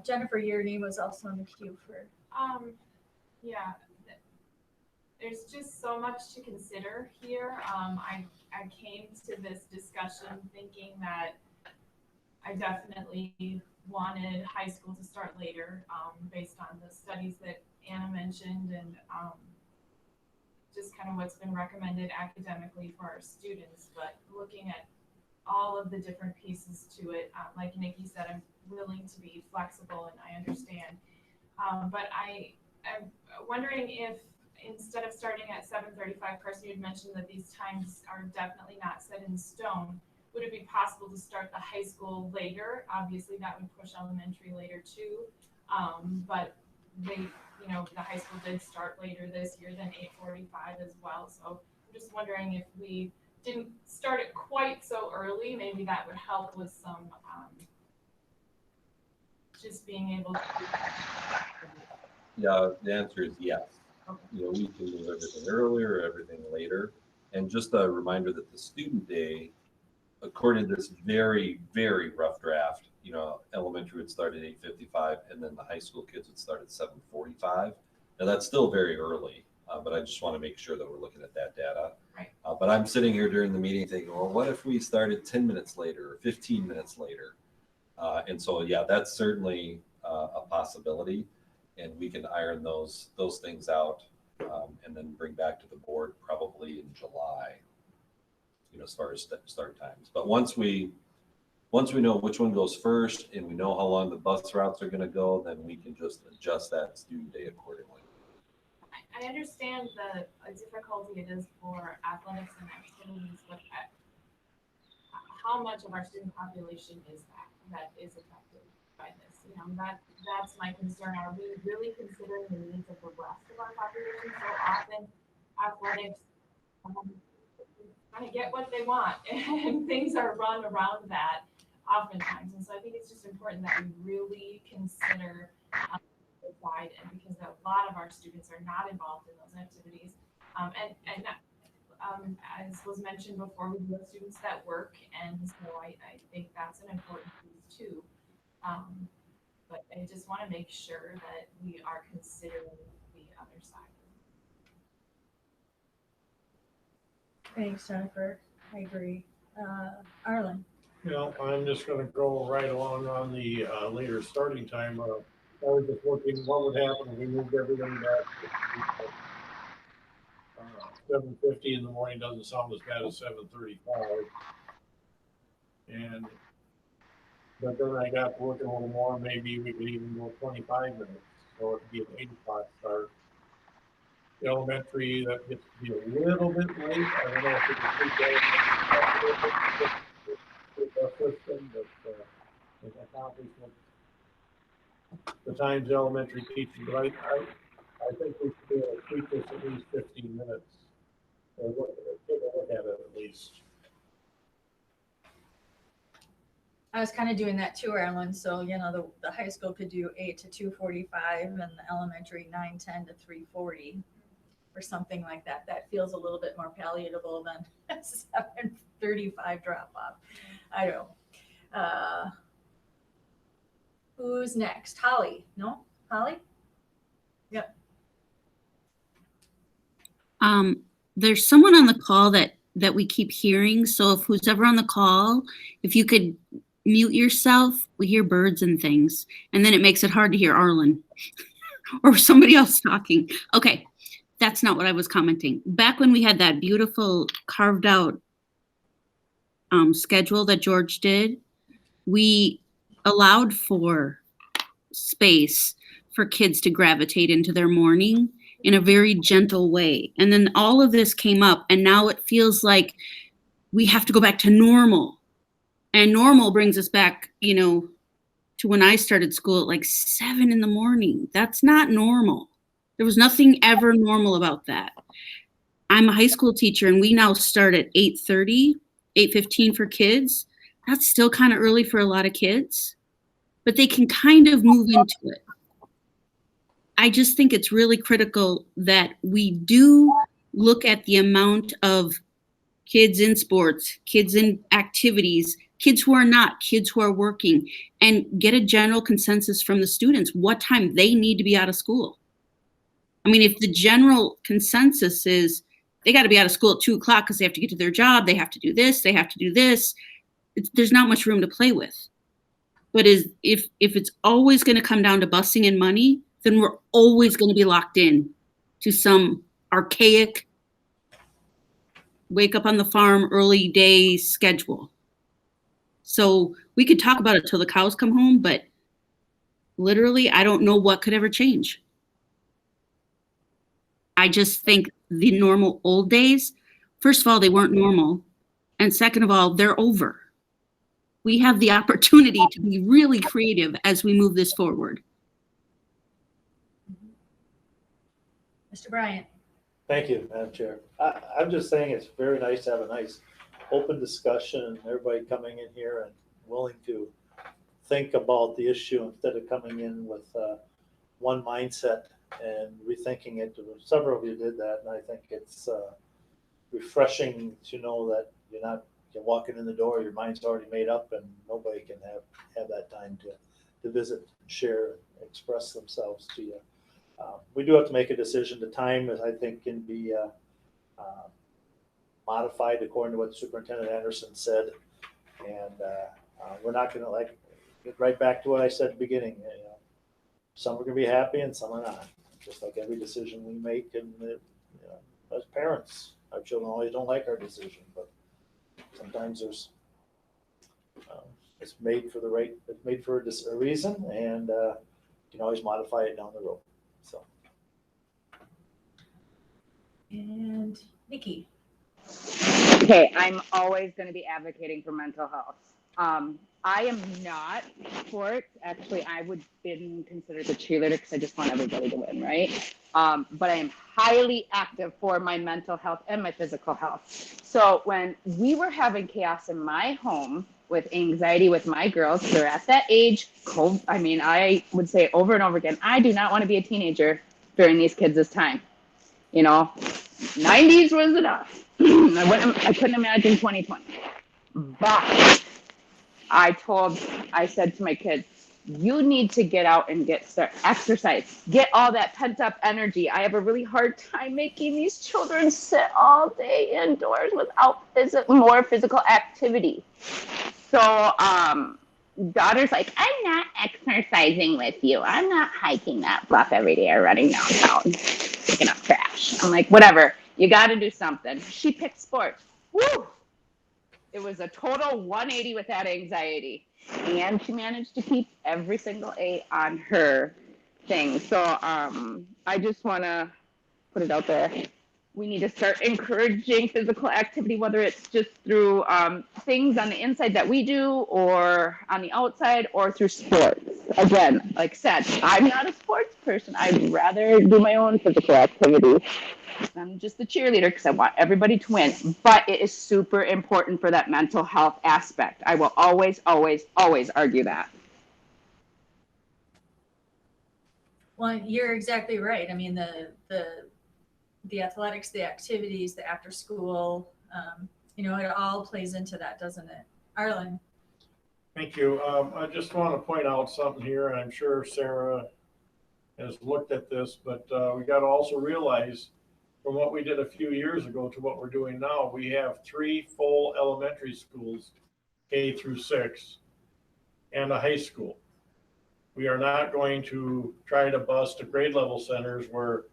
Jennifer, your name was also on the queue for. Yeah, there's just so much to consider here. I came to this discussion thinking that I definitely wanted high school to start later, based on the studies that Anna mentioned and just kind of what's been recommended academically for our students. But looking at all of the different pieces to it, like Nikki said, I'm willing to be flexible and I understand. But I'm wondering if instead of starting at 7:35, Carson, you had mentioned that these times are definitely not set in stone. Would it be possible to start the high school later? Obviously, that would push elementary later too. But they, the high school did start later this year than 8:45 as well. So I'm just wondering if we didn't start it quite so early, maybe that would help with some just being able to. Yeah, the answer is yes. We can move everything earlier or everything later. And just a reminder that the student day, according to this very, very rough draft, elementary would start at 8:55 and then the high school kids would start at 7:45. Now that's still very early, but I just want to make sure that we're looking at that data. Right. But I'm sitting here during the meeting thinking, well, what if we started 10 minutes later or 15 minutes later? And so, yeah, that's certainly a possibility. And we can iron those things out and then bring back to the board probably in July, as far as start times. But once we know which one goes first and we know how long the bus routes are going to go, then we can just adjust that student day accordingly. I understand the difficulty it is for athletics and activities, but how much of our student population is that is affected by this? That's my concern. Are we really considering the needs of the rest of our population? So often athletics kind of get what they want and things are run around that oftentimes. And so I think it's just important that we really consider the side, and because a lot of our students are not involved in those activities. As was mentioned before, we do have students that work, and so I think that's an important piece too. But I just want to make sure that we are considering the other side. Thanks, Jennifer. I agree. Arlen. I'm just gonna go right along on the later starting time. I was just looking what would happen if we moved everything back to 7:50 in the morning. Doesn't sound as bad as 7:35. But then I got to look a little more. Maybe we could even go 25 minutes. So it'd be an 8 o'clock start. The elementary, that gets to be a little bit late. I don't know if we can tweak our system, but it's accomplished the times elementary teaching. But I think we should be able to tweak this at least 15 minutes. Or take a look at it at least. I was kind of doing that too, Arlen. So, the high school could do 8 to 2:45 and the elementary 9:10 to 3:40 or something like that. That feels a little bit more palatable than 7:35 drop off. I don't know. Who's next? Holly? No? Holly? Yep. There's someone on the call that we keep hearing. So if who's ever on the call, if you could mute yourself, we hear birds and things, and then it makes it hard to hear Arlen or somebody else talking. Okay, that's not what I was commenting. Back when we had that beautiful carved out schedule that George did, we allowed for space for kids to gravitate into their morning in a very gentle way. And then all of this came up, and now it feels like we have to go back to normal. And normal brings us back, to when I started school at like 7 in the morning. That's not normal. There was nothing ever normal about that. I'm a high school teacher, and we now start at 8:30, 8:15 for kids. That's still kind of early for a lot of kids, but they can kind of move into it. I just think it's really critical that we do look at the amount of kids in sports, kids in activities, kids who are not, kids who are working, and get a general consensus from the students what time they need to be out of school. I mean, if the general consensus is they got to be out of school at 2 o'clock because they have to get to their job, they have to do this, they have to do this, there's not much room to play with. But if it's always going to come down to busing and money, then we're always going to be locked in to some archaic wake up on the farm early day schedule. So we could talk about it till the cows come home, but literally, I don't know what could ever change. I just think the normal old days, first of all, they weren't normal. And second of all, they're over. We have the opportunity to be really creative as we move this forward. Mr. Bryant. Thank you, Madam Chair. I'm just saying it's very nice to have a nice open discussion and everybody coming in here and willing to think about the issue instead of coming in with one mindset and rethinking it. Several of you did that, and I think it's refreshing to know that you're walking in the door, your mind's already made up, and nobody can have that time to visit, share, and express themselves to you. We do have to make a decision. The time, as I think, can be modified according to what Superintendent Anderson said, and we're not going to get right back to what I said at the beginning. You know, some are going to be happy and some are not. Just like every decision we make, and as parents, our children always don't like our decision, but sometimes there's it's made for a reason, and you can always modify it down the road. So. And Nikki. Okay, I'm always going to be advocating for mental health. I am not sports. Actually, I would been considered a cheerleader because I just want everybody to win, right? But I am highly active for my mental health and my physical health. So when we were having chaos in my home with anxiety with my girls, they're at that age. I would say over and over again, I do not want to be a teenager during these kids' time. 90s was enough. I couldn't imagine 2020. But I said to my kids, you need to get out and start exercise. Get all that pent up energy. I have a really hard time making these children sit all day indoors without more physical activity. So daughter's like, I'm not exercising with you. I'm not hiking that bluff every day or running downtown, picking up trash. I'm like, whatever. You got to do something. She picked sports. Woo! It was a total 180 with that anxiety. And she managed to keep every single A on her thing. So I just want to put it out there. We need to start encouraging physical activity, whether it's just through things on the inside that we do or on the outside or through sports. Again, like I said, I'm not a sports person. I'd rather do my own physical activity. I'm just the cheerleader because I want everybody to win. But it is super important for that mental health aspect. I will always, always, always argue that. Well, you're exactly right. I mean, the athletics, the activities, the after school, it all plays into that, doesn't it? Arlen. Thank you. I just want to point out something here, and I'm sure Sarah has looked at this, but we got to also realize from what we did a few years ago to what we're doing now, we have 3 full elementary schools, K through 6, and a high school. We are not going to try to bust the grade level centers where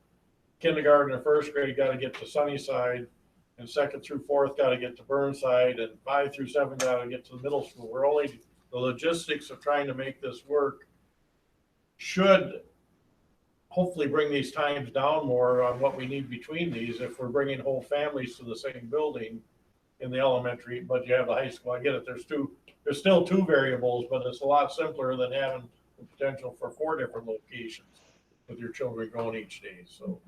kindergarten and first grade got to get to Sunnyside, and 2nd through 4th got to get to Burnside, and 5 through 7 got to get to the middle school. We're only the logistics of trying to make this work should hopefully bring these times down more on what we need between these. If we're bringing whole families to the same building in the elementary, but you have the high school, I get it. There's still 2 variables, but it's a lot simpler than having the potential for 4 different locations with your children going each day. So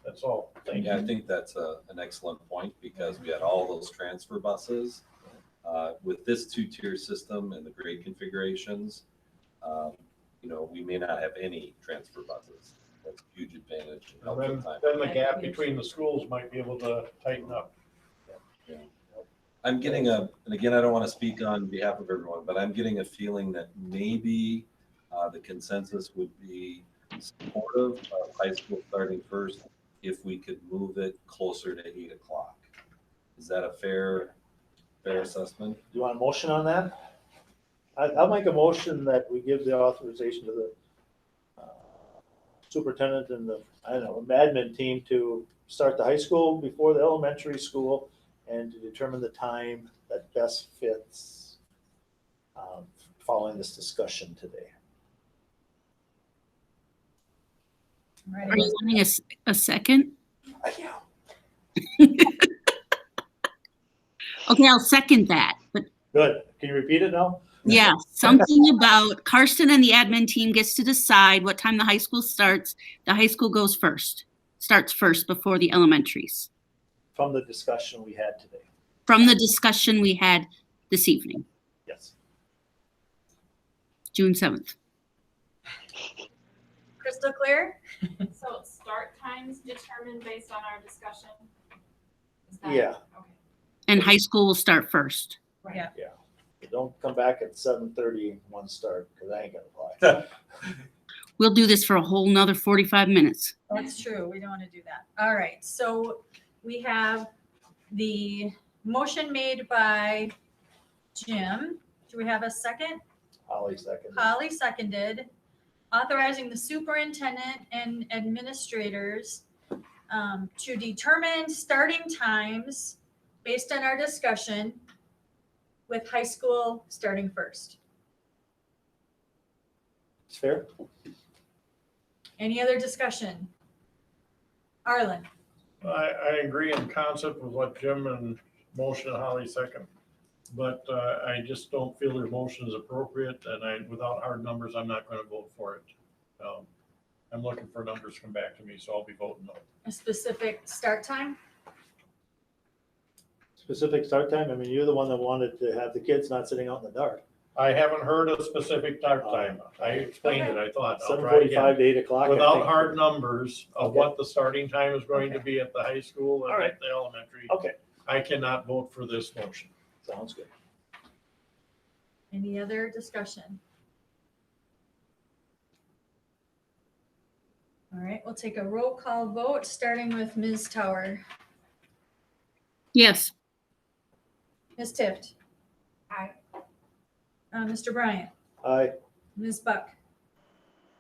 that's all. Thank you. I think that's an excellent point because we had all those transfer buses. With this 2-tier system and the grade configurations, we may not have any transfer buses. That's a huge advantage. Then the gap between the schools might be able to tighten up. Yeah. I'm getting and again, I don't want to speak on behalf of everyone, but I'm getting a feeling that maybe the consensus would be supportive of high school starting first if we could move it closer to 8 o'clock. Is that a fair assessment? Do you want a motion on that? I'll make a motion that we give the authorization to the superintendent and the, I don't know, admin team to start the high school before the elementary school and to determine the time that best fits following this discussion today. Are you wanting a second? Yeah. Okay, I'll second that. But Good. Can you repeat it now? yeah, something about Karsten and the admin team gets to decide what time the high school starts. The high school starts first before the elementaries. From the discussion we had today. From the discussion we had this evening, Yes. June 7th. Crystal clear? So start times determined based on our discussion? Is Yeah. Okay. And high school will start first. Yeah. Don't come back at 7:30 and one start, because I ain't gonna apply. We'll do this for a whole nother 45 minutes. That's true. We don't want to do that. All right. So we have the motion made by Jim. Do we have a second? Holly second. Holly seconded, authorizing the superintendent and administrators to determine starting times based on our discussion with high school starting first. It's fair. Any other discussion? Arlen? I agree in concept with what Jim and motion and Holly second, but I just don't feel their motion is appropriate, and without hard numbers, I'm not going to vote for it. I'm looking for numbers to come back to me, so I'll be voting no. A specific start time? Specific start time? I mean, you're the one that wanted to have the kids not sitting out in the dark. I haven't heard a specific start time. I explained it, I thought. I'll try 7:45 again. to 8 o'clock. I Without think. hard numbers of Okay. what the starting time is going to be at the high school and All right. at the elementary, Okay, I cannot vote for this motion. sounds good. Any other discussion? All right, we'll take a roll call vote, starting with Ms. Tower. Yes. Ms. Tift? Aye. Mr. Bryant? Aye. Ms. Buck?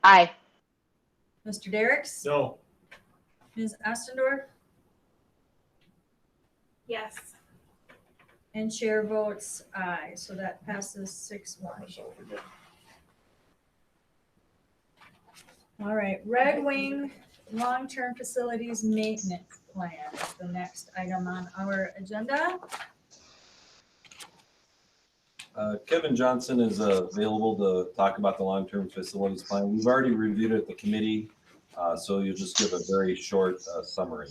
Aye. Mr. Derricks? No, Ms. Ostendorf? Yes. And chair votes aye, so that passes 6-1. myself again. All right, Red Wing Long-Term Facilities Maintenance Plan is the next item on our agenda. Kevin Johnson is available to talk about the long-term facilities plan. We've already reviewed it at the committee, so you'll just give a very short summary.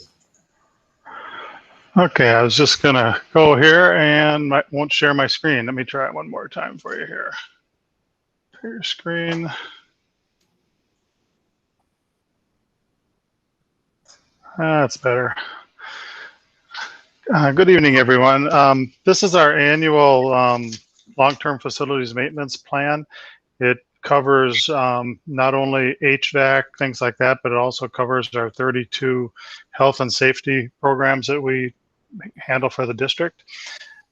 Okay, I was just gonna go here and won't share my screen. Let me try it one more time for you here. Share your screen. That's better. Good evening, everyone. This is our annual long-term facilities maintenance plan. It covers not only HVAC, things like that, but it also covers our 32 health and safety programs that we handle for the district.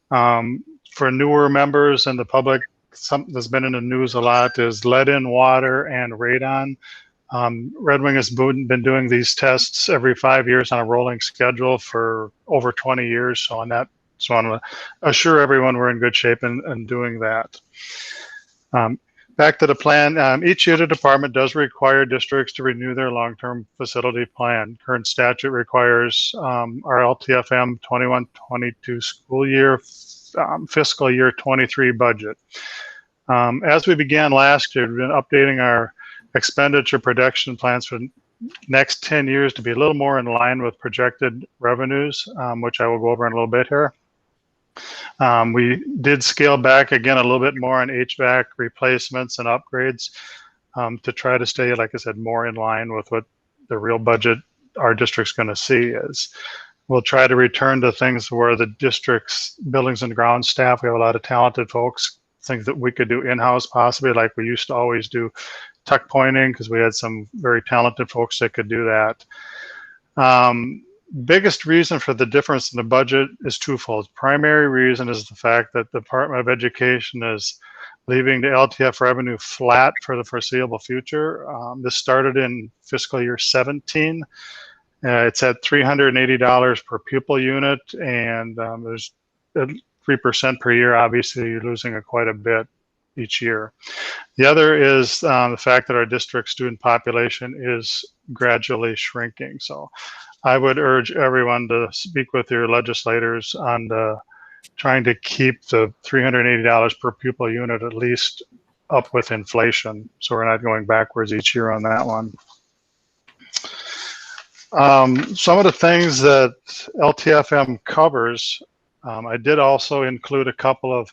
For newer members and the public, something that's been in the news a lot is lead-in water and radon. Red Wing has been doing these tests every 5 years on a rolling schedule for over 20 years. So on that, just want to assure everyone we're in good shape in doing that. Back to the plan, each year the department does require districts to renew their long-term facility plan. Current statute requires our LTFM 21-22 school year, fiscal year 23 budget. As we began last year, we've been updating our expenditure projection plans for next 10 years to be a little more in line with projected revenues, which I will go over in a little bit here. We did scale back again a little bit more on HVAC replacements and upgrades to try to stay, like I said, more in line with what the real budget our district's going to see is. We'll try to return to things where the district's buildings and grounds staff, we have a lot of talented folks, things that we could do in-house possibly, like we used to always do tuck pointing, because we had some very talented folks that could do that. Biggest reason for the difference in the budget is twofold. Primary reason is the fact that the Department of Education is leaving the LTF revenue flat for the foreseeable future. This started in fiscal year 17. It's at $380 per pupil unit, and there's 3% per year. Obviously, you're losing quite a bit each year. The other is the fact that our district student population is gradually shrinking. So I would urge everyone to speak with your legislators on trying to keep the $380 per pupil unit at least up with inflation, so we're not going backwards each year on that one. Some of the things that LTFM covers, I did also include a couple of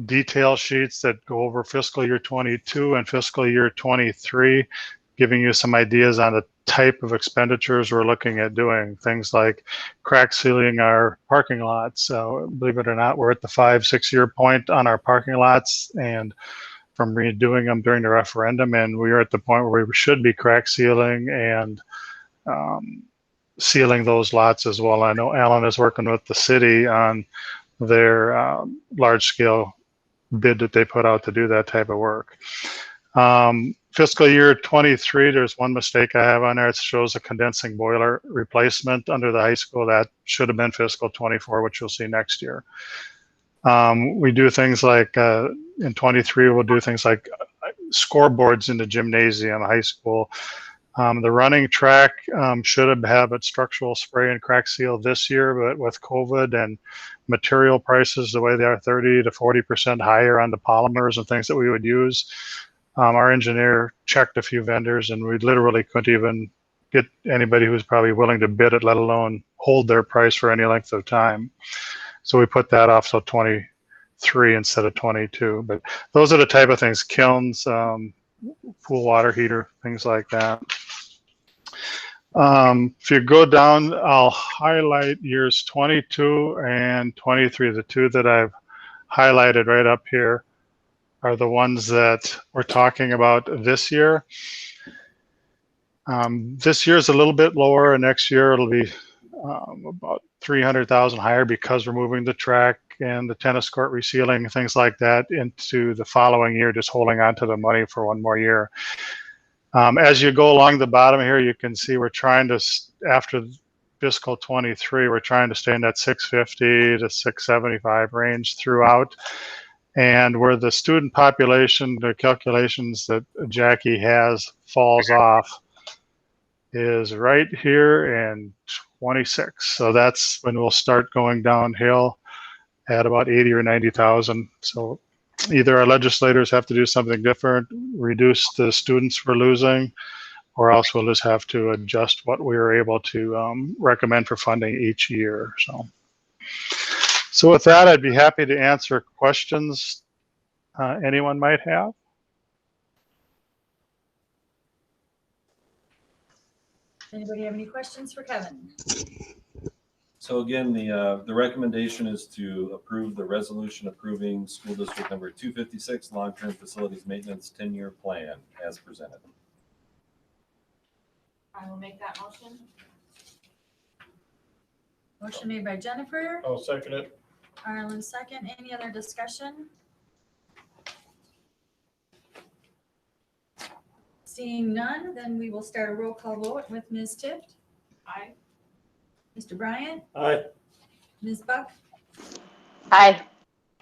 detail sheets that go over fiscal year 22 and fiscal year 23, giving you some ideas on the type of expenditures we're looking at doing. Things like crack sealing our parking lots. Believe it or not, we're at the 5-6 year point on our parking lots, and from redoing them during the referendum, and we are at the point where we should be crack sealing and sealing those lots as well. I know Alan is working with the city on their large scale bid that they put out to do that type of work. Fiscal year 23, there's one mistake I have on there. It shows a condensing boiler replacement under the high school. That should have been fiscal 24, which you'll see next year. We do things like, in 23, we'll do things like scoreboards in the gymnasium, high school. The running track should have its structural spray and crack seal this year, but with COVID and material prices the way they are, 30 to 40% higher on the polymers and things that we would use, our engineer checked a few vendors, and we literally couldn't even get anybody who's probably willing to bid it, let alone hold their price for any length of time. So we put that off till 23 instead of 22. But those are the type of things: kilns, pool water heater, things like that. If you go down, I'll highlight years 22 and 23. The two that I've highlighted right up here are the ones that we're talking about this year. This year is a little bit lower, and next year it'll be about 300,000 higher, because we're moving the track and the tennis court resealing, things like that, into the following year, just holding on to the money for one more year. As you go along the bottom here, you can see we're trying to, after fiscal 23, we're trying to stay in that 650 to 675 range throughout. And where the student population, the calculations that Jackie has, falls off is right here in 26. So that's when we'll start going downhill at about 80 or 90,000. So either our legislators have to do something different, reduce the students we're losing, or else we'll just have to adjust what we are able to recommend for funding each year. So with that, I'd be happy to answer questions anyone might have. Anybody have any questions for Kevin? So again, the recommendation is to approve the resolution approving school district number 256 long-term facilities maintenance 10-year plan as presented. I will make that motion. Motion made by Jennifer, I'll second it. Arlen second. Any other discussion? Seeing none, then we will start a roll call vote with Ms. Tift, Aye. Mr. Bryant, Aye. Ms. Buck, Aye.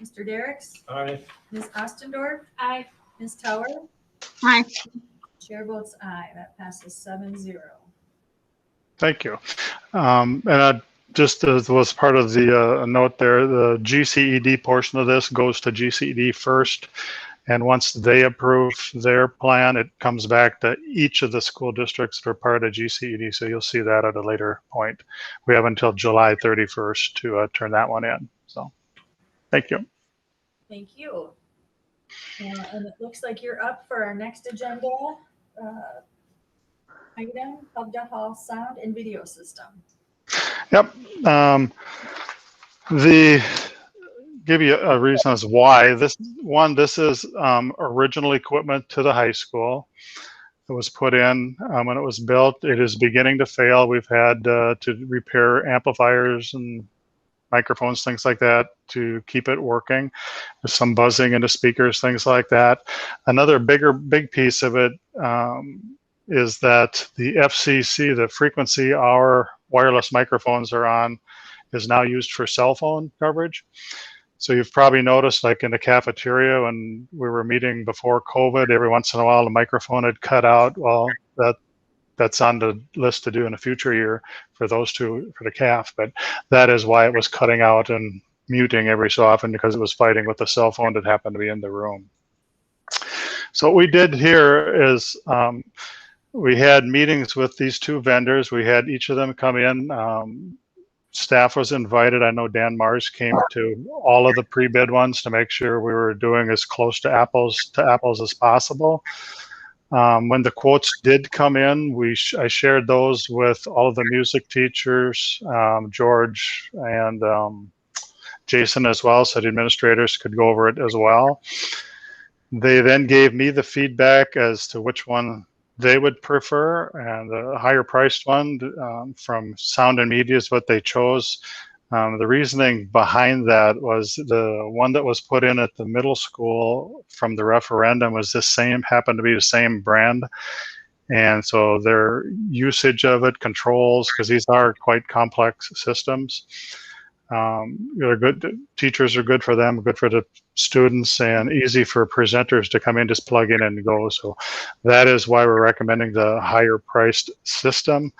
Mr. Derricks, Aye. Ms. Ostendorf, Aye. Ms. Tower. Aye. Chair votes aye. That passes 7-0. Thank you. And just as was part of the note there, the GCED portion of this goes to GCED first. And once they approve their plan, it comes back to each of the school districts that are part of GCED. So you'll see that at a later point. We have until July 31st to turn that one in. So thank you. Thank you. And it looks like you're up for our next agenda item, Hubda Hall sound and video system. Yep. Give you a reason as why this is original equipment to the high school. It was put in when it was built. It is beginning to fail. We've had to repair amplifiers and microphones, things like that, to keep it working. There's some buzzing into speakers, things like that. Another big piece of it is that the FCC, the frequency our wireless microphones are on, is now used for cell phone coverage. So you've probably noticed, like in the cafeteria when we were meeting before COVID, every once in a while the microphone had cut out. Well, that's on the list to do in a future year for those two, for the CAF. But that is why it was cutting out and muting every so often, because it was fighting with the cell phone that happened to be in the room. So what we did here is we had meetings with these two vendors. We had each of them come in. Staff was invited. I know Dan Mars came to all of the pre-bid ones to make sure we were doing as close to apples as possible. When the quotes did come in, I shared those with all of the music teachers, George and Jason as well, so the administrators could go over it as well. They then gave me the feedback as to which one they would prefer, and the higher priced one from Sound and Media is what they chose. The reasoning behind that was the one that was put in at the middle school from the referendum was happened to be the same brand. And so their usage of it, controls, because these are quite complex systems. They're good. Teachers are good for them, good for the students, and easy for presenters to come in, just plug in and go. So that is why we're recommending the higher priced system.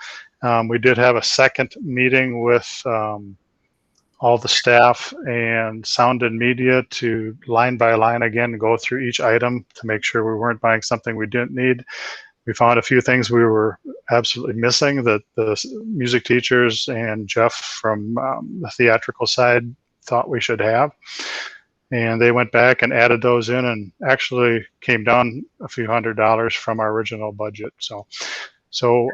We did have a second meeting with all the staff and Sound and Media to line by line again go through each item to make sure we weren't buying something we didn't need. We found a few things we were absolutely missing that the music teachers and Jeff from the theatrical side thought we should have. And they went back and added those in and actually came down a few $100s from our original budget. So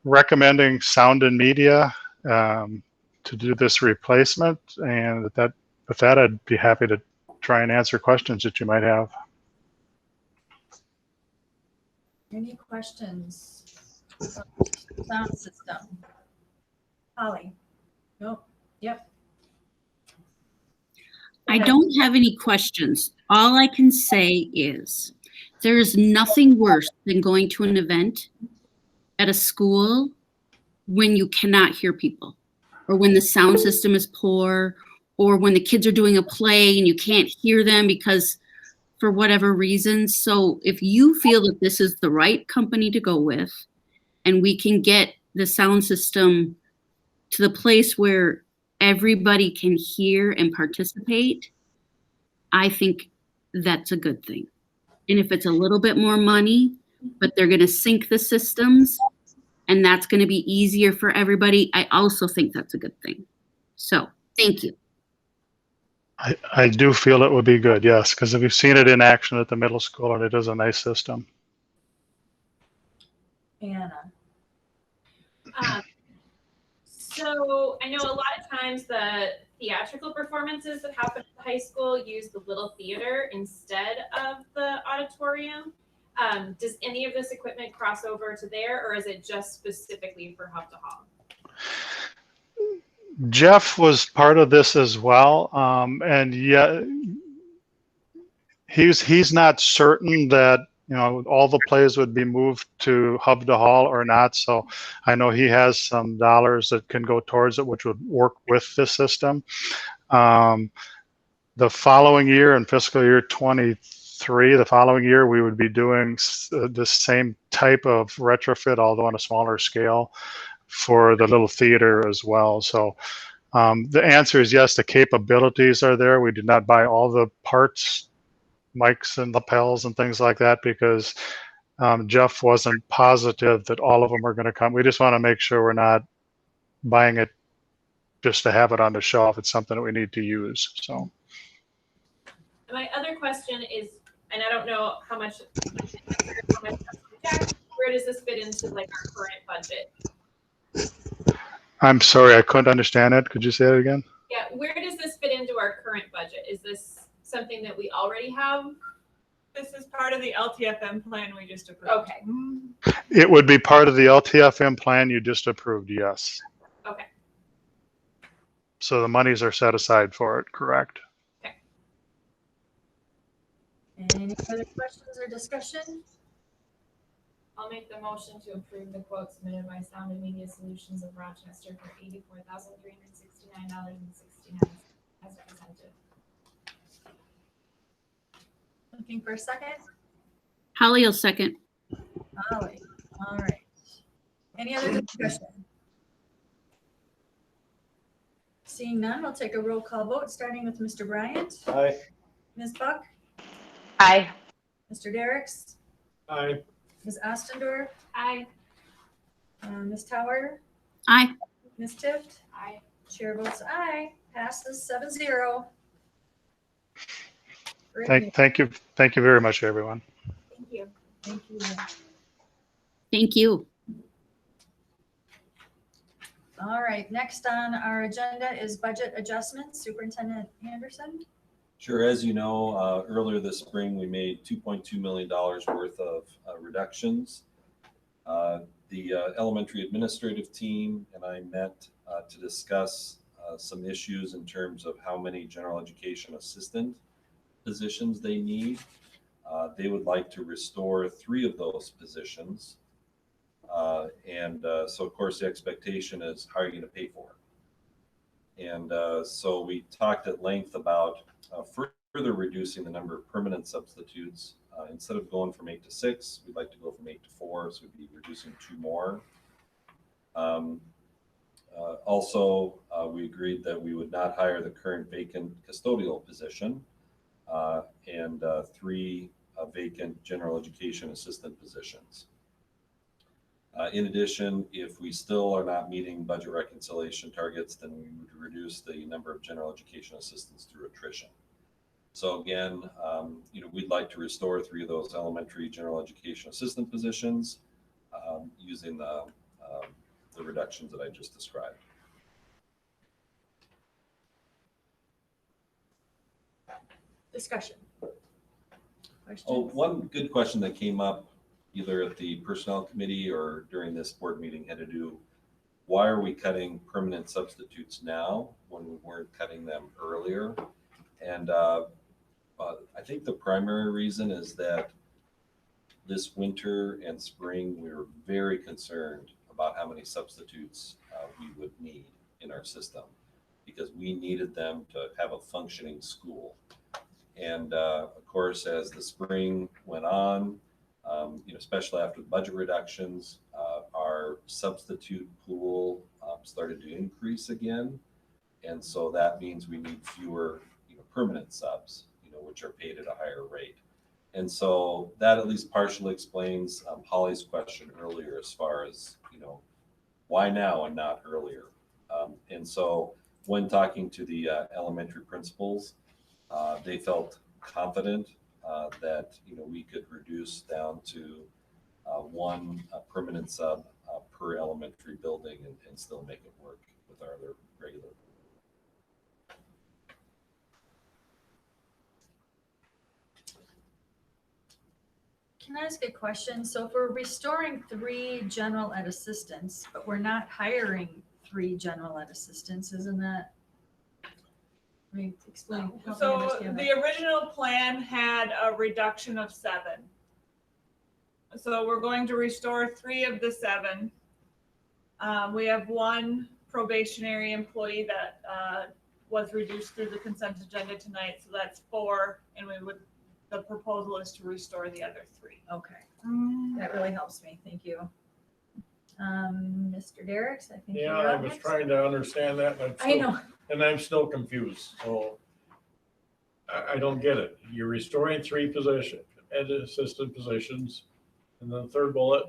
recommending Sound and Media to do this replacement. And with that, I'd be happy to try and answer questions that you might have. Any questions? Sound system. Holly? Nope. Yep. I don't have any questions. All I can say is there is nothing worse than going to an event at a school when you cannot hear people, or when the sound system is poor, or when the kids are doing a play and you can't hear them because for whatever reason. So if you feel that this is the right company to go with, and we can get the sound system to the place where everybody can hear and participate, I think that's a good thing. And if it's a little bit more money, but they're going to sync the systems and that's going to be easier for everybody, I also think that's a good thing. So thank you. I do feel it would be good, yes, because we've seen it in action at the middle school, and it is a nice system. Anna? So I know a lot of times the theatrical performances that happen at the high school use the little theater instead of the auditorium. Does any of this equipment cross over to there, or is it just specifically for Hub to Hall? Jeff was part of this as well, and yet he's not certain that all the plays would be moved to Hub to Hall or not. So I know he has some dollars that can go towards it, which would work with the system. The following year, in fiscal year 23, the following year, we would be doing the same type of retrofit, although on a smaller scale, for the little theater as well. So the answer is yes, the capabilities are there. We did not buy all the parts, mics and lapels and things like that, because Jeff wasn't positive that all of them are going to come. We just want to make sure we're not buying it just to have it on the shelf. It's something that we need to use. So my other question is, and I don't know how much where does this fit into like our current budget? I'm sorry, I couldn't understand it. Could you say it again? Yeah, where does this fit into our current budget? Is this something that we already have? This is part of the LTFM plan we just approved. Okay, It would be part of the LTFM plan you just approved, yes. okay. So the monies are set aside for it, correct? Any other questions or discussion? I'll make the motion to approve the quote submitted by Sound and Media Solutions of Rochester for $84,369.69 as presented. Looking for a second? Holly will second. Holly, all right. Any other discussion? Seeing none, we'll take a roll call vote, starting with Mr. Bryant, Aye. Ms. Buck, Aye. Mr. Derricks, Aye. Ms. Ostendorf, Aye. Ms. Tower, Aye. Ms. Tift, Aye. chair votes aye, passes 7-0. Great. Thank you very much, everyone. Thank you. Thank you. Thank you. All right, next on our agenda is budget adjustments. Superintendent Anderson. Sure. As you know, earlier this spring, we made $2.2 million worth of reductions. The elementary administrative team and I met to discuss some issues in terms of how many general education assistant positions they need. They would like to restore 3 of those positions. So of course the expectation is how are you going to pay for it? And so we talked at length about further reducing the number of permanent substitutes. Instead of going from 8 to 6, we'd like to go from 8 to 4, so we'd be reducing 2 more. Also, we agreed that we would not hire the current vacant custodial position and 3 vacant general education assistant positions. In addition, if we still are not meeting budget reconciliation targets, then we would reduce the number of general education assistants through attrition. So again, we'd like to restore 3 of those elementary general education assistant positions using the reductions that I just described. Discussion. Questions? Oh, one good question that came up either at the personnel committee or during this board meeting had to do, why are we cutting permanent substitutes now when we weren't cutting them earlier? And I think the primary reason is that this winter and spring, we were very concerned about how many substitutes we would need in our system because we needed them to have a functioning school. And of course, as the spring went on, especially after the budget reductions, our substitute pool started to increase again. And so that means we need fewer permanent subs, which are paid at a higher rate. And so that at least partially explains Holly's question earlier as far as, why now and not earlier? And so when talking to the elementary principals, they felt confident that we could reduce down to 1 permanent sub per elementary building and still make it work with our other regular. Can I ask a question? So if we're restoring 3 general ed assistants, but we're not hiring 3 general ed assistants, isn't that? Let me explain. Help me So understand the that. original plan had a reduction of 7. So we're going to restore 3 of the 7. We have 1 probationary employee that was reduced through the consent agenda tonight, so that's 4, and the proposal is to restore the other 3. Okay, that really helps me. Thank you. Mr. Derricks, I think. Yeah, you're I up was next. trying to understand that, but I know. and I'm still confused. So I don't get it. You're restoring 3 position, ed assistant positions, and then the third bullet.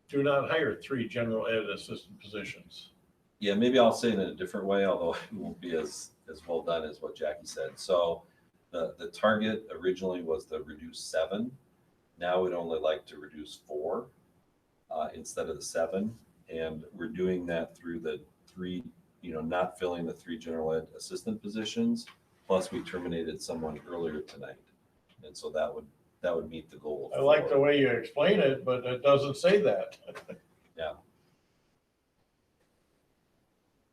Do not hire 3 general ed assistant positions. Yeah, maybe I'll say it in a different way, although it won't be as well done as what Jackie said. So the target originally was to reduce 7. Now we'd only like to reduce 4. instead of the 7. And we're doing that through the 3, not filling the 3 general ed assistant positions. Plus we terminated someone earlier tonight. And so that would meet the goal. I like the way you explain it, but it doesn't say that. Yeah.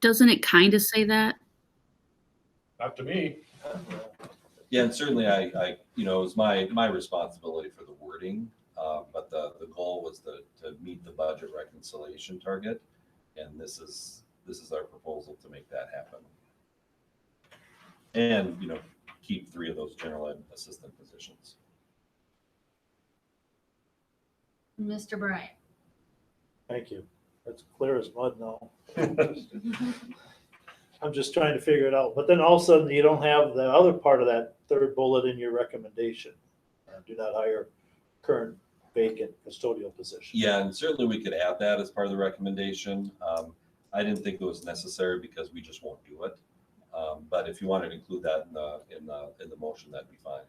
Doesn't it kind of say that? Not to me. Yeah, and certainly I it was my responsibility for the wording, but the goal was to meet the budget reconciliation target, and this is our proposal to make that happen. And keep 3 of those general ed assistant positions. Mr. Bryant. Thank you. That's clear as mud now. I'm just trying to figure it out. But then all of a sudden you don't have the other part of that 3rd bullet in your recommendation. Do not hire current vacant custodial position. Yeah, and certainly we could add that as part of the recommendation. I didn't think it was necessary because we just won't do it. But if you wanted to include that in the motion, that'd be fine.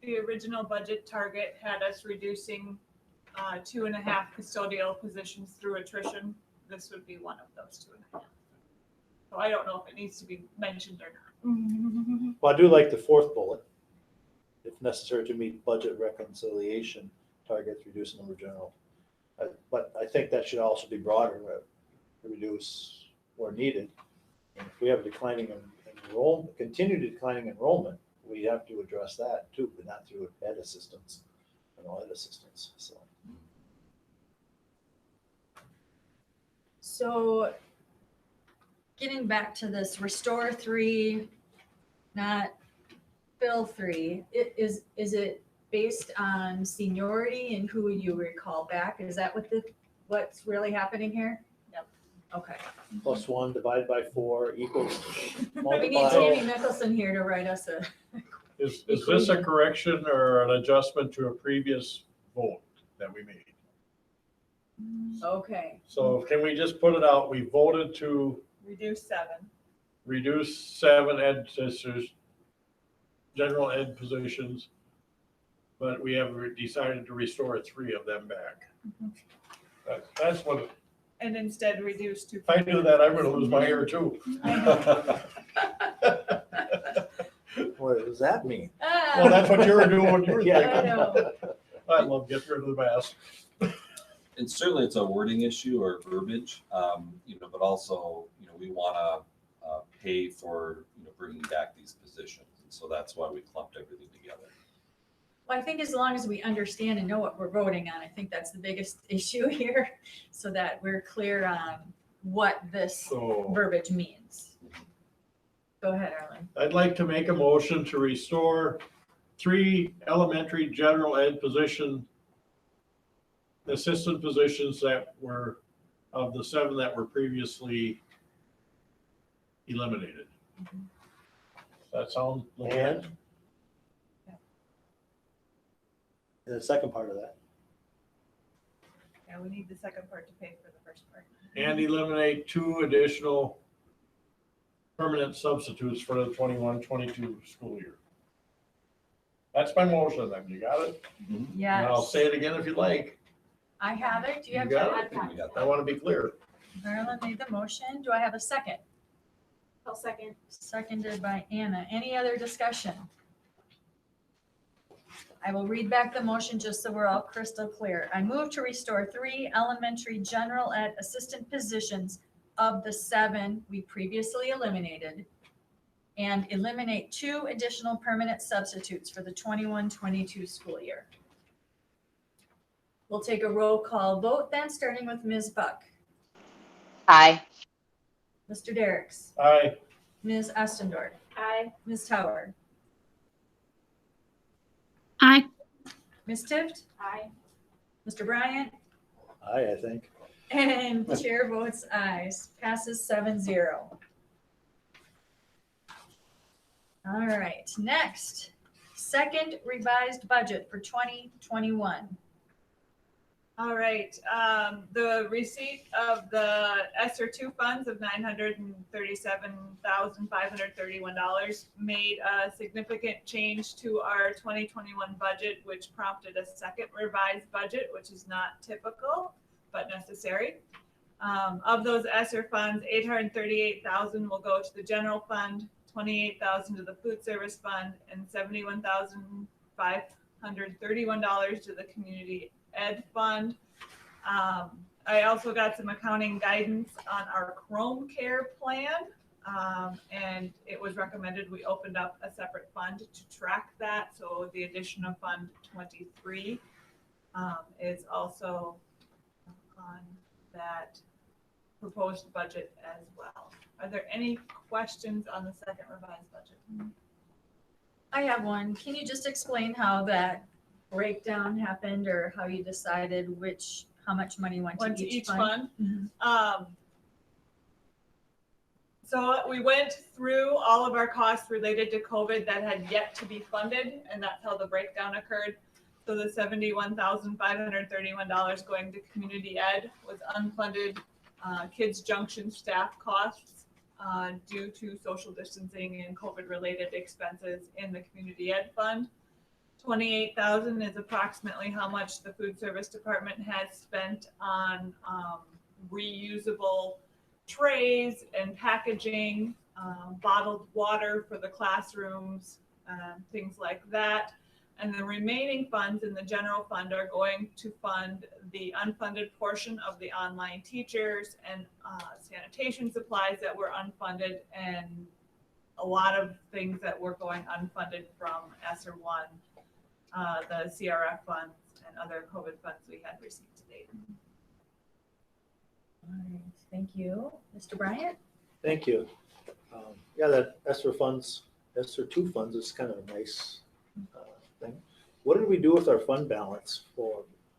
The original budget target had us reducing 2.5 custodial positions through attrition. This would be one of those 2.5. So I don't know if it needs to be mentioned or not. Well, I do like the 4th bullet. If necessary to meet budget reconciliation targets, reduce the number of general. But I think that should also be broader, to reduce where needed. And if we have a declining enrollment, continued declining enrollment, we have to address that too, but not through ed assistance, ed assistance. So getting back to this restore 3, not fill 3, is it based on seniority and who you recall back? Is that what's really happening here? Yep. Okay. +1 divided by 4 equals We need Tammy Mickelson here to write us a. Is this a correction or an adjustment to a previous vote that we made? Okay. So can we just put it out? We voted to Reduce 7. reduce 7 ed sisters, general ed positions, but we have decided to restore 3 of them back. That's what, And instead reduce to. if I do that, I'm gonna lose my hair too. What does that mean? Well, that's what you were doing when you were Yeah. I thinking. know. I love getting rid of the mask. And certainly it's a wording issue or verbiage, but also, we want to pay for, bringing back these positions. And so that's why we clumped everything together. Well, I think as long as we understand and know what we're voting on, I think that's the biggest issue here, so that we're clear on what this So verbiage means. Go ahead, Arlen. I'd like to make a motion to restore 3 elementary general ed assistant positions that were of the 7 that were previously eliminated. That sound legit? And the second part of that. Yeah, we need the second part to pay for the first part. And eliminate 2 additional permanent substitutes for the 21-22 school year. That's my motion then. You got it? And I'll Yes, say it again if you like. I have it. Do you You have got to? I think we got I that. want to be clear. Marilyn made the motion. Do I have a second? I'll second. Seconded by Anna. Any other discussion? I will read back the motion just so we're all crystal clear. I move to restore 3 elementary general ed assistant positions of the 7 we previously eliminated, and eliminate 2 additional permanent substitutes for the 21-22 school year. We'll take a roll call vote then, starting with Ms. Buck, Aye. Mr. Derricks, Aye. Ms. Ostendorf, Aye. Ms. Tower, Aye. Ms. Tift, Aye. Mr. Bryant, I think. and the chair votes aye. Passes 7-0. All right, next, second revised budget for 2021. All right, the receipt of the ESSER 2 funds of $937,531 made a significant change to our 2021 budget, which prompted a second revised budget, which is not typical. but necessary. Of those ESSER funds, 838,000 will go to the general fund, 28,000 to the food service fund, and $71,531 to the community ed fund. I also got some accounting guidance on our Chrome Care plan, and it was recommended we opened up a separate fund to track that. So the addition of Fund 23 is also on that proposed budget as well. Are there any questions on the second revised budget? I have one. Can you just explain how that breakdown happened, or how you decided how much money went to each fund? So we went through all of our costs related to COVID that had yet to be funded, and that's how the breakdown occurred. So the $71,531 going to community ed was unfunded Kids Junction staff costs due to social distancing and COVID-related expenses in the community ed fund. $28,000 is approximately how much the food service department has spent on reusable trays and packaging, bottled water for the classrooms, things like that. And the remaining funds in the general fund are going to fund the unfunded portion of the online teachers and sanitation supplies that were unfunded, and a lot of things that were going unfunded from ESSER 1, the CRF funds, and other COVID funds we had received to date. All right, thank you. Mr. Bryant? Thank you. Yeah, that ESSER 2 funds is kind of a nice thing. What did we do with our fund balance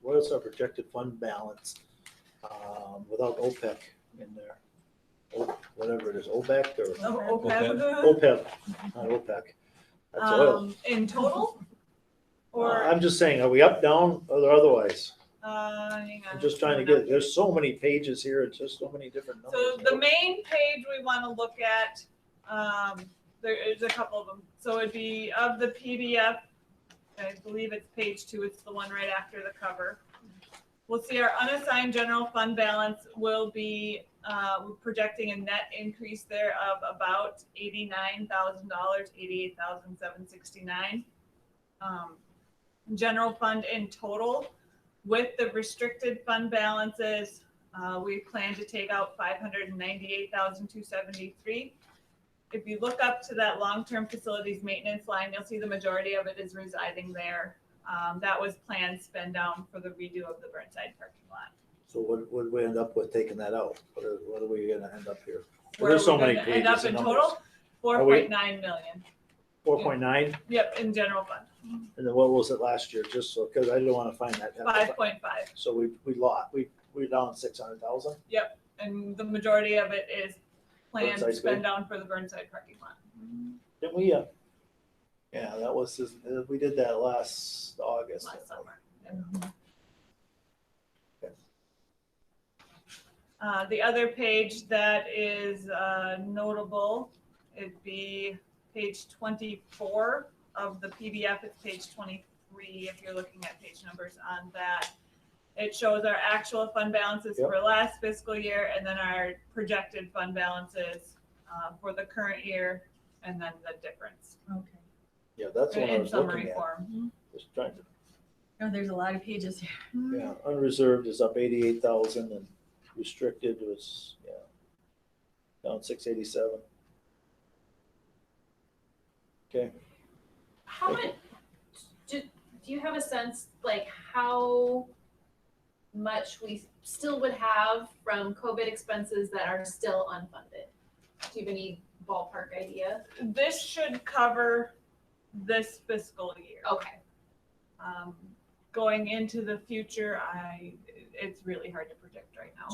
what is our projected fund balance without OPEC in there? Whatever it is, OPEC or OPEB, not OPEC. That's oil. In total? Or I'm just saying, are we up, down, or otherwise? hang on. I'm just trying to there's so many pages here, it's just so many different numbers. So the main page we want to look at, there is a couple of them. So it'd be of the PDF, I believe it's page 2, it's the one right after the cover. We'll see our unassigned general fund balance will be, we're projecting a net increase there of about $89,000, $88,769. General fund in total, with the restricted fund balances, we plan to take out $598,273. If you look up to that long-term facilities maintenance line, you'll see the majority of it is residing there. That was planned spend down for the redo of the Burnside parking lot. So what would we end up with taking that out? What are we gonna end up here? Where There's so we're many gonna pages. end up in total, 4.9 million. 4.9, Yep, in general fund, and then what was it last year? Just so, because I didn't want to find that. 5.5. So we're down 600,000. Yep, and the majority of it is planned Burnside spend good. down for the Burnside parking lot. Didn't we? Yeah, that was we did that last August. Last summer. The other page that is notable, it'd be page 24 of the PDF. It's page 23 if you're looking at page numbers on that. It shows our actual fund balances for last fiscal year, and then our projected fund balances for the current year, and then the difference. Okay. Yeah, that's what I In was summary looking at. form. Just trying to. Oh, there's a lot of pages here. Yeah, unreserved is up 88,000, and restricted was down 687. Okay. How much, do you have a sense, like, how much we still would have from COVID expenses that are still unfunded? Do you have any ballpark idea? This should cover this fiscal year. Okay. Going into the future, it's really hard to predict right now.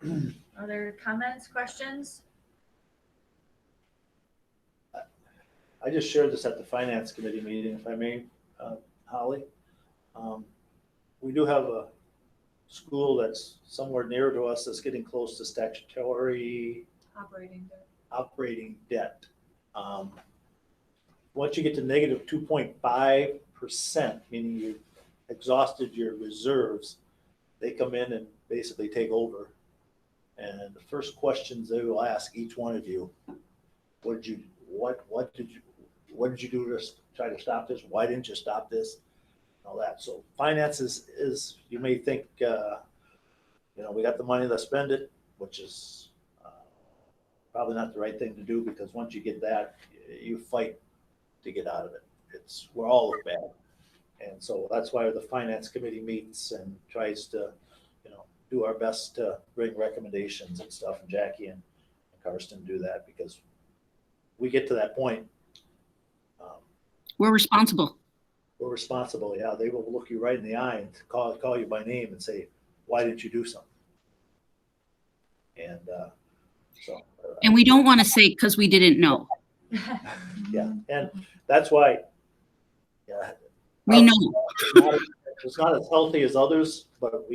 Okay. Other comments, questions? I just shared this at the finance committee meeting, if I may, Holly. We do have a school that's somewhere near to us that's getting close to statutory operating debt. Once you get to negative 2.5%, percent, meaning you've exhausted your reserves, they come in and basically take over. And the first questions they will ask each one of you, what did you do to try to stop this? Why didn't you stop this? And all that. So finances is you may think, we got the money, let's spend it, which is probably not the right thing to do, because once you get that, you fight to get out of it. We're all bad. And so that's why the finance committee meets and tries to, do our best to bring recommendations and stuff. And Jackie and Karsten do that, because we get to that point. We're responsible. We're responsible. Yeah. They will look you right in the eye and call you by name and say, why didn't you do something? And And we don't want to say because we didn't know. yeah. And that's why, yeah, We know. it's not as healthy as others, but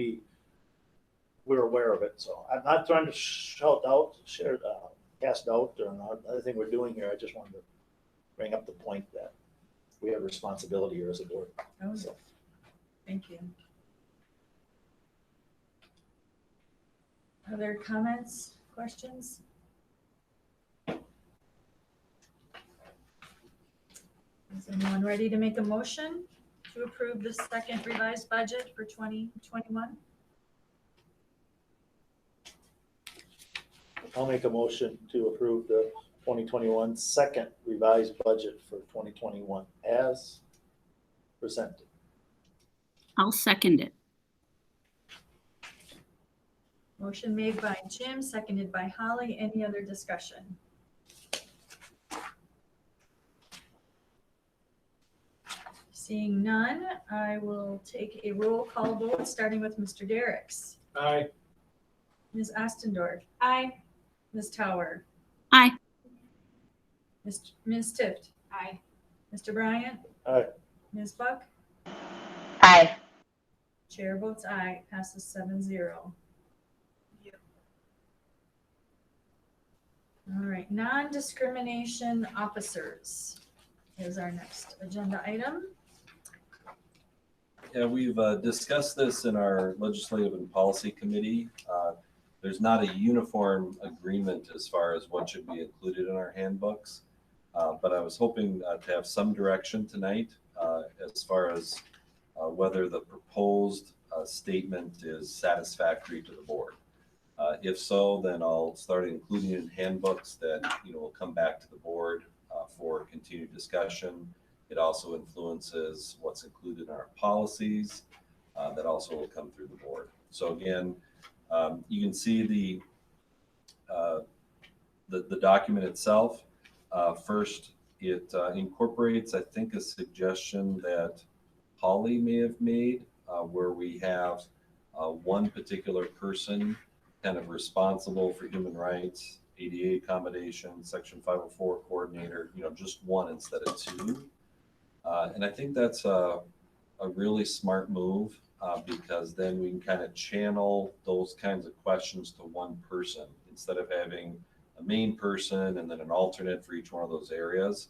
we're aware of it. So I'm not trying to cast doubt or another thing we're doing here. I just wanted to bring up the point that we have responsibility here as a board. Oh, So, thank you. Other comments, questions? Is anyone ready to make a motion to approve the second revised budget for 2021? I'll make a motion to approve the 2021 second revised budget for 2021 as presented. I'll second it. Motion made by Jim, seconded by Holly. Any other discussion? Seeing none, I will take a roll call vote, starting with Mr. Derricks. Aye. Ms. Ostendorf. Aye. Ms. Tower. Aye. Ms. Tift. Aye. Mr. Bryant. Aye. Ms. Buck. Aye. Chair votes aye. Passes 7-0. All right, non-discrimination officers is our next agenda item. Yeah, we've discussed this in our legislative and policy committee. There's not a uniform agreement as far as what should be included in our handbooks. But I was hoping to have some direction tonight as far as whether the proposed statement is satisfactory to the board. If so, then I'll start including in handbooks that will come back to the board for continued discussion. It also influences what's included in our policies that also will come through the board. So again, you can see the document itself. First, it incorporates, I think, a suggestion that Holly may have made, where we have one particular person kind of responsible for human rights, ADA accommodation, Section 504 coordinator, just one instead of two. And I think that's a really smart move because then we can kind of channel those kinds of questions to one person instead of having a main person and then an alternate for each one of those areas.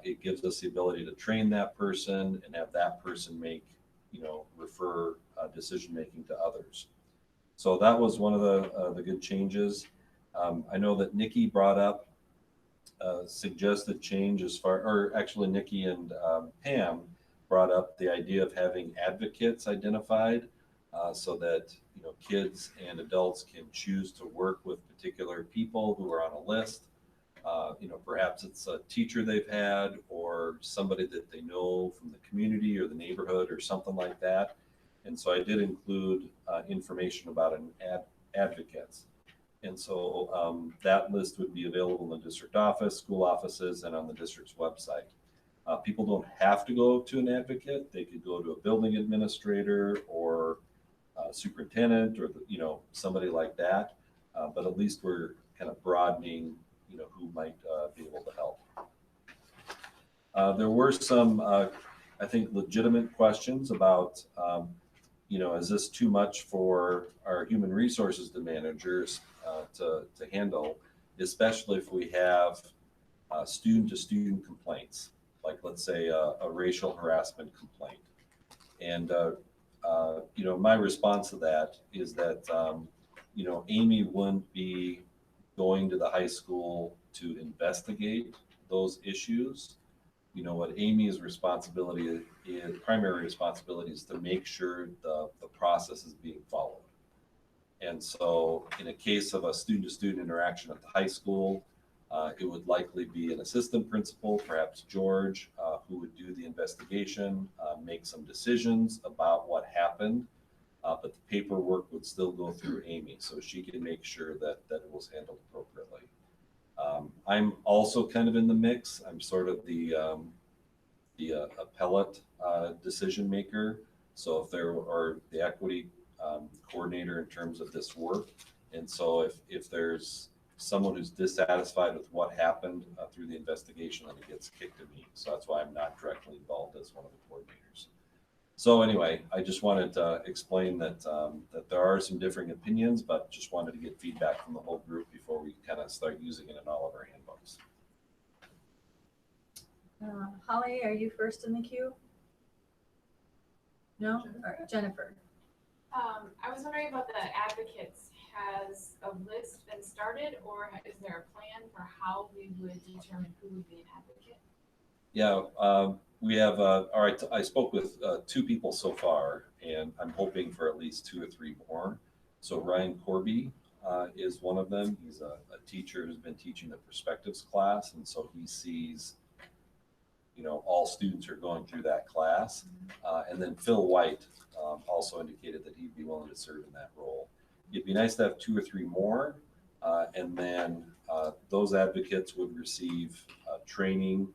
It gives us the ability to train that person and have that person make, refer decision-making to others. So that was one of the good changes. I know that Nikki brought up suggested change actually Nikki and Pam brought up the idea of having advocates identified so that kids and adults can choose to work with particular people who are on a list. Perhaps it's a teacher they've had or somebody that they know from the community or the neighborhood or something like that. And so I did include information about an advocates. And so that list would be available in the district office, school offices, and on the district's website. People don't have to go to an advocate. They could go to a building administrator or superintendent or somebody like that. But at least we're kind of broadening, who might be able to help. There were some, I think, legitimate questions about, is this too much for our human resources managers to handle, especially if we have student-to-student complaints, like let's say a racial harassment complaint. And, my response to that is that, Amy wouldn't be going to the high school to investigate those issues. What Amy's primary responsibility is to make sure the process is being followed. And so in a case of a student-to-student interaction at the high school, it would likely be an assistant principal, perhaps George, who would do the investigation, make some decisions about what happened, but the paperwork would still go through Amy, so she can make sure that it was handled appropriately. I'm also kind of in the mix. I'm sort of the appellate decision maker. So if there are the equity coordinator in terms of this work, and so if there's someone who's dissatisfied with what happened through the investigation, then it gets kicked to me. So that's why I'm not directly involved as one of the coordinators. So anyway, I just wanted to explain that that there are some differing opinions, but just wanted to get feedback from the whole group before we kind of start using it in all of our handbooks. Holly, are you first in the queue? No? All right, Jennifer. I was wondering about the advocates. Has a list been started, or is there a plan for how we would determine who would be an advocate? Yeah, we have, all right, I spoke with 2 people so far, and I'm hoping for at least 2 or 3 more. So Ryan Corby is one of them. He's a teacher who's been teaching the perspectives class, and so he sees, all students are going through that class. And then Phil White also indicated that he'd be willing to serve in that role. It'd be nice to have 2 or 3 more, and then those advocates would receive training,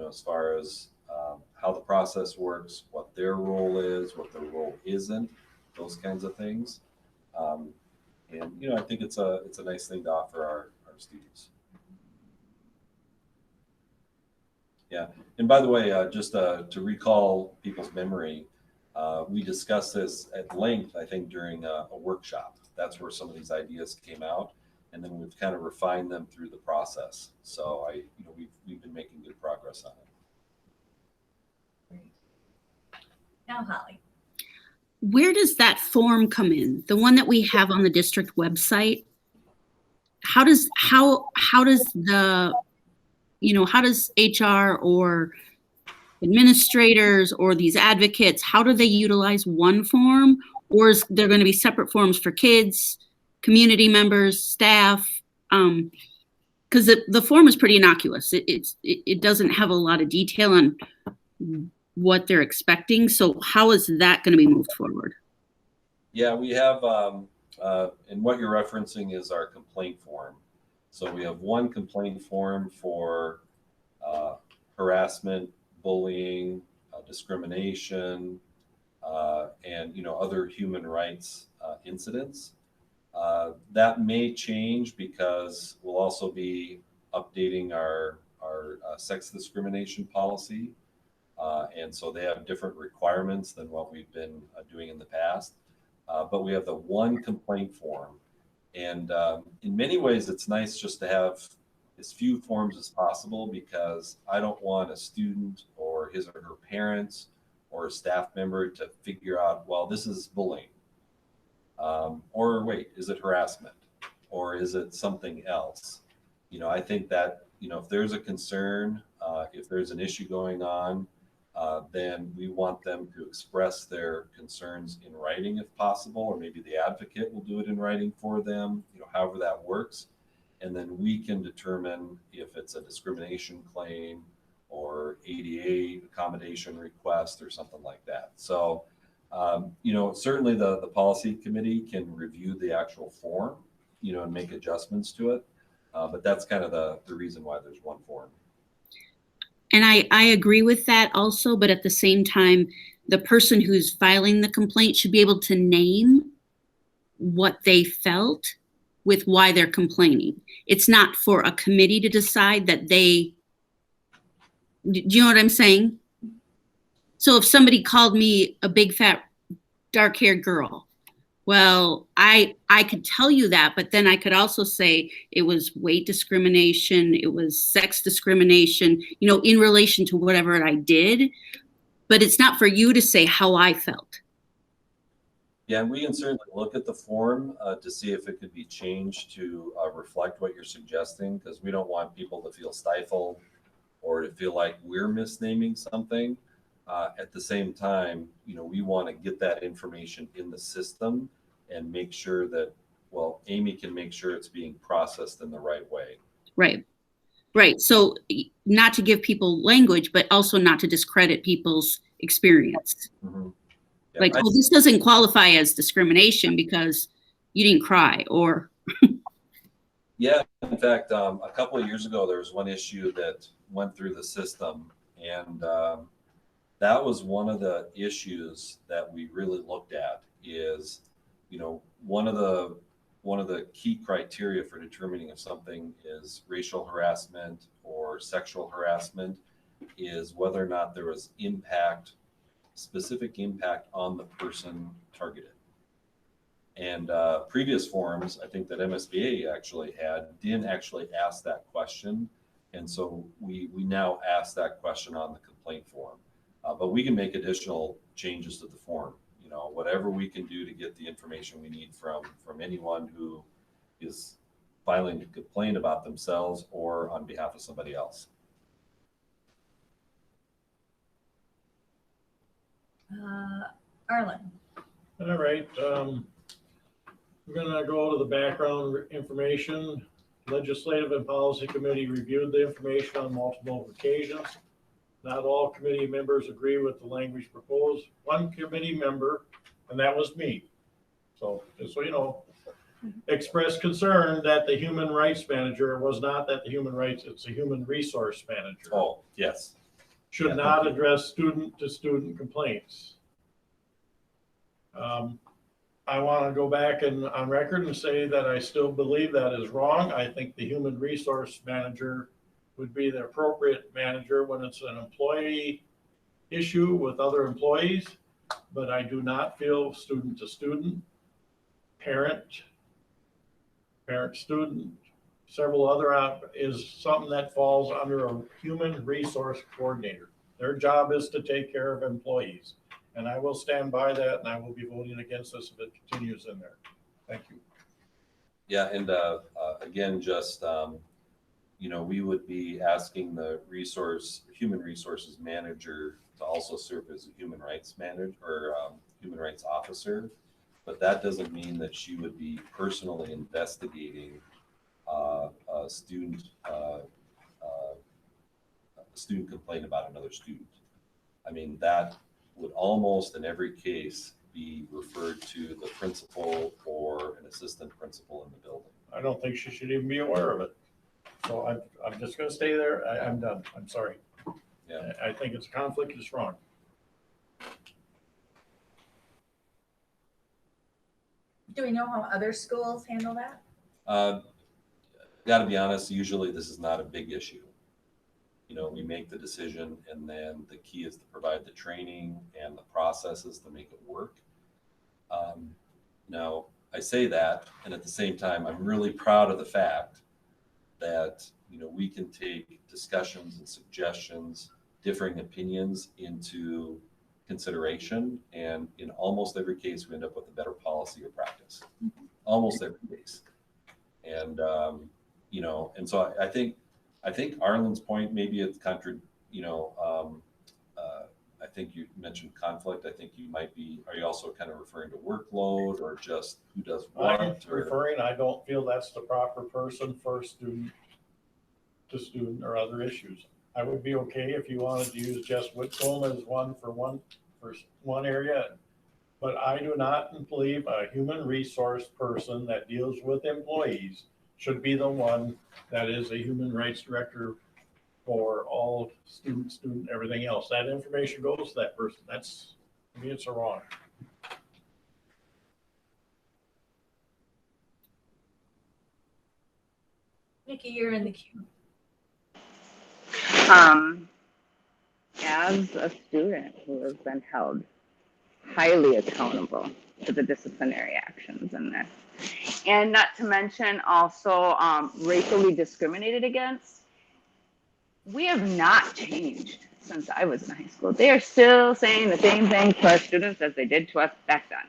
as far as how the process works, what their role is, what their role isn't, those kinds of things. And I think it's a nice thing to offer our students. Yeah, and by the way, just to recall people's memory, we discussed this at length, I think, during a workshop. That's where some of these ideas came out, and then we've kind of refined them through the process. So we've been making good progress on it. Now, Holly. Where does that form come in? The one that we have on the district website? How does HR or administrators or these advocates, how do they utilize one form? Or is there going to be separate forms for kids, community members, staff? Because the form is pretty innocuous. It doesn't have a lot of detail on what they're expecting. So how is that going to be moved forward? Yeah, we have, and what you're referencing is our complaint form. So we have one complaint form for harassment, bullying, discrimination, and other human rights incidents. That may change because we'll also be updating our sex discrimination policy, and so they have different requirements than what we've been doing in the past. But we have the one complaint form, and in many ways, it's nice just to have as few forms as possible, because I don't want a student or his or her parents or a staff member to figure out, well, this is bullying. Or wait, is it harassment? Or is it something else? I think that, if there's a concern, if there's an issue going on, then we want them to express their concerns in writing if possible, or maybe the advocate will do it in writing for them, however that works. And then we can determine if it's a discrimination claim or ADA accommodation request or something like that. So, certainly the policy committee can review the actual form, and make adjustments to it. But that's kind of the reason why there's one form. And I agree with that also, but at the same time, the person who's filing the complaint should be able to name what they felt with why they're complaining. It's not for a committee to decide that do you know what I'm saying? So if somebody called me a big fat dark-haired girl, Well, I could tell you that, but then I could also say it was weight discrimination, it was sex discrimination, you know, in relation to whatever I did. But it's not for you to say how I felt. Yeah, and we can certainly look at the form to see if it could be changed to reflect what you're suggesting, because we don't want people to feel stifled or to feel like we're misnaming something. At the same time, you know, we want to get that information in the system and make sure that, well, Amy can make sure it's being processed in the right way. Right. Right. So not to give people language, but also not to discredit people's experience. Mm-hmm. Yeah, Like, oh, this doesn't qualify as discrimination because you didn't cry or. Yeah, in fact, a couple of years ago, there was one issue that went through the system, and that was one of the issues that we really looked at is, you know, one of the key criteria for determining if something is racial harassment or sexual harassment is whether or not there was specific impact on the person targeted. And previous forums, I think that MSBA actually didn't actually ask that question. And so we now ask that question on the complaint form. But we can make additional changes to the form. You know, whatever we can do to get the information we need from anyone who is filing a complaint about themselves or on behalf of somebody else. Arlen. All right. We're going to go to the background information. Legislative and Policy Committee reviewed the information on multiple occasions. Not all committee members agree with the language proposed. One committee member, and that was me, so just so you know, expressed concern that the human rights manager was not that the human rights, it's a human resource manager. Oh, yes. Should not address student to student complaints. I want to go back and on record and say that I still believe that is wrong. I think the human resource manager would be the appropriate manager when it's an employee issue with other employees, but I do not feel student to student, parent student, several other is something that falls under a human resource coordinator. Their job is to take care of employees. And I will stand by that, and I will be voting against this if it continues in there. Thank you. Yeah, and again, just you know, we would be asking the human resources manager to also serve as a human rights manager or human rights officer, but that doesn't mean that she would be personally investigating a student complaint about another student. I mean, that would almost in every case be referred to the principal or an assistant principal in the building. I don't think she should even be aware of it. So I'm just going to stay there. I'm done. I'm sorry. Yeah. I think it's a conflict. It's wrong. Do we know how other schools handle that? Got to be honest, usually this is not a big issue. You know, we make the decision and then the key is to provide the training and the processes to make it work. Now, I say that, and at the same time, I'm really proud of the fact that, you know, we can take discussions and suggestions, differing opinions into consideration. And in almost every case, we end up with a better policy or practice, almost every case. And, you know, and so I think Arlen's point, maybe it's I think you mentioned conflict. I think you might be, are you also kind of referring to workload or just who does what? I don't feel that's the proper person for student to student or other issues. I would be okay if you wanted to use Jess Whitcomb as one for one area, but I do not believe a human resource person that deals with employees should be the one that is a human rights director for all student, everything else. That information goes to that person. That's, to me, it's wrong. Nikki, you're in the queue. As a student who has been held highly accountable for the disciplinary actions in this. And not to mention also racially discriminated against. We have not changed since I was in high school. They are still saying the same thing to our students as they did to us back then.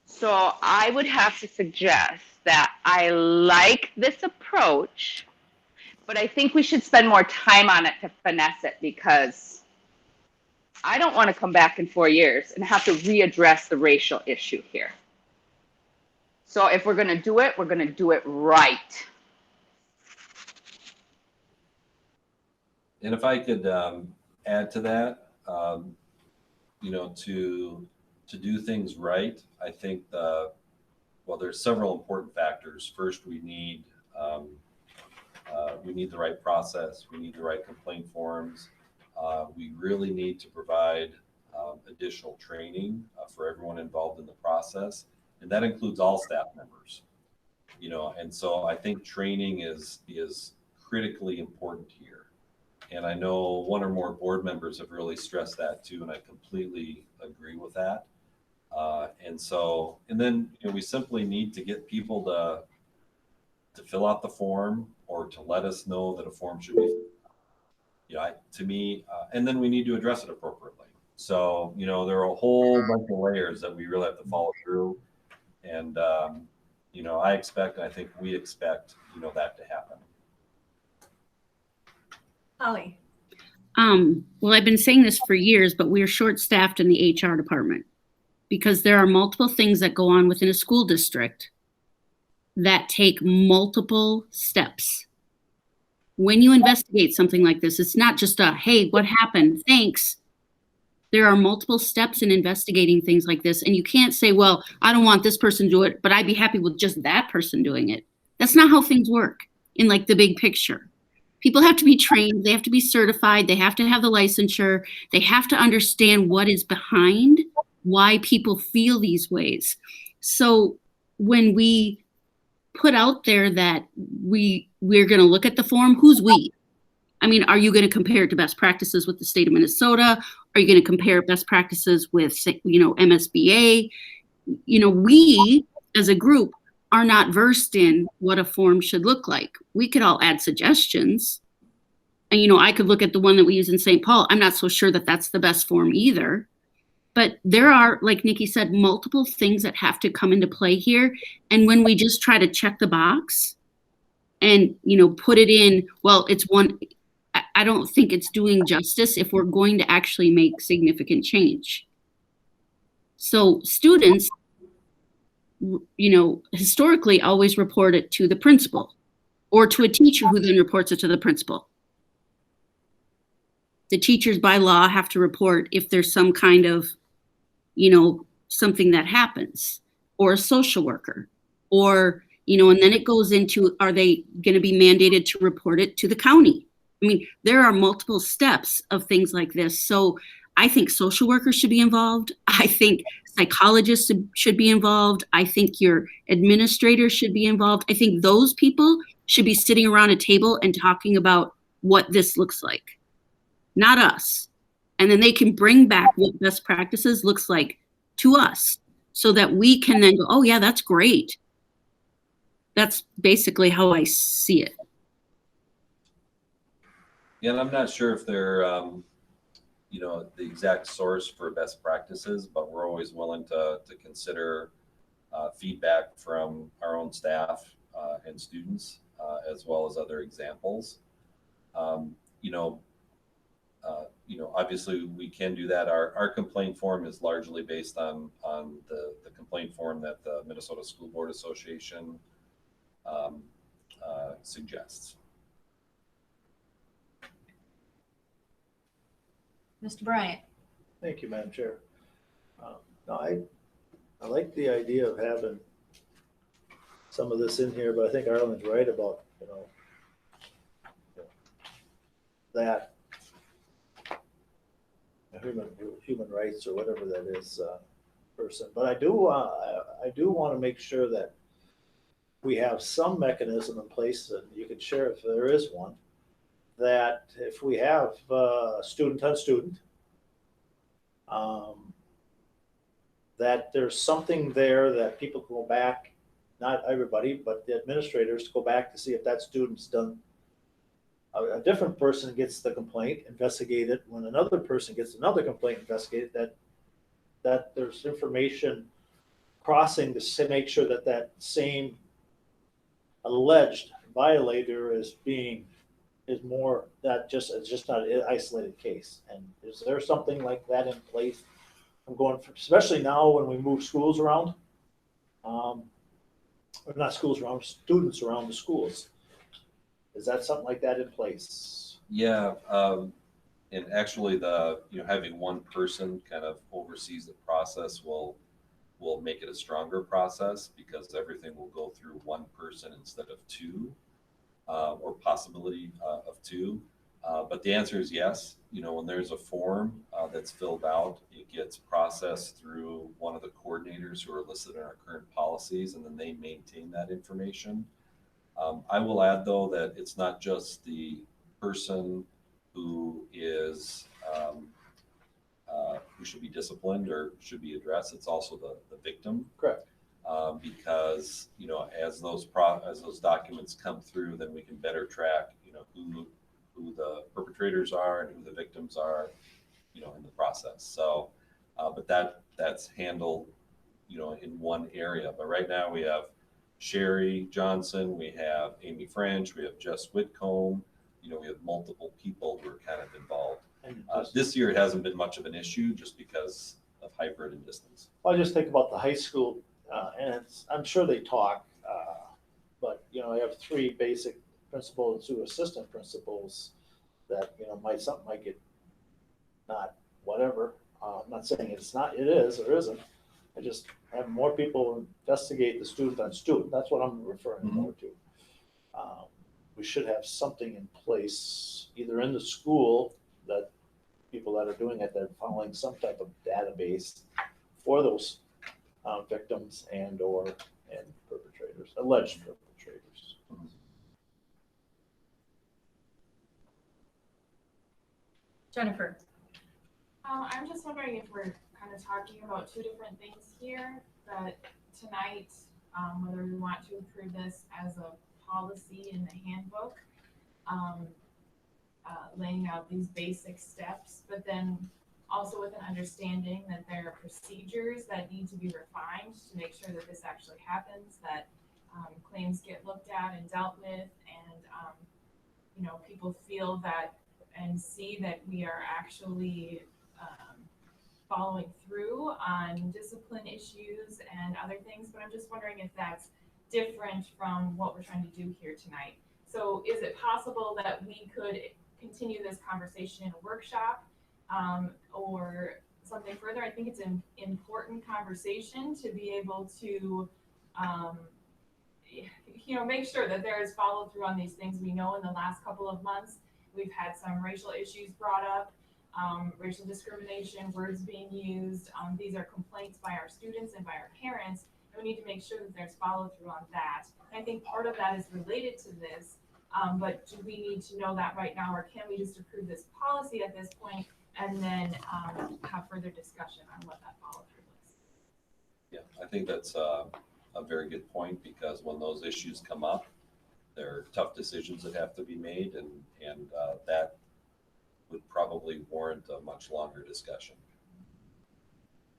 So I would have to suggest that I like this approach, but I think we should spend more time on it to finesse it, because I don't want to come back in 4 years and have to readdress the racial issue here. So if we're going to do it, we're going to do it right. And if I could add to that, you know, to do things right, I think well, there's several important factors. First, we need the right process. We need the right complaint forms. We really need to provide additional training for everyone involved in the process, and that includes all staff members. You know, and so I think training is critically important here. And I know one or more board members have really stressed that too, and I completely agree with that. And then you know, we simply need to get people to fill out the form, or to let us know that a form should be, you know, to me, and then we need to address it appropriately. So, you know, there are a whole bunch of layers that we really have to follow through. And, you know, I expect, and I think we expect, you know, that to happen. Holly. Well, I've been saying this for years, but we're short-staffed in the HR department because there are multiple things that go on within a school district that take multiple steps. When you investigate something like this, it's not just a, hey, what happened? Thanks. There are multiple steps in investigating things like this. And you can't say, well, I don't want this person to do it, but I'd be happy with just that person doing it. That's not how things work in like the big picture. People have to be trained. They have to be certified. They have to have the licensure. They have to understand what is behind why people feel these ways. So when we put out there that we're going to look at the form, who's we? I mean, are you going to compare it to best practices with the state of Minnesota? Are you going to compare best practices with, you know, MSBA? You know, we as a group are not versed in what a form should look like. We could all add suggestions. And, you know, I could look at the one that we use in St. Paul. I'm not so sure that that's the best form either. But there are, like Nikki said, multiple things that have to come into play here. And when we just try to check the box and, you know, put it in, well, it's one, I don't think it's doing justice if we're going to actually make significant change. So students, you know, historically always report it to the principal or to a teacher who then reports it to the principal. The teachers by law have to report if there's some kind of, you know, something that happens, or a social worker, or, you know, and then it goes into, are they going to be mandated to report it to the county? I mean, there are multiple steps of things like this. So I think social workers should be involved. I think psychologists should be involved. I think your administrators should be involved. I think those people should be sitting around a table and talking about what this looks like, not us. And then they can bring back what best practices looks like to us so that we can then go, oh yeah, that's great. That's basically how I see it. Yeah, and I'm not sure if they're, you know, the exact source for best practices, but we're always willing to consider feedback from our own staff and students, as well as other examples. You know, obviously we can do that. Our complaint form is largely based on the complaint form that the Minnesota School Board Association suggests. Mr. Bryant. Thank you, Madam Chair. No, I like the idea of having some of this in here, but I think Arlen's right about, you know, that human rights or whatever that is person. But I do want to make sure that we have some mechanism in place, and you can share if there is one, that if we have student on student, that there's something there that people can go back, not everybody, but the administrators go back to see if that student's done. A different person gets the complaint investigated, when another person gets another complaint investigated, that there's information crossing to make sure that that same alleged violator is more, that just, it's just not an isolated case. And is there something like that in place? I'm going for, especially now when we move schools around, or not schools around, students around the schools. Is that something like that in place? Yeah, and actually having one person kind of oversees the process will make it a stronger process, because everything will go through one person instead of two, or possibility of two. But the answer is yes. When there's a form that's filled out, it gets processed through one of the coordinators who are listed in our current policies, and then they maintain that information. I will add, though, that it's not just the person who is who should be disciplined or should be addressed. It's also the victim. Correct. Because as those documents come through, then we can better track who the perpetrators are and who the victims are in the process. So but that's handled in one area. But right now we have Sherry Johnson, we have Amy French, we have Jess Whitcomb, we have multiple people who are kind of involved. This year it hasn't been much of an issue just because of hybrid and distance. I just think about the high school, and I'm sure they talk, but I have 3 basic principals and 2 assistant principals that something might get not whatever. I'm not saying it is or isn't. I just have more people investigate the student on student. That's what I'm referring more to. We should have something in place either in the school that people that are doing it, they're following some type of database for those victims and perpetrators, alleged perpetrators. Jennifer. I'm just wondering if we're kind of talking about 2 different things here, that tonight, whether we want to approve this as a policy in the handbook, laying out these basic steps, but then also with an understanding that there are procedures that need to be refined to make sure that this actually happens, that claims get looked at and dealt with, and people feel that and see that we are actually following through on discipline issues and other things. But I'm just wondering if that's different from what we're trying to do here tonight. So is it possible that we could continue this conversation in a workshop or something further? I think it's an important conversation to be able to make sure that there is follow through on these things. We know in the last couple of months we've had some racial issues brought up, racial discrimination, words being used. These are complaints by our students and by our parents. And we need to make sure that there's follow through on that. And I think part of that is related to this, but do we need to know that right now, or can we just approve this policy at this point and then have further discussion on what that follow through is? Yeah, I think that's a very good point, because when those issues come up, there are tough decisions that have to be made, and that would probably warrant a much longer discussion.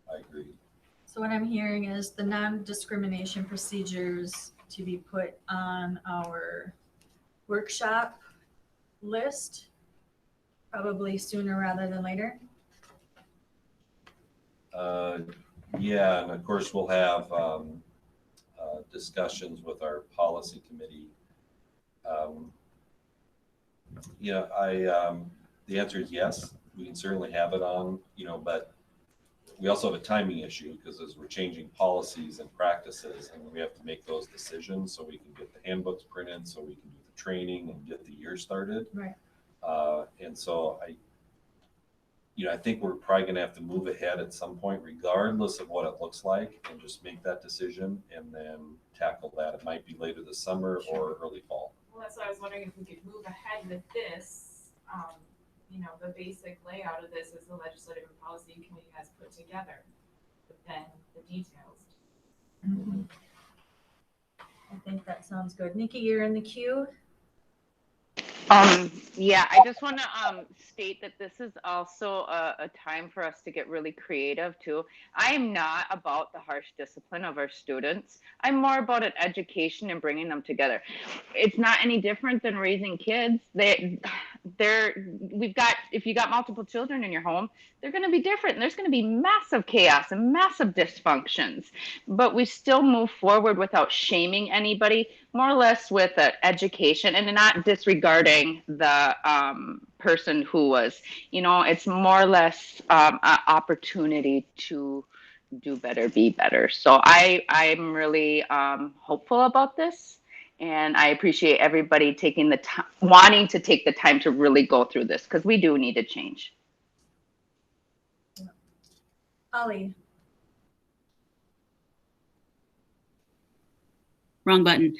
I agree. So what I'm hearing is the non-discrimination procedures to be put on our workshop list, probably sooner rather than later. Yeah, and of course we'll have discussions with our policy committee. The answer is yes. We can certainly have it on, but we also have a timing issue, because as we're changing policies and practices, and we have to make those decisions so we can get the handbooks printed, so we can do the training and get the year started. Right. And so I think we're probably going to have to move ahead at some point, regardless of what it looks like, and just make that decision and then tackle that. It might be later this summer or early fall. Well, that's why I was wondering if we could move ahead with this. The basic layout of this is the legislative and policy committee has put together. than the details. I think that sounds good. Nikki, you're in the queue. Yeah, I just want to state that this is also a time for us to get really creative too. I am not about the harsh discipline of our students. I'm more about an education and bringing them together. It's not any different than raising kids. If you got multiple children in your home, they're going to be different. And there's going to be massive chaos and massive dysfunctions. But we still move forward without shaming anybody, more or less with an education and not disregarding the person who was, it's more or less an opportunity to do better, be better. So I'm really hopeful about this. And I appreciate everybody taking the time, wanting to take the time to really go through this, because we do need to change. Holly. Wrong button.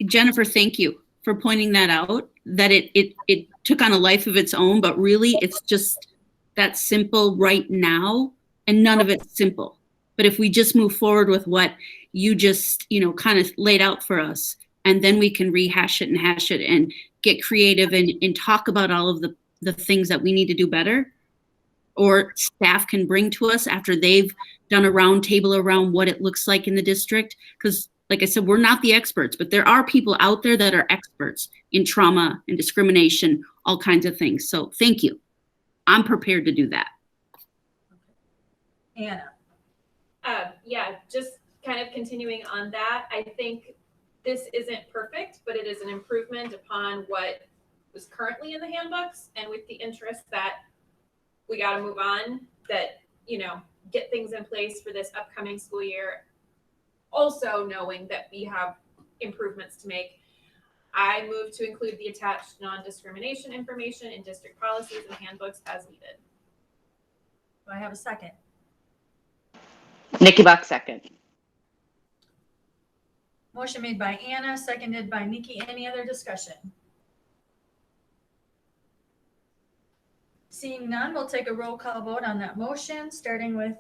Jennifer, thank you for pointing that out, that it took on a life of its own, but really it's just that simple right now, and none of it's simple. But if we just move forward with what you just, kind of laid out for us, and then we can rehash it and hash it and get creative and talk about all of the things that we need to do better, or staff can bring to us after they've done a round table around what it looks like in the district. Because like I said, we're not the experts, but there are people out there that are experts in trauma and discrimination, all kinds of things. So thank you. I'm prepared to do that. Anna. Yeah, just kind of continuing on that, I think this isn't perfect, but it is an improvement upon what was currently in the handbooks, and with the interest that we got to move on, that, get things in place for this upcoming school year. Also knowing that we have improvements to make, I move to include the attached non-discrimination information in district policies and handbooks as needed. Do I have a second? Nikki Buck, second. Motion made by Anna, seconded by Nikki. Any other discussion? Seeing none, we'll take a roll call vote on that motion, starting with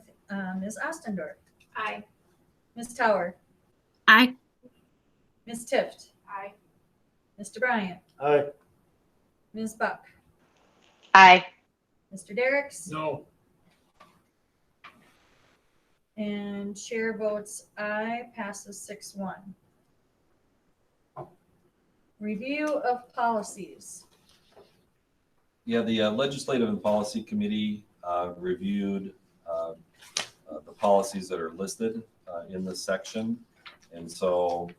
Ms. Ostendorf. Aye. Ms. Tower. Aye. Ms. Tift. Aye. Mr. Bryant. Aye. Ms. Buck. Aye. Mr. Derricks. No. And chair votes aye, passes 6-1. Review of policies. Yeah, the Legislative and Policy Committee reviewed the policies that are listed in this section. And so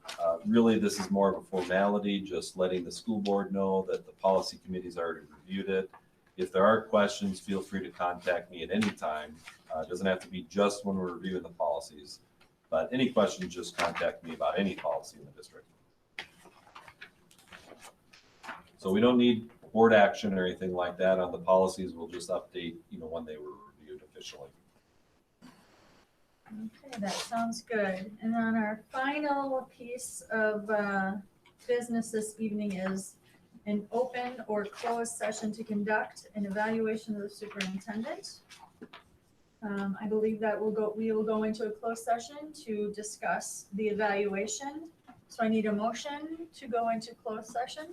really this is more of a formality, just letting the school board know that the policy committee's already reviewed it. If there are questions, feel free to contact me at any time. It doesn't have to be just when we're reviewing the policies, but any questions, just contact me about any policy in the district. So we don't need board action or anything like that on the policies. We'll just update, when they were reviewed officially. Okay, that sounds good. And then our final piece of business this evening is an open or closed session to conduct an evaluation of the superintendent. I believe that we will go into a closed session to discuss the evaluation. So I need a motion to go into closed session.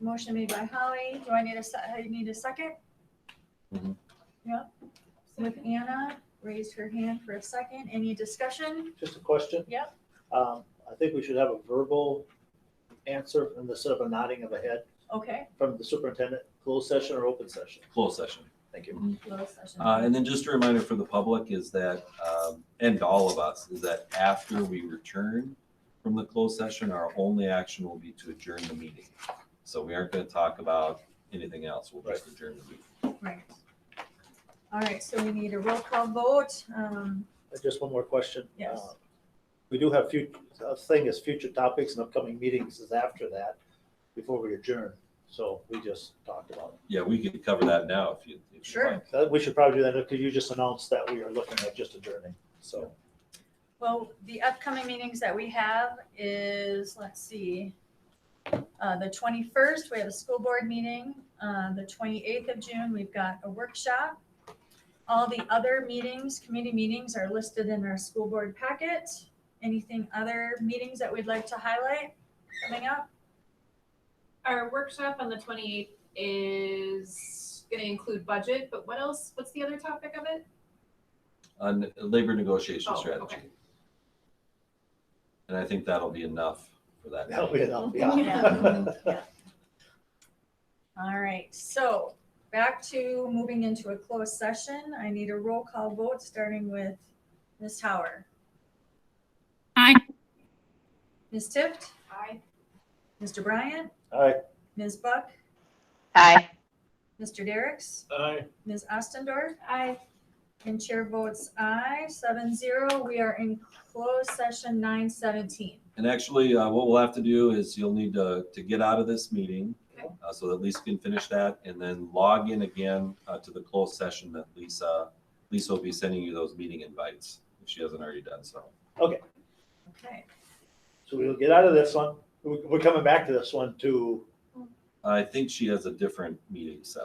Motion made by Holly. Do I need a second? Mm-hmm. Yep. With Anna, raised her hand for a second. Any discussion? Just a question. Yep. I think we should have a verbal answer instead of a nodding of a head Okay. from the superintendent. Closed session or open session? Closed session. Thank you. Closed session. And then just a reminder for the public is that, and all of us, is that after we return from the closed session, our only action will be to adjourn the meeting. So we aren't going to talk about anything else. We'll just adjourn the meeting. Right. All right, so we need a roll call vote. Just one more question. Yes. We do have future topics and upcoming meetings is after that, before we adjourn. So we just talked about it. Yeah, we could cover that now if you Sure. like. We should probably do that because you just announced that we are looking at just adjourning. So Well, the upcoming meetings that we have is, let's see, The 21st, we have a school board meeting. The 28th of June, we've got a workshop. All the other meetings, committee meetings are listed in our school board packet. Anything other meetings that we'd like to highlight coming up? Our workshop on the 28th is going to include budget, but what else? What's the other topic of it? On labor negotiation Oh, strategy. okay. And I think that'll be enough for that. That'll be enough, Yeah. All right, so back to moving into a closed session. I need a roll call vote, starting with Ms. Howard. Aye. Ms. Tift? Aye. Mr. Bryant? All right, Ms. Buck? Aye. Mr. Derricks? Aye. Ms. Ostendorf? Aye. And chair votes aye, 7-0. We are in closed session 9:17. And actually, what we'll have to do is you'll need to get out of this meeting. Okay. So that Lisa can finish that and then log in again to the closed session that Lisa will be sending you those meeting invites if she hasn't already done so. Okay. so we'll get out of this one. We're coming back to this one too. I think she has a different meeting set up.